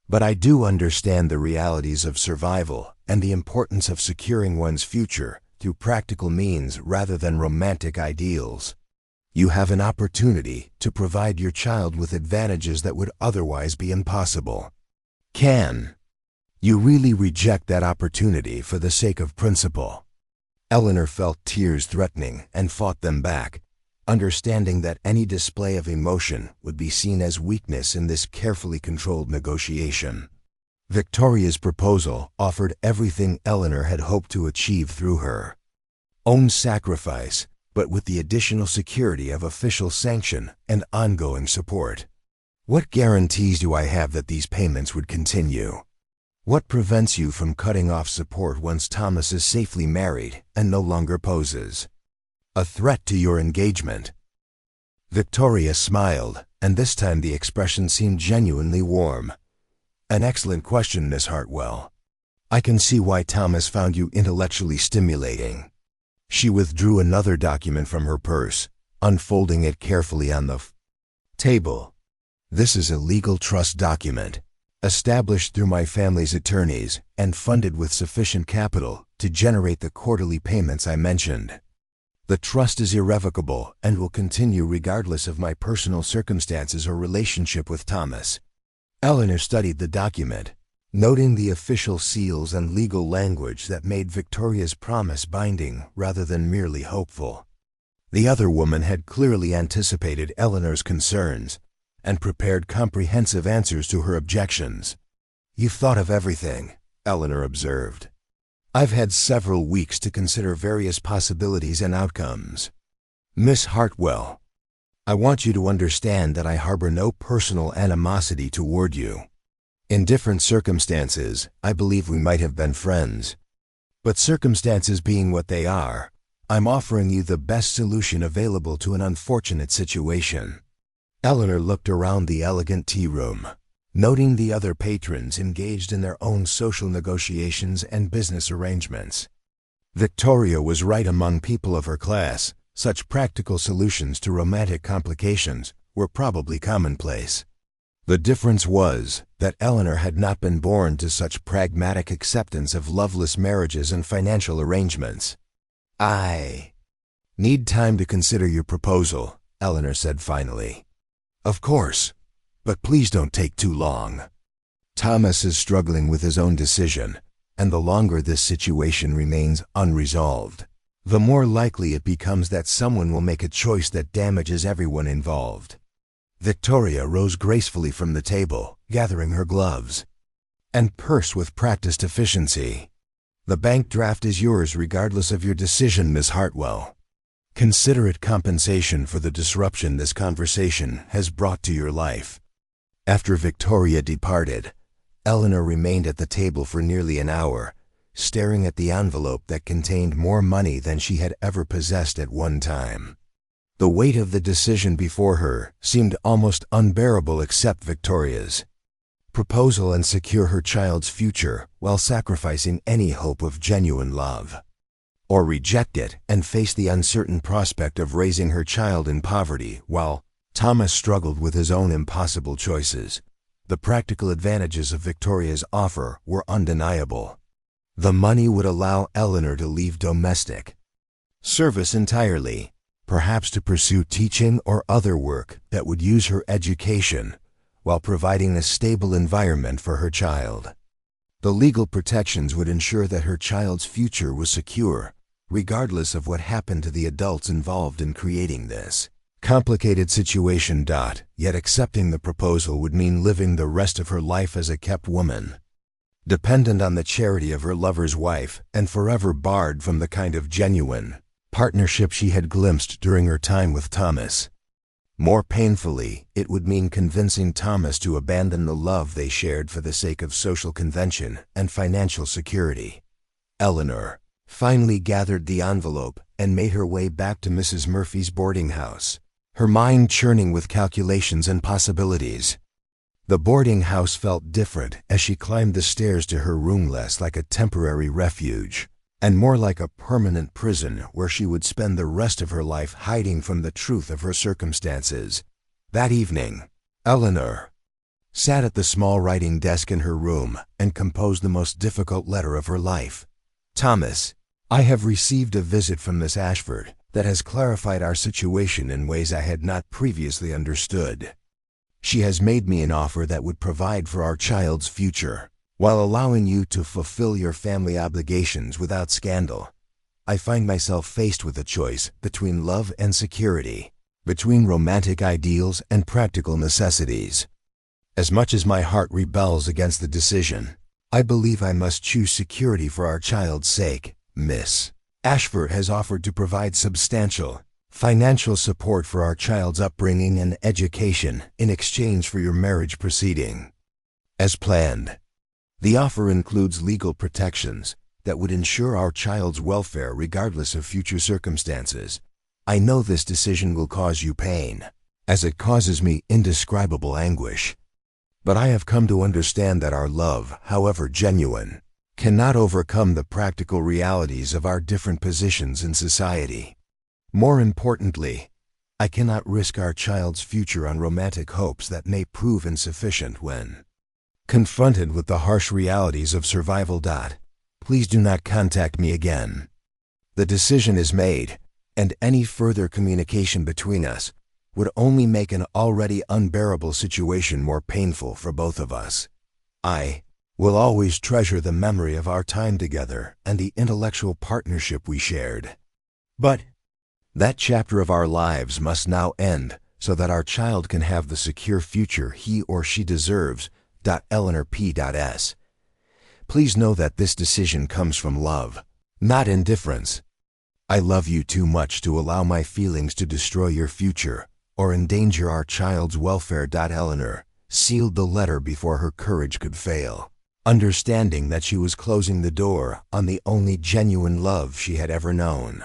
but I do understand the realities of survival and the importance of securing one's future through practical means rather than romantic ideals. You have an opportunity to provide your child with advantages that would otherwise be impossible. Can you really reject that opportunity for the sake of principle? Eleanor felt tears threatening and fought them back, understanding that any display of emotion would be seen as weakness in this carefully controlled negotiation. Victoria's proposal offered everything Eleanor had hoped to achieve through her own sacrifice, but with the additional security of official sanction and ongoing support. What guarantees do I have that these payments would continue? What prevents you from cutting off support once Thomas is safely married and no longer poses a threat to your engagement? Victoria smiled, and this time the expression seemed genuinely warm. An excellent question, Miss Hartwell. I can see why Thomas found you intellectually stimulating. She withdrew another document from her purse, unfolding it carefully on the table. This is a legal trust document, established through my family's attorneys and funded with sufficient capital to generate the quarterly payments I mentioned. The trust is irrevocable and will continue regardless of my personal circumstances or relationship with Thomas. Eleanor studied the document, noting the official seals and legal language that made Victoria's promise binding rather than merely hopeful. The other woman had clearly anticipated Eleanor's concerns and prepared comprehensive answers to her objections. You've thought of everything, Eleanor observed. I've had several weeks to consider various possibilities and outcomes. Miss Hartwell, I want you to understand that I harbor no personal animosity toward you. In different circumstances, I believe we might have been friends. But circumstances being what they are, I'm offering you the best solution available to an unfortunate situation. Eleanor looked around the elegant tea room, noting the other patrons engaged in their own social negotiations and business arrangements. Victoria was right among people of her class. Such practical solutions to romantic complications were probably commonplace. The difference was that Eleanor had not been born to such pragmatic acceptance of loveless marriages and financial arrangements. I need time to consider your proposal, Eleanor said finally. Of course, but please don't take too long. Thomas is struggling with his own decision, and the longer this situation remains unresolved, the more likely it becomes that someone will make a choice that damages everyone involved. Victoria rose gracefully from the table, gathering her gloves and purse with practiced efficiency. The bank draft is yours regardless of your decision, Miss Hartwell. Consider it compensation for the disruption this conversation has brought to your life. After Victoria departed, Eleanor remained at the table for nearly an hour, staring at the envelope that contained more money than she had ever possessed at one time. The weight of the decision before her seemed almost unbearable except Victoria's proposal and secure her child's future while sacrificing any hope of genuine love. Or reject it and face the uncertain prospect of raising her child in poverty while Thomas struggled with his own impossible choices. The practical advantages of Victoria's offer were undeniable. The money would allow Eleanor to leave domestic service entirely, perhaps to pursue teaching or other work that would use her education, while providing a stable environment for her child. The legal protections would ensure that her child's future was secure, regardless of what happened to the adults involved in creating this complicated situation. Yet accepting the proposal would mean living the rest of her life as a kept woman, dependent on the charity of her lover's wife and forever barred from the kind of genuine partnership she had glimpsed during her time with Thomas. More painfully, it would mean convincing Thomas to abandon the love they shared for the sake of social convention and financial security. Eleanor finally gathered the envelope and made her way back to Mrs. Murphy's boarding house, her mind churning with calculations and possibilities. The boarding house felt different as she climbed the stairs to her room, less like a temporary refuge, and more like a permanent prison where she would spend the rest of her life hiding from the truth of her circumstances. That evening, Eleanor sat at the small writing desk in her room and composed the most difficult letter of her life. Thomas, I have received a visit from Miss Ashford that has clarified our situation in ways I had not previously understood. She has made me an offer that would provide for our child's future, while allowing you to fulfill your family obligations without scandal. I find myself faced with a choice between love and security, between romantic ideals and practical necessities. As much as my heart rebels against the decision, I believe I must choose security for our child's sake. Miss Ashford has offered to provide substantial financial support for our child's upbringing and education in exchange for your marriage proceeding. As planned, the offer includes legal protections that would ensure our child's welfare regardless of future circumstances. I know this decision will cause you pain, as it causes me indescribable anguish. But I have come to understand that our love, however genuine, cannot overcome the practical realities of our different positions in society. More importantly, I cannot risk our child's future on romantic hopes that may prove insufficient when confronted with the harsh realities of survival. Please do not contact me again. The decision is made, and any further communication between us would only make an already unbearable situation more painful for both of us. I will always treasure the memory of our time together and the intellectual partnership we shared. But that chapter of our lives must now end so that our child can have the secure future he or she deserves. Eleanor P.S. Please know that this decision comes from love, not indifference. I love you too much to allow my feelings to destroy your future or endanger our child's welfare. Eleanor sealed the letter before her courage could fail, understanding that she was closing the door on the only genuine love she had ever known.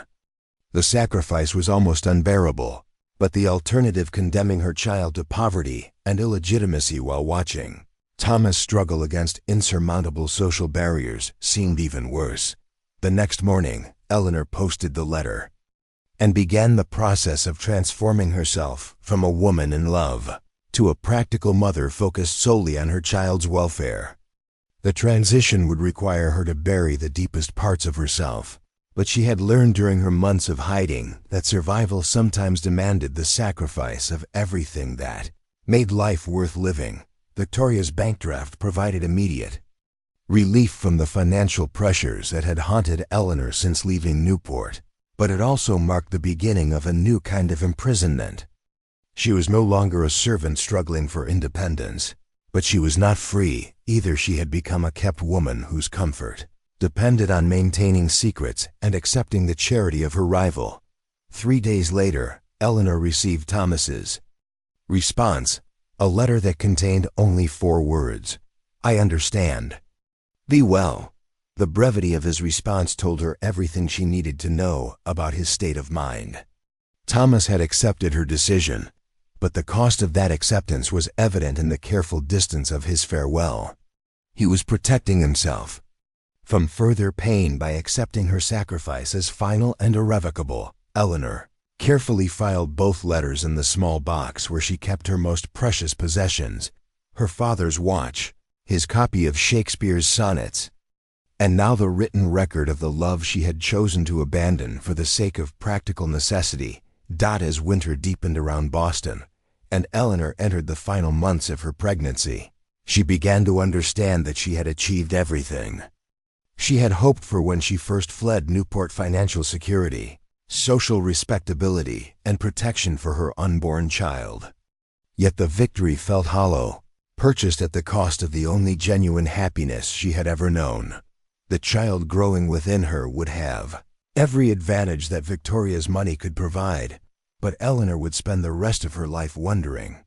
The sacrifice was almost unbearable, but the alternative, condemning her child to poverty and illegitimacy while watching Thomas struggle against insurmountable social barriers, seemed even worse. The next morning, Eleanor posted the letter and began the process of transforming herself from a woman in love to a practical mother focused solely on her child's welfare. The transition would require her to bury the deepest parts of herself, but she had learned during her months of hiding that survival sometimes demanded the sacrifice of everything that made life worth living. Victoria's bank draft provided immediate relief from the financial pressures that had haunted Eleanor since leaving Newport, but it also marked the beginning of a new kind of imprisonment. She was no longer a servant struggling for independence, but she was not free either. She had become a kept woman whose comfort depended on maintaining secrets and accepting the charity of her rival. 3 days later, Eleanor received Thomas's response, a letter that contained only 4 words: I understand. Be well. The brevity of his response told her everything she needed to know about his state of mind. Thomas had accepted her decision, but the cost of that acceptance was evident in the careful distance of his farewell. He was protecting himself from further pain by accepting her sacrifice as final and irrevocable. Eleanor carefully filed both letters in the small box where she kept her most precious possessions, her father's watch, his copy of Shakespeare's sonnets, and now the written record of the love she had chosen to abandon for the sake of practical necessity. As winter deepened around Boston, and Eleanor entered the final months of her pregnancy, she began to understand that she had achieved everything she had hoped for when she first fled Newport: financial security, social respectability, and protection for her unborn child. Yet the victory felt hollow, purchased at the cost of the only genuine happiness she had ever known. The child growing within her would have every advantage that Victoria's money could provide, but Eleanor would spend the rest of her life wondering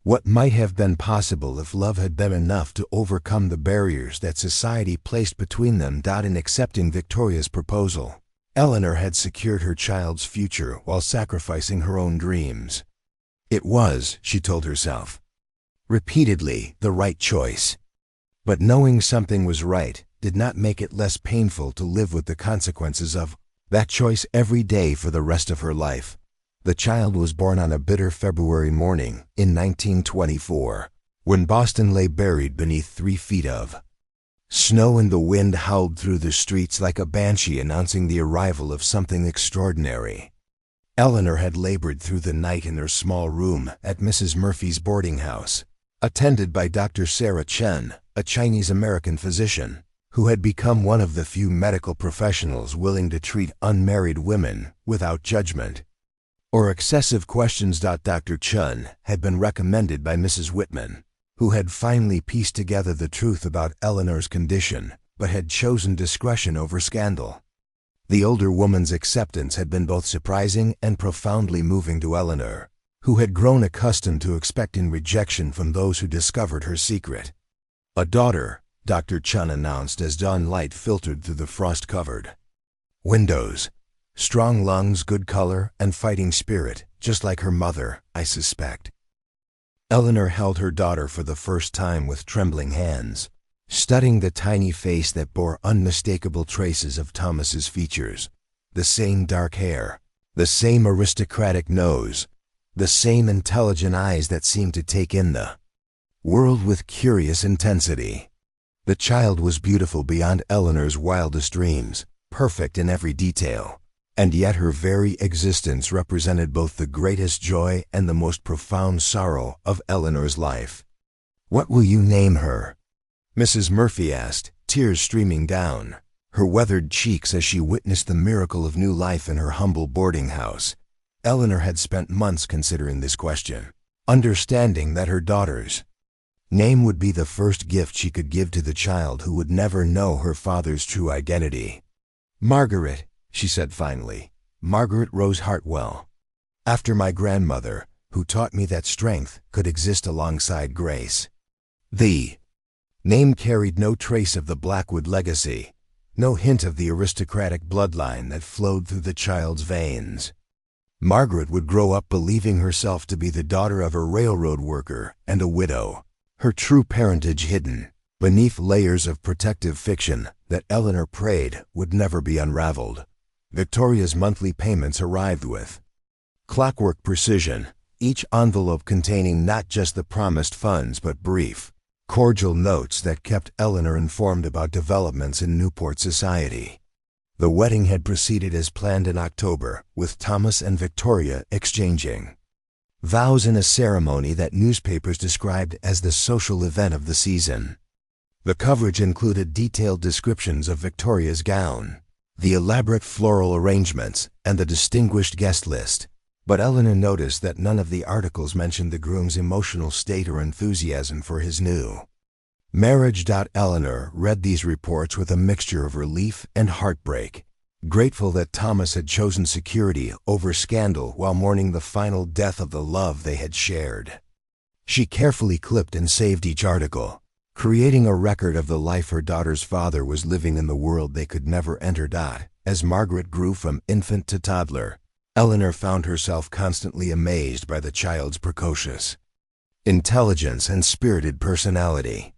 What might have been possible if love had been enough to overcome the barriers that society placed between them. In accepting Victoria's proposal, Eleanor had secured her child's future while sacrificing her own dreams. It was, she told herself repeatedly, the right choice. But knowing something was right did not make it less painful to live with the consequences of that choice every day for the rest of her life. The child was born on a bitter February morning in 1924, when Boston lay buried beneath 3 feet of snow, and the wind howled through the streets like a banshee announcing the arrival of something extraordinary. Eleanor had labored through the night in her small room at Mrs. Murphy's boarding house, attended by Dr. Sarah Chen, a Chinese-American physician, who had become one of the few medical professionals willing to treat unmarried women without judgment or excessive questions. Dr. Chen had been recommended by Mrs. Whitman, who had finally pieced together the truth about Eleanor's condition, but had chosen discretion over scandal. The older woman's acceptance had been both surprising and profoundly moving to Eleanor, who had grown accustomed to expecting rejection from those who discovered her secret. A daughter, Dr. Chen announced as dawn light filtered through the frost-covered windows. Strong lungs, good color, and fighting spirit, just like her mother, I suspect. Eleanor held her daughter for the first time with trembling hands, studying the tiny face that bore unmistakable traces of Thomas's features. The same dark hair, the same aristocratic nose, the same intelligent eyes that seemed to take in the world with curious intensity. The child was beautiful beyond Eleanor's wildest dreams, perfect in every detail. And yet her very existence represented both the greatest joy and the most profound sorrow of Eleanor's life. "What will you name her?" Mrs. Murphy asked, tears streaming down her weathered cheeks as she witnessed the miracle of new life in her humble boarding house. Eleanor had spent months considering this question, understanding that her daughter's name would be the first gift she could give to the child who would never know her father's true identity. "Margaret," she said finally, "Margaret Rose Hartwell, after my grandmother, who taught me that strength could exist alongside grace." The name carried no trace of the Blackwood legacy, no hint of the aristocratic bloodline that flowed through the child's veins. Margaret would grow up believing herself to be the daughter of a railroad worker and a widow, her true parentage hidden beneath layers of protective fiction that Eleanor prayed would never be unraveled. Victoria's monthly payments arrived with clockwork precision, each envelope containing not just the promised funds but brief, cordial notes that kept Eleanor informed about developments in Newport society. The wedding had proceeded as planned in October, with Thomas and Victoria exchanging vows in a ceremony that newspapers described as the social event of the season. The coverage included detailed descriptions of Victoria's gown, the elaborate floral arrangements, and the distinguished guest list, but Eleanor noticed that none of the articles mentioned the groom's emotional state or enthusiasm for his new marriage. Eleanor read these reports with a mixture of relief and heartbreak, grateful that Thomas had chosen security over scandal while mourning the final death of the love they had shared. She carefully clipped and saved each article, creating a record of the life her daughter's father was living in the world they could never enter. As Margaret grew from infant to toddler, Eleanor found herself constantly amazed by the child's precocious intelligence and spirited personality.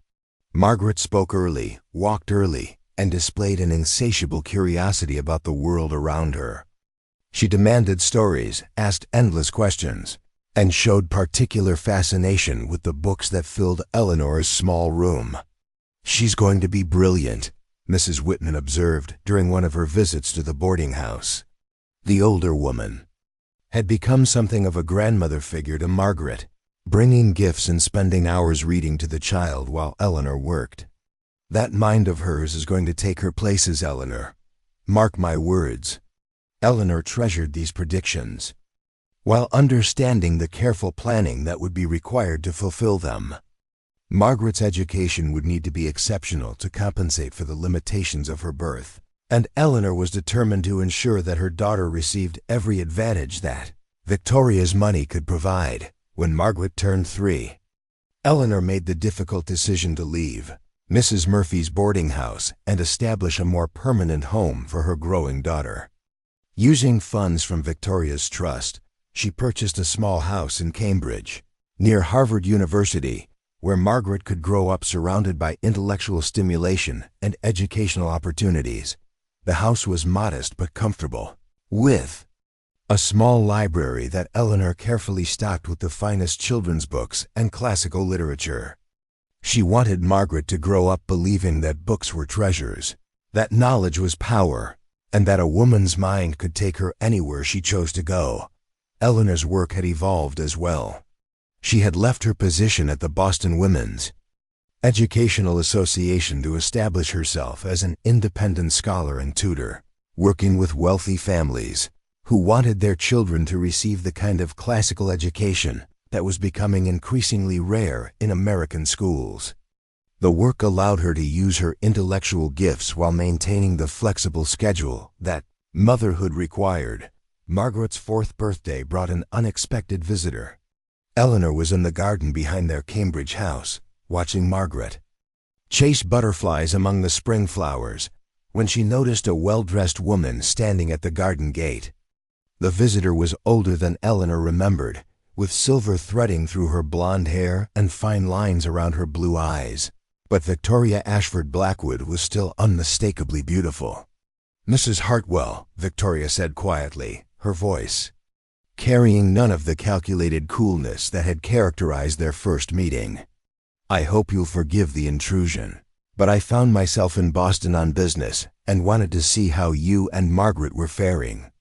Margaret spoke early, walked early, and displayed an insatiable curiosity about the world around her. She demanded stories, asked endless questions, and showed particular fascination with the books that filled Eleanor's small room. "She's going to be brilliant," Mrs. Whitman observed during one of her visits to the boarding house. The older woman had become something of a grandmother figure to Margaret, bringing gifts and spending hours reading to the child while Eleanor worked. "That mind of hers is going to take her places, Eleanor. Mark my words." Eleanor treasured these predictions, while understanding the careful planning that would be required to fulfill them. Margaret's education would need to be exceptional to compensate for the limitations of her birth, and Eleanor was determined to ensure that her daughter received every advantage that Victoria's money could provide, When Margaret turned 3, Eleanor made the difficult decision to leave Mrs. Murphy's boarding house and establish a more permanent home for her growing daughter. Using funds from Victoria's trust, she purchased a small house in Cambridge, near Harvard University, where Margaret could grow up surrounded by intellectual stimulation and educational opportunities. The house was modest but comfortable, with a small library that Eleanor carefully stocked with the finest children's books and classical literature. She wanted Margaret to grow up believing that books were treasures, that knowledge was power, and that a woman's mind could take her anywhere she chose to go. Eleanor's work had evolved as well. She had left her position at the Boston Women's Educational Association to establish herself as an independent scholar and tutor, working with wealthy families who wanted their children to receive the kind of classical education that was becoming increasingly rare in American schools. The work allowed her to use her intellectual gifts while maintaining the flexible schedule that motherhood required. Margaret's 4th birthday brought an unexpected visitor. Eleanor was in the garden behind their Cambridge house, watching Margaret chase butterflies among the spring flowers, when she noticed a well-dressed woman standing at the garden gate. The visitor was older than Eleanor remembered, with silver threading through her blonde hair and fine lines around her blue eyes. But Victoria Ashford Blackwood was still unmistakably beautiful. "Mrs. Hartwell," Victoria said quietly, her voice carrying none of the calculated coolness that had characterized their first meeting. "I hope you'll forgive the intrusion, but I found myself in Boston on business and wanted to see how you and Margaret were faring."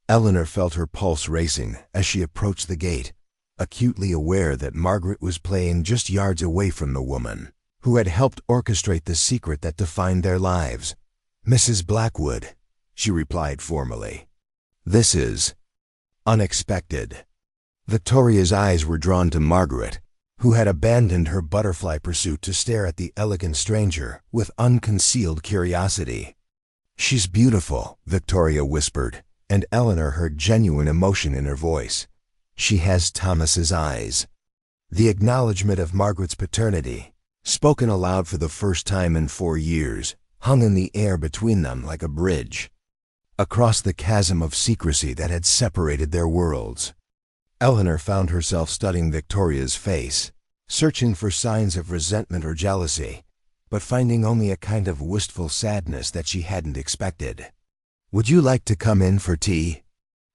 Eleanor felt her pulse racing as she approached the gate, acutely aware that Margaret was playing just yards away from the woman who had helped orchestrate the secret that defined their lives. "Mrs. Blackwood," she replied formally. "This is unexpected." Victoria's eyes were drawn to Margaret, who had abandoned her butterfly pursuit to stare at the elegant stranger with unconcealed curiosity. "She's beautiful," Victoria whispered, and Eleanor heard genuine emotion in her voice. "She has Thomas's eyes." The acknowledgement of Margaret's paternity, spoken aloud for the first time in 4 years, hung in the air between them like a bridge across the chasm of secrecy that had separated their worlds. Eleanor found herself studying Victoria's face, searching for signs of resentment or jealousy, but finding only a kind of wistful sadness that she hadn't expected. "Would you like to come in for tea?"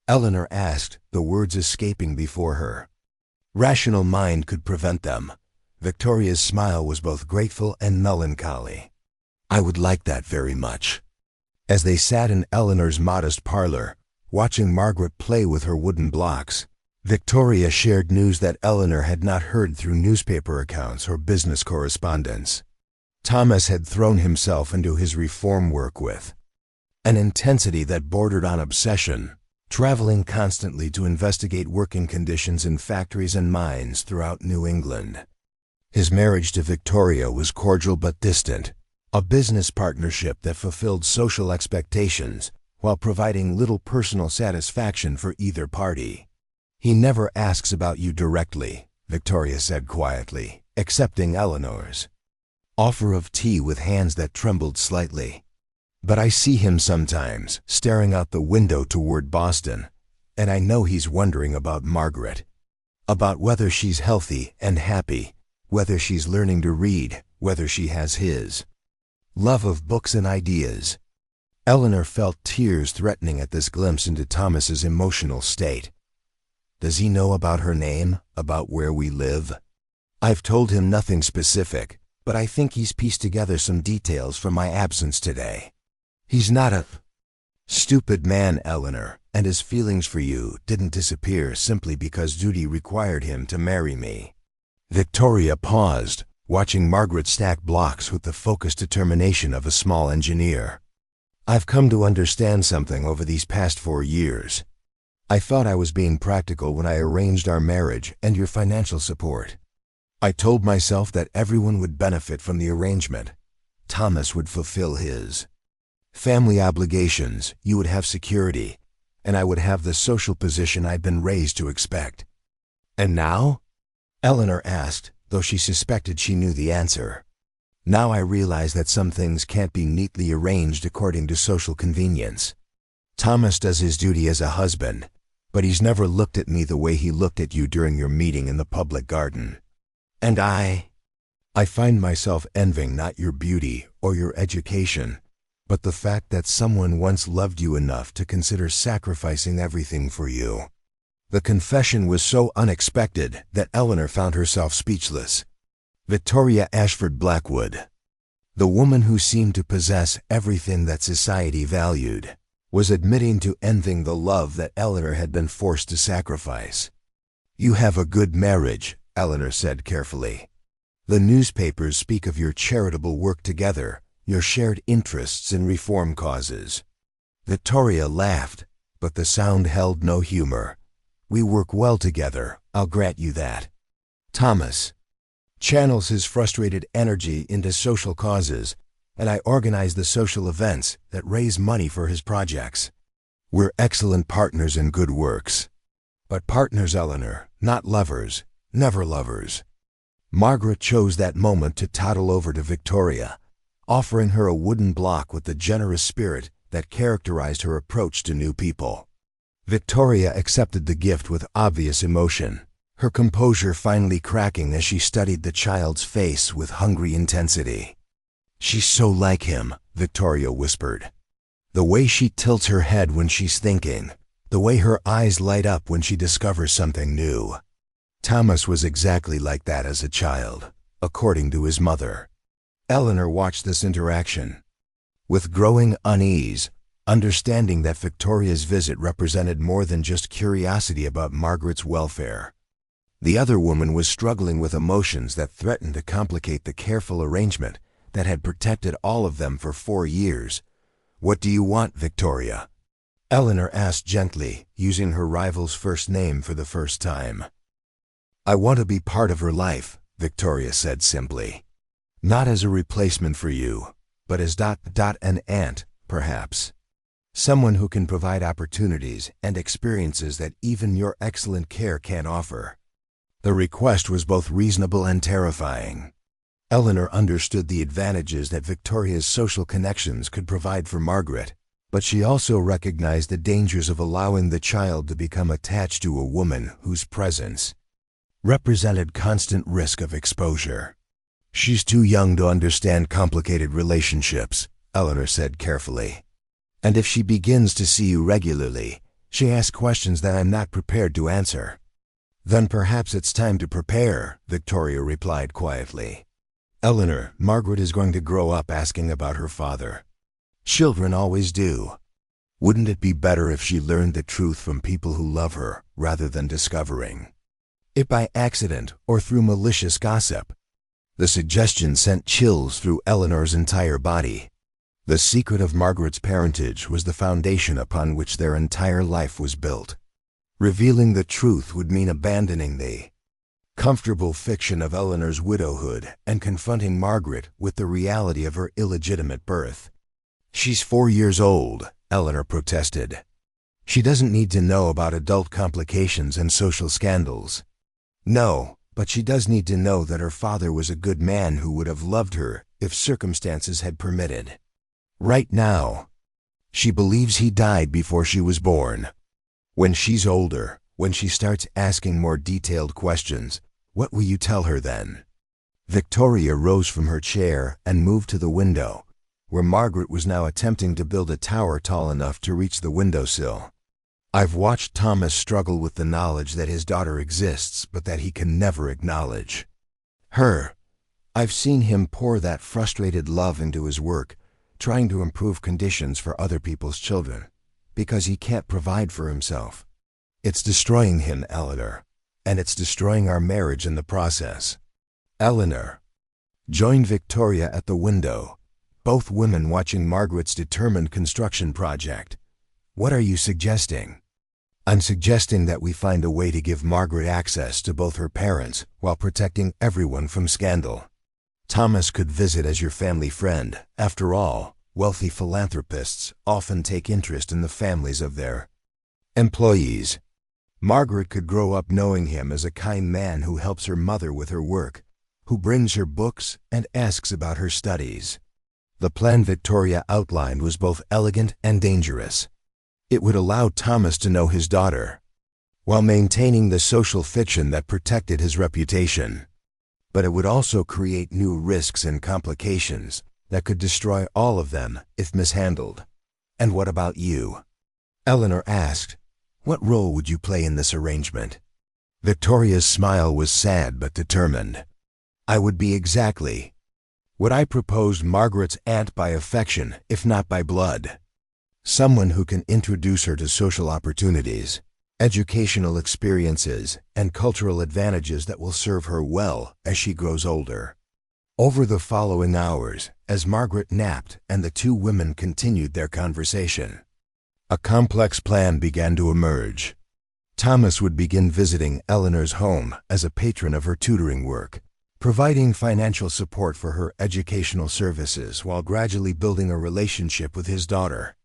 Eleanor asked, the words escaping before her. Rational mind could prevent them. Victoria's smile was both grateful and melancholy. "I would like that very much." As they sat in Eleanor's modest parlor, watching Margaret play with her wooden blocks, Victoria shared news that Eleanor had not heard through newspaper accounts or business correspondence. Thomas had thrown himself into his reform work with an intensity that bordered on obsession, traveling constantly to investigate working conditions in factories and mines throughout New England. His marriage to Victoria was cordial but distant, a business partnership that fulfilled social expectations while providing little personal satisfaction for either party. "He never asks about you directly," Victoria said quietly, accepting Eleanor's offer of tea with hands that trembled slightly. "But I see him sometimes, staring out the window toward Boston, and I know he's wondering about Margaret, about whether she's healthy and happy, whether she's learning to read, whether she has his love of books and ideas." Eleanor felt tears threatening at this glimpse into Thomas's emotional state. "Does he know about her name, about where we live?" "I've told him nothing specific, but I think he's pieced together some details from my absence today. He's not a stupid man, Eleanor, and his feelings for you didn't disappear simply because duty required him to marry me." Victoria paused, watching Margaret stack blocks with the focused determination of a small engineer. "I've come to understand something over these past 4 years. I thought I was being practical when I arranged our marriage and your financial support. I told myself that everyone would benefit from the arrangement. Thomas would fulfill his family obligations, you would have security, and I would have the social position I'd been raised to expect. And now? Eleanor asked, though she suspected she knew the answer. Now I realize that some things can't be neatly arranged according to social convenience. Thomas does his duty as a husband, but he's never looked at me the way he looked at you during your meeting in the public garden. And I find myself envying not your beauty or your education, but the fact that someone once loved you enough to consider sacrificing everything for you. The confession was so unexpected that Eleanor found herself speechless. Victoria Ashford Blackwood, the woman who seemed to possess everything that society valued, was admitting to envying the love that Eleanor had been forced to sacrifice. You have a good marriage, Eleanor said carefully. The newspapers speak of your charitable work together, your shared interests in reform causes. Victoria laughed, but the sound held no humor. We work well together, I'll grant you that. Thomas channels his frustrated energy into social causes, and I organize the social events that raise money for his projects. We're excellent partners in good works. But partners, Eleanor, not lovers, never lovers. Margaret chose that moment to toddle over to Victoria, offering her a wooden block with the generous spirit that characterized her approach to new people. Victoria accepted the gift with obvious emotion, her composure finally cracking as she studied the child's face with hungry intensity. She's so like him, Victoria whispered. The way she tilts her head when she's thinking, the way her eyes light up when she discovers something new. Thomas was exactly like that as a child, according to his mother. Eleanor watched this interaction with growing unease, understanding that Victoria's visit represented more than just curiosity about Margaret's welfare. The other woman was struggling with emotions that threatened to complicate the careful arrangement that had protected all of them for 4 years. What do you want, Victoria? Eleanor asked gently, using her rival's first name for the first time. I want to be part of her life, Victoria said simply. Not as a replacement for you, but as an aunt, perhaps. Someone who can provide opportunities and experiences that even your excellent care can't offer. The request was both reasonable and terrifying. Eleanor understood the advantages that Victoria's social connections could provide for Margaret, but she also recognized the dangers of allowing the child to become attached to a woman whose presence represented constant risk of exposure. She's too young to understand complicated relationships, Eleanor said carefully. And if she begins to see you regularly, she asks questions that I'm not prepared to answer. Then perhaps it's time to prepare, Victoria replied quietly. Eleanor, Margaret is going to grow up asking about her father. Children always do. Wouldn't it be better if she learned the truth from people who love her, rather than discovering it by accident or through malicious gossip? The suggestion sent chills through Eleanor's entire body. The secret of Margaret's parentage was the foundation upon which their entire life was built. Revealing the truth would mean abandoning the comfortable fiction of Eleanor's widowhood and confronting Margaret with the reality of her illegitimate birth. She's 4 years old, Eleanor protested. She doesn't need to know about adult complications and social scandals. No, but she does need to know that her father was a good man who would have loved her if circumstances had permitted. Right now, she believes he died before she was born. When she's older, when she starts asking more detailed questions, what will you tell her then? Victoria rose from her chair and moved to the window, where Margaret was now attempting to build a tower tall enough to reach the windowsill. I've watched Thomas struggle with the knowledge that his daughter exists, but that he can never acknowledge her. I've seen him pour that frustrated love into his work, trying to improve conditions for other people's children, because he can't provide for himself. It's destroying him, Eleanor, and it's destroying our marriage in the process. Eleanor joined Victoria at the window, both women watching Margaret's determined construction project. What are you suggesting? I'm suggesting that we find a way to give Margaret access to both her parents while protecting everyone from scandal. Thomas could visit as your family friend. After all, wealthy philanthropists often take interest in the families of their employees. Margaret could grow up knowing him as a kind man who helps her mother with her work, who brings her books and asks about her studies. The plan Victoria outlined was both elegant and dangerous. It would allow Thomas to know his daughter, while maintaining the social fiction that protected his reputation. But it would also create new risks and complications that could destroy all of them if mishandled. "And what about you?" Eleanor asked. "What role would you play in this arrangement?" Victoria's smile was sad but determined. "I would be exactly what I proposed, Margaret's aunt by affection, if not by blood. Someone who can introduce her to social opportunities, educational experiences, and cultural advantages that will serve her well as she grows older." Over the following hours, as Margaret napped and the two women continued their conversation, a complex plan began to emerge. Thomas would begin visiting Eleanor's home as a patron of her tutoring work, providing financial support for her educational services while gradually building a relationship with his daughter.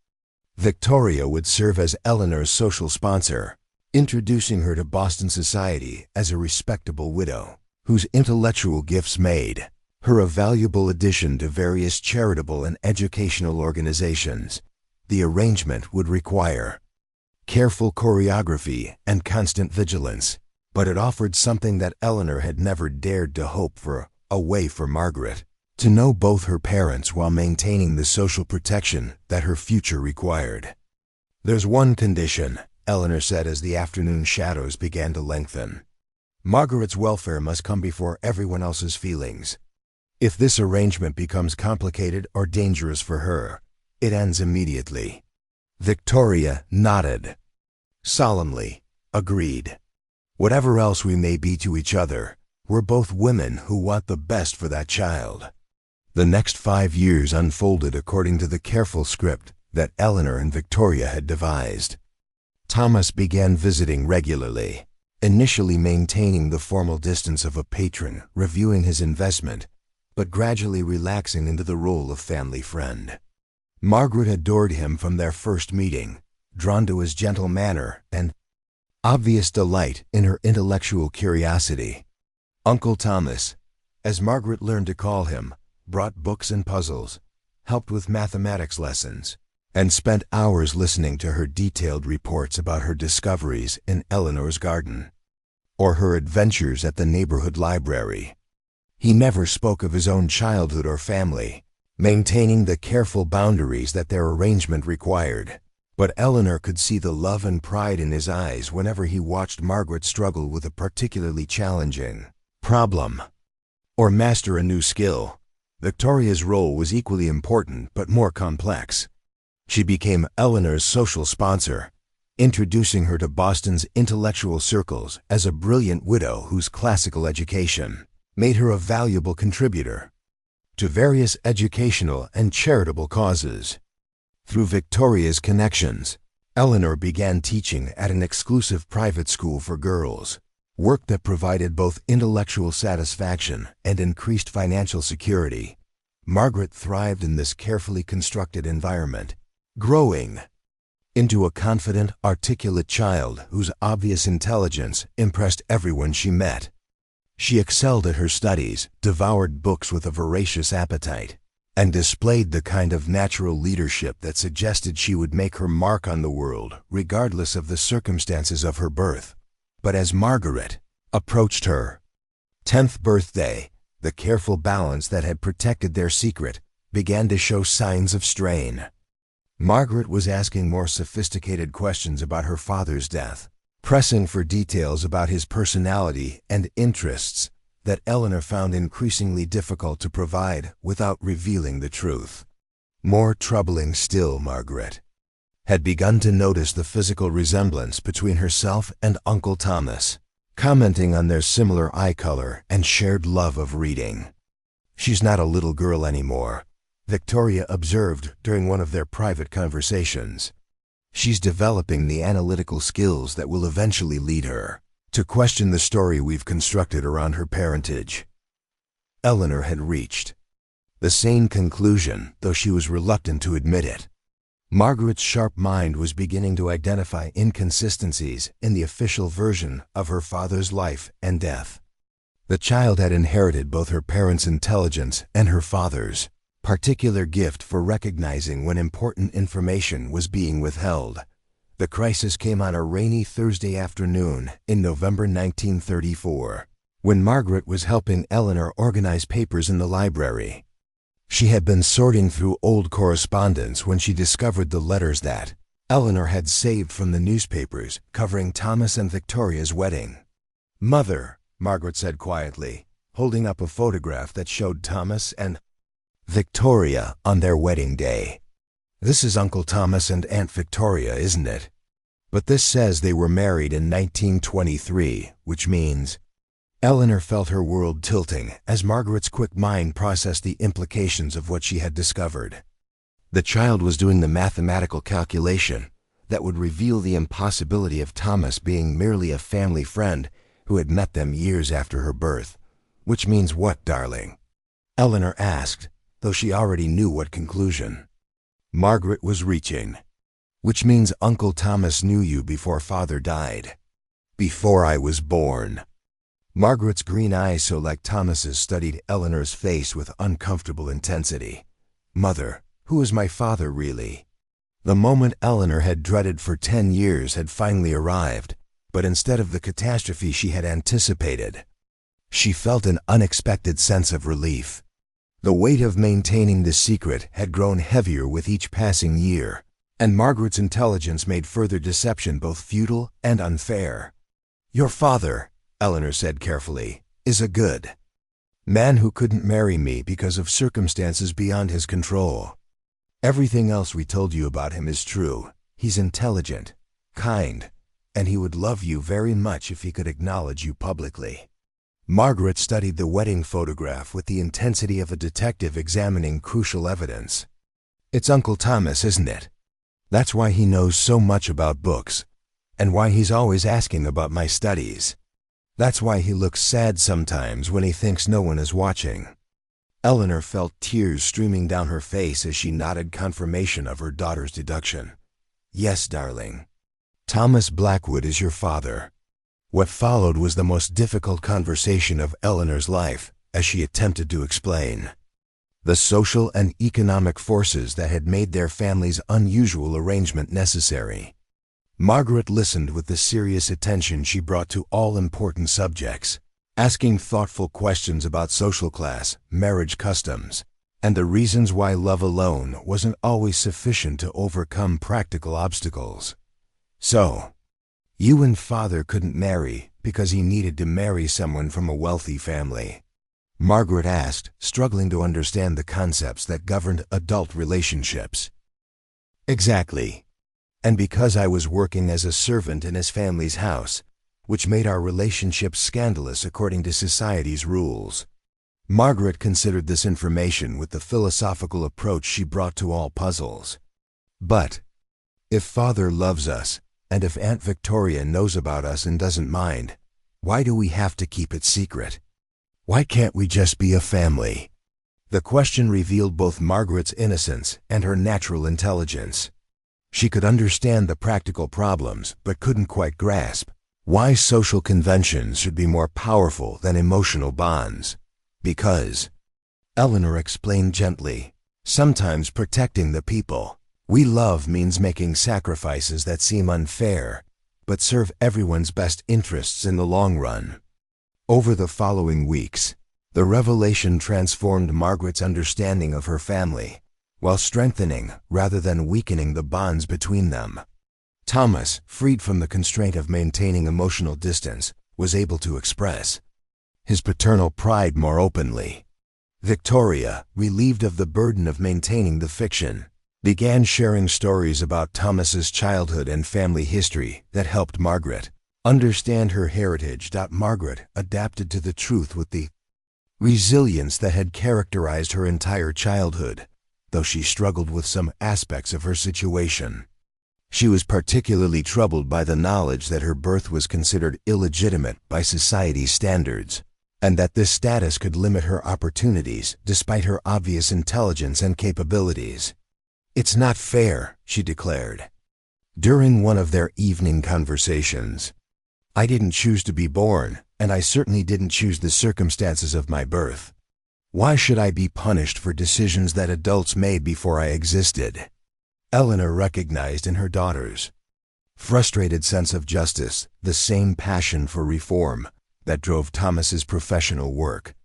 Victoria would serve as Eleanor's social sponsor, introducing her to Boston society as a respectable widow, whose intellectual gifts made her a valuable addition to various charitable and educational organizations. The arrangement would require careful choreography and constant vigilance, but it offered something that Eleanor had never dared to hope for: a way for Margaret to know both her parents while maintaining the social protection that her future required. "There's one condition," Eleanor said as the afternoon shadows began to lengthen. "Margaret's welfare must come before everyone else's feelings. If this arrangement becomes complicated or dangerous for her, it ends immediately." Victoria nodded, solemnly agreed. "Whatever else we may be to each other, we're both women who want the best for that child." The next 5 years unfolded according to the careful script that Eleanor and Victoria had devised. Thomas began visiting regularly, initially maintaining the formal distance of a patron, reviewing his investment, but gradually relaxing into the role of family friend. Margaret adored him from their first meeting, drawn to his gentle manner and obvious delight in her intellectual curiosity. Uncle Thomas, as Margaret learned to call him, brought books and puzzles, helped with mathematics lessons, and spent hours listening to her detailed reports about her discoveries in Eleanor's garden or her adventures at the neighborhood library. He never spoke of his own childhood or family, maintaining the careful boundaries that their arrangement required. But Eleanor could see the love and pride in his eyes whenever he watched Margaret struggle with a particularly challenging problem or master a new skill. Victoria's role was equally important but more complex. She became Eleanor's social sponsor, introducing her to Boston's intellectual circles as a brilliant widow whose classical education made her a valuable contributor to various educational and charitable causes. Through Victoria's connections, Eleanor began teaching at an exclusive private school for girls, work that provided both intellectual satisfaction and increased financial security. Margaret thrived in this carefully constructed environment, growing into a confident, articulate child whose obvious intelligence impressed everyone she met. She excelled at her studies, devoured books with a voracious appetite, and displayed the kind of natural leadership that suggested she would make her mark on the world regardless of the circumstances of her birth. But as Margaret approached her 10th birthday, the careful balance that had protected their secret began to show signs of strain. Margaret was asking more sophisticated questions about her father's death, pressing for details about his personality and interests that Eleanor found increasingly difficult to provide without revealing the truth. More troubling still, Margaret had begun to notice the physical resemblance between herself and Uncle Thomas, commenting on their similar eye color and shared love of reading. "She's not a little girl anymore," Victoria observed during one of their private conversations. "She's developing the analytical skills that will eventually lead her to question the story we've constructed around her parentage." Eleanor had reached the same conclusion, though she was reluctant to admit it. Margaret's sharp mind was beginning to identify inconsistencies in the official version of her father's life and death. The child had inherited both her parents' intelligence and her father's particular gift for recognizing when important information was being withheld. The crisis came on a rainy Thursday afternoon in November 1934, when Margaret was helping Eleanor organize papers in the library. She had been sorting through old correspondence when she discovered the letters that Eleanor had saved from the newspapers covering Thomas and Victoria's wedding. "Mother," Margaret said quietly, holding up a photograph that showed Thomas and Victoria on their wedding day. "This is Uncle Thomas and Aunt Victoria, isn't it? But this says they were married in 1923, which means—" Eleanor felt her world tilting as Margaret's quick mind processed the implications of what she had discovered. The child was doing the mathematical calculation that would reveal the impossibility of Thomas being merely a family friend who had met them years after her birth. "Which means what, darling?" Eleanor asked, though she already knew what conclusion. Margaret was reaching. "Which means Uncle Thomas knew you before Father died. Before I was born." Margaret's green eyes, so like Thomas's, studied Eleanor's face with uncomfortable intensity. "Mother, who is my father really?" The moment Eleanor had dreaded for 10 years had finally arrived, but instead of the catastrophe she had anticipated, she felt an unexpected sense of relief. The weight of maintaining the secret had grown heavier with each passing year, and Margaret's intelligence made further deception both futile and unfair. "Your father," Eleanor said carefully, "is a good man who couldn't marry me because of circumstances beyond his control. Everything else we told you about him is true. He's intelligent, kind, and he would love you very much if he could acknowledge you publicly." Margaret studied the wedding photograph with the intensity of a detective examining crucial evidence. "It's Uncle Thomas, isn't it? That's why he knows so much about books, and why he's always asking about my studies. That's why he looks sad sometimes when he thinks no one is watching." Eleanor felt tears streaming down her face as she nodded confirmation of her daughter's deduction. "Yes, darling. Thomas Blackwood is your father." What followed was the most difficult conversation of Eleanor's life, as she attempted to explain the social and economic forces that had made their family's unusual arrangement necessary. Margaret listened with the serious attention she brought to all important subjects, asking thoughtful questions about social class, marriage customs, and the reasons why love alone wasn't always sufficient to overcome practical obstacles. "So, you and Father couldn't marry because he needed to marry someone from a wealthy family?" Margaret asked, struggling to understand the concepts that governed adult relationships. "Exactly. And because I was working as a servant in his family's house, which made our relationship scandalous according to society's rules." Margaret considered this information with the philosophical approach she brought to all puzzles. "But if Father loves us, and if Aunt Victoria knows about us and doesn't mind, why do we have to keep it secret? Why can't we just be a family?" The question revealed both Margaret's innocence and her natural intelligence. She could understand the practical problems, but couldn't quite grasp why social conventions should be more powerful than emotional bonds. "Because," Eleanor explained gently, "sometimes protecting the people we love means making sacrifices that seem unfair, but serve everyone's best interests in the long run." Over the following weeks, the revelation transformed Margaret's understanding of her family, while strengthening rather than weakening the bonds between them. Thomas, freed from the constraint of maintaining emotional distance, was able to express his paternal pride more openly. Victoria, relieved of the burden of maintaining the fiction, began sharing stories about Thomas's childhood and family history that helped Margaret understand her heritage. Margaret adapted to the truth with the resilience that had characterized her entire childhood, though she struggled with some aspects of her situation. She was particularly troubled by the knowledge that her birth was considered illegitimate by society's standards, and that this status could limit her opportunities despite her obvious intelligence and capabilities. "It's not fair," she declared. During one of their evening conversations, "I didn't choose to be born, and I certainly didn't choose the circumstances of my birth. Why should I be punished for decisions that adults made before I existed?" Eleanor recognized in her daughter's frustrated sense of justice the same passion for reform that drove Thomas's professional work.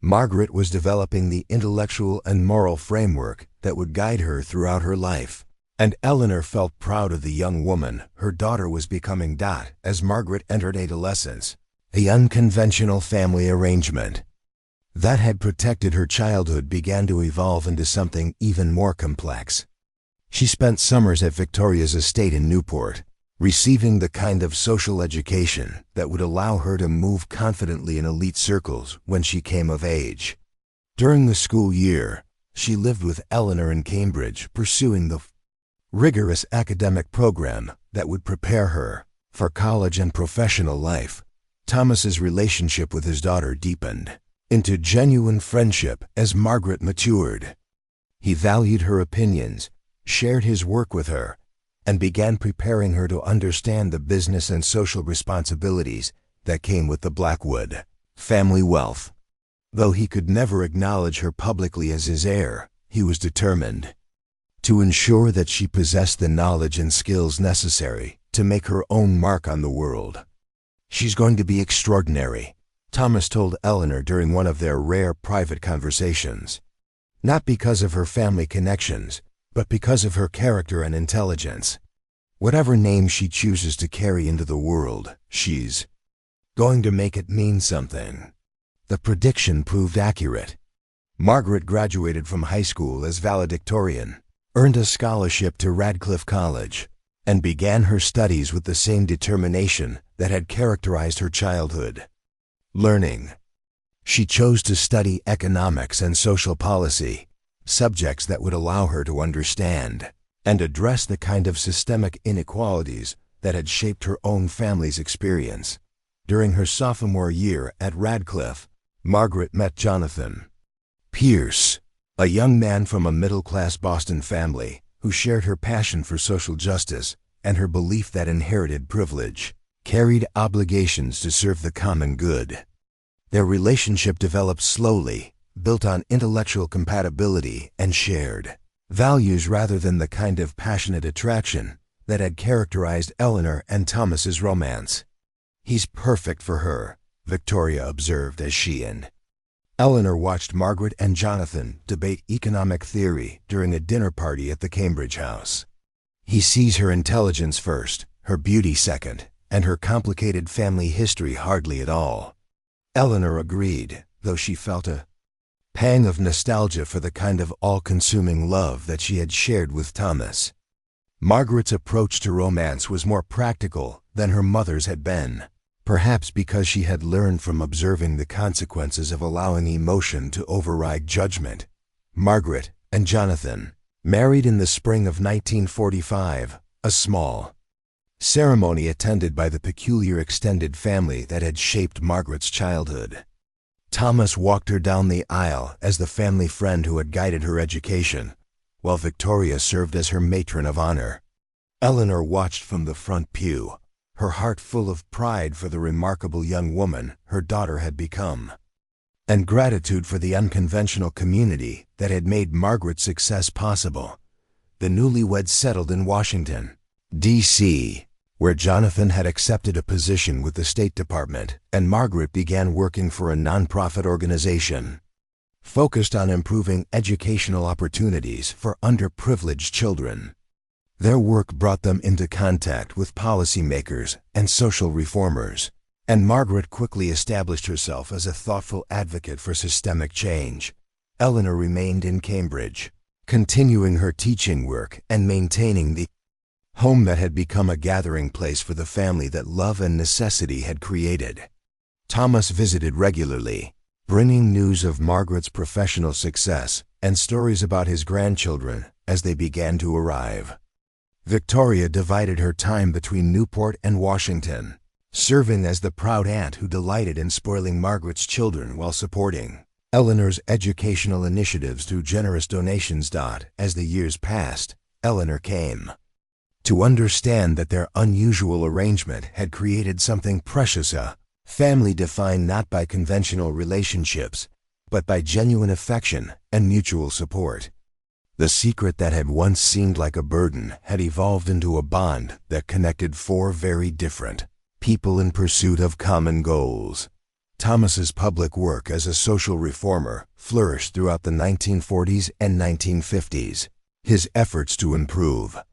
Margaret was developing the intellectual and moral framework that would guide her throughout her life, and Eleanor felt proud of the young woman her daughter was becoming. As Margaret entered adolescence, the unconventional family arrangement that had protected her childhood began to evolve into something even more complex. She spent summers at Victoria's estate in Newport, receiving the kind of social education that would allow her to move confidently in elite circles when she came of age. During the school year, she lived with Eleanor in Cambridge, pursuing the rigorous academic program that would prepare her for college and professional life. Thomas's relationship with his daughter deepened into genuine friendship as Margaret matured. He valued her opinions, shared his work with her, and began preparing her to understand the business and social responsibilities that came with the Blackwood family wealth. Though he could never acknowledge her publicly as his heir, he was determined to ensure that she possessed the knowledge and skills necessary to make her own mark on the world. "She's going to be extraordinary," Thomas told Eleanor during one of their rare private conversations. "Not because of her family connections, but because of her character and intelligence. Whatever name she chooses to carry into the world, she's going to make it mean something." The prediction proved accurate. Margaret graduated from high school as valedictorian, earned a scholarship to Radcliffe College, and began her studies with the same determination that had characterized her childhood. Learning. She chose to study economics and social policy, subjects that would allow her to understand and address the kind of systemic inequalities that had shaped her own family's experience. During her sophomore year at Radcliffe, Margaret met Jonathan Pierce, a young man from a middle-class Boston family who shared her passion for social justice and her belief that inherited privilege carried obligations to serve the common good. Their relationship developed slowly, built on intellectual compatibility and shared values rather than the kind of passionate attraction that had characterized Eleanor and Thomas's romance. "He's perfect for her," Victoria observed as she and Eleanor watched Margaret and Jonathan debate economic theory during a dinner party at the Cambridge house. "He sees her intelligence first, her beauty second, and her complicated family history hardly at all." Eleanor agreed, though she felt a pang of nostalgia for the kind of all-consuming love that she had shared with Thomas. Margaret's approach to romance was more practical than her mother's had been, perhaps because she had learned from observing the consequences of allowing emotion to override judgment. Margaret and Jonathan married in the spring of 1945, a small ceremony attended by the peculiar extended family that had shaped Margaret's childhood. Thomas walked her down the aisle as the family friend who had guided her education, while Victoria served as her matron of honor. Eleanor watched from the front pew, her heart full of pride for the remarkable young woman her daughter had become, and gratitude for the unconventional community that had made Margaret's success possible. The newlyweds settled in Washington, D.C., where Jonathan had accepted a position with the State Department, and Margaret began working for a nonprofit organization focused on improving educational opportunities for underprivileged children. Their work brought them into contact with policymakers and social reformers, and Margaret quickly established herself as a thoughtful advocate for systemic change. Eleanor remained in Cambridge, continuing her teaching work and maintaining the home that had become a gathering place for the family that love and necessity had created. Thomas visited regularly, bringing news of Margaret's professional success and stories about his grandchildren as they began to arrive. Victoria divided her time between Newport and Washington, serving as the proud aunt who delighted in spoiling Margaret's children while supporting Eleanor's educational initiatives through generous donations. As the years passed, Eleanor came to understand that their unusual arrangement had created something precious, a family defined not by conventional relationships, but by genuine affection and mutual support. The secret that had once seemed like a burden had evolved into a bond that connected four very different people in pursuit of common goals. Thomas's public work as a social reformer flourished throughout the 1940s and 1950s. His efforts to improve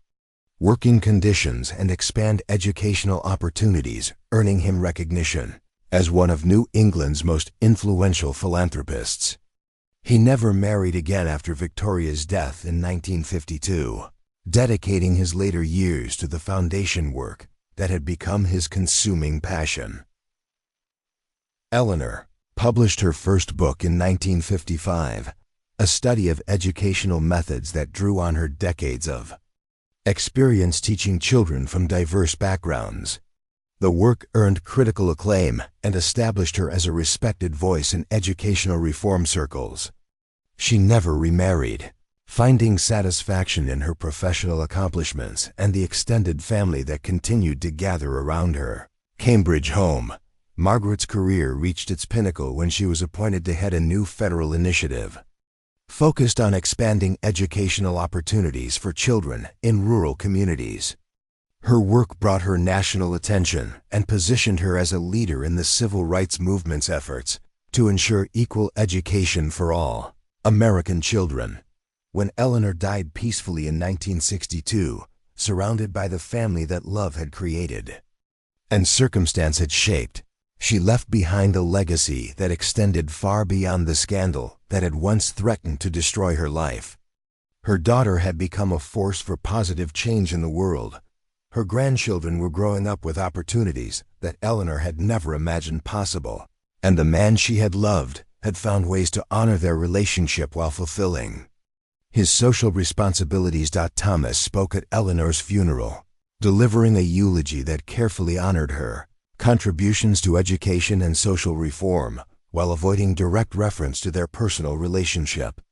working conditions and expand educational opportunities earning him recognition as one of New England's most influential philanthropists. He never married again after Victoria's death in 1952, dedicating his later years to the foundation work that had become his consuming passion. Eleanor published her first book in 1955, a study of educational methods that drew on her decades of experience teaching children from diverse backgrounds. The work earned critical acclaim and established her as a respected voice in educational reform circles. She never remarried, finding satisfaction in her professional accomplishments and the extended family that continued to gather around her Cambridge home. Margaret's career reached its pinnacle when she was appointed to head a new federal initiative focused on expanding educational opportunities for children in rural communities. Her work brought her national attention and positioned her as a leader in the civil rights movement's efforts to ensure equal education for all American children. When Eleanor died peacefully in 1962, surrounded by the family that love had created and circumstance had shaped, she left behind a legacy that extended far beyond the scandal that had once threatened to destroy her life. Her daughter had become a force for positive change in the world. Her grandchildren were growing up with opportunities that Eleanor had never imagined possible, and the man she had loved had found ways to honor their relationship while fulfilling his social responsibilities. Thomas spoke at Eleanor's funeral, delivering a eulogy that carefully honored her contributions to education and social reform, while avoiding direct reference to their personal relationship.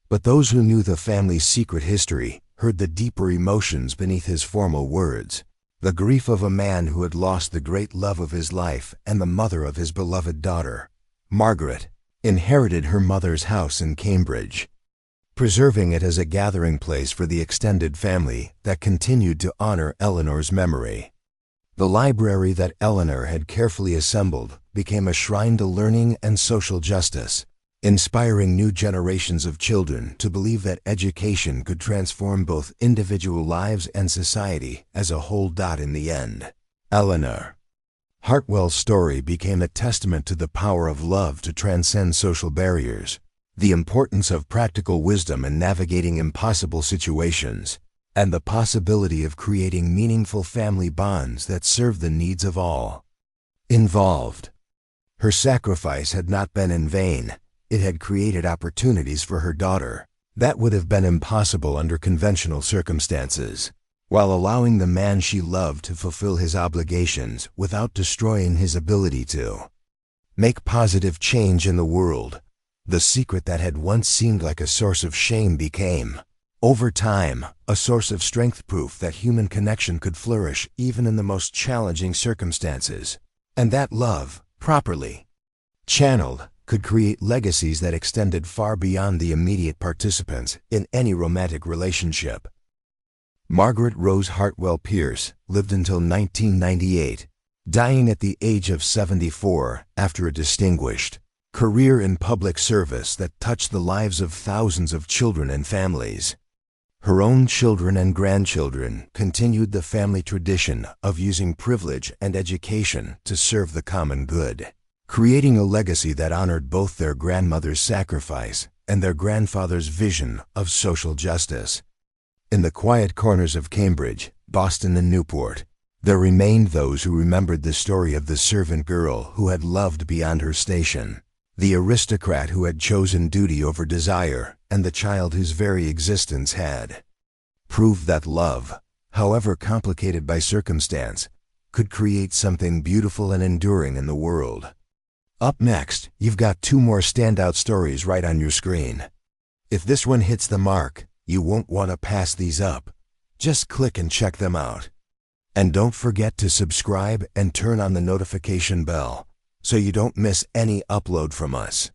But those who knew the family's secret history heard the deeper emotions beneath his formal words. The grief of a man who had lost the great love of his life and the mother of his beloved daughter. Margaret inherited her mother's house in Cambridge, preserving it as a gathering place for the extended family that continued to honor Eleanor's memory. The library that Eleanor had carefully assembled became a shrine to learning and social justice, inspiring new generations of children to believe that education could transform both individual lives and society as a whole. In the end, Eleanor Hartwell's story became a testament to the power of love to transcend social barriers, the importance of practical wisdom in navigating impossible situations, and the possibility of creating meaningful family bonds that serve the needs of all involved. Her sacrifice had not been in vain. It had created opportunities for her daughter that would have been impossible under conventional circumstances, while allowing the man she loved to fulfill his obligations without destroying his ability to make positive change in the world. The secret that had once seemed like a source of shame became, over time, a source of strength, proof that human connection could flourish even in the most challenging circumstances, and that love, properly channeled, could create legacies that extended far beyond the immediate participants in any romantic relationship. Margaret Rose Hartwell Pierce lived until 1998, dying at the age of 74 after a distinguished career in public service that touched the lives of thousands of children and families. Her own children and grandchildren continued the family tradition of using privilege and education to serve the common good, creating a legacy that honored both their grandmother's sacrifice and their grandfather's vision of social justice. In the quiet corners of Cambridge, Boston, and Newport, there remained those who remembered the story of the servant girl who had loved beyond her station, the aristocrat who had chosen duty over desire, and the child whose very existence had proved that love, however complicated by circumstance, could create something beautiful and enduring in the world. Up next, you've got two more standout stories right on your screen. If this one hits the mark, you won't want to pass these up. Just click and check them out. And don't forget to subscribe and turn on the notification bell so you don't miss any upload from us.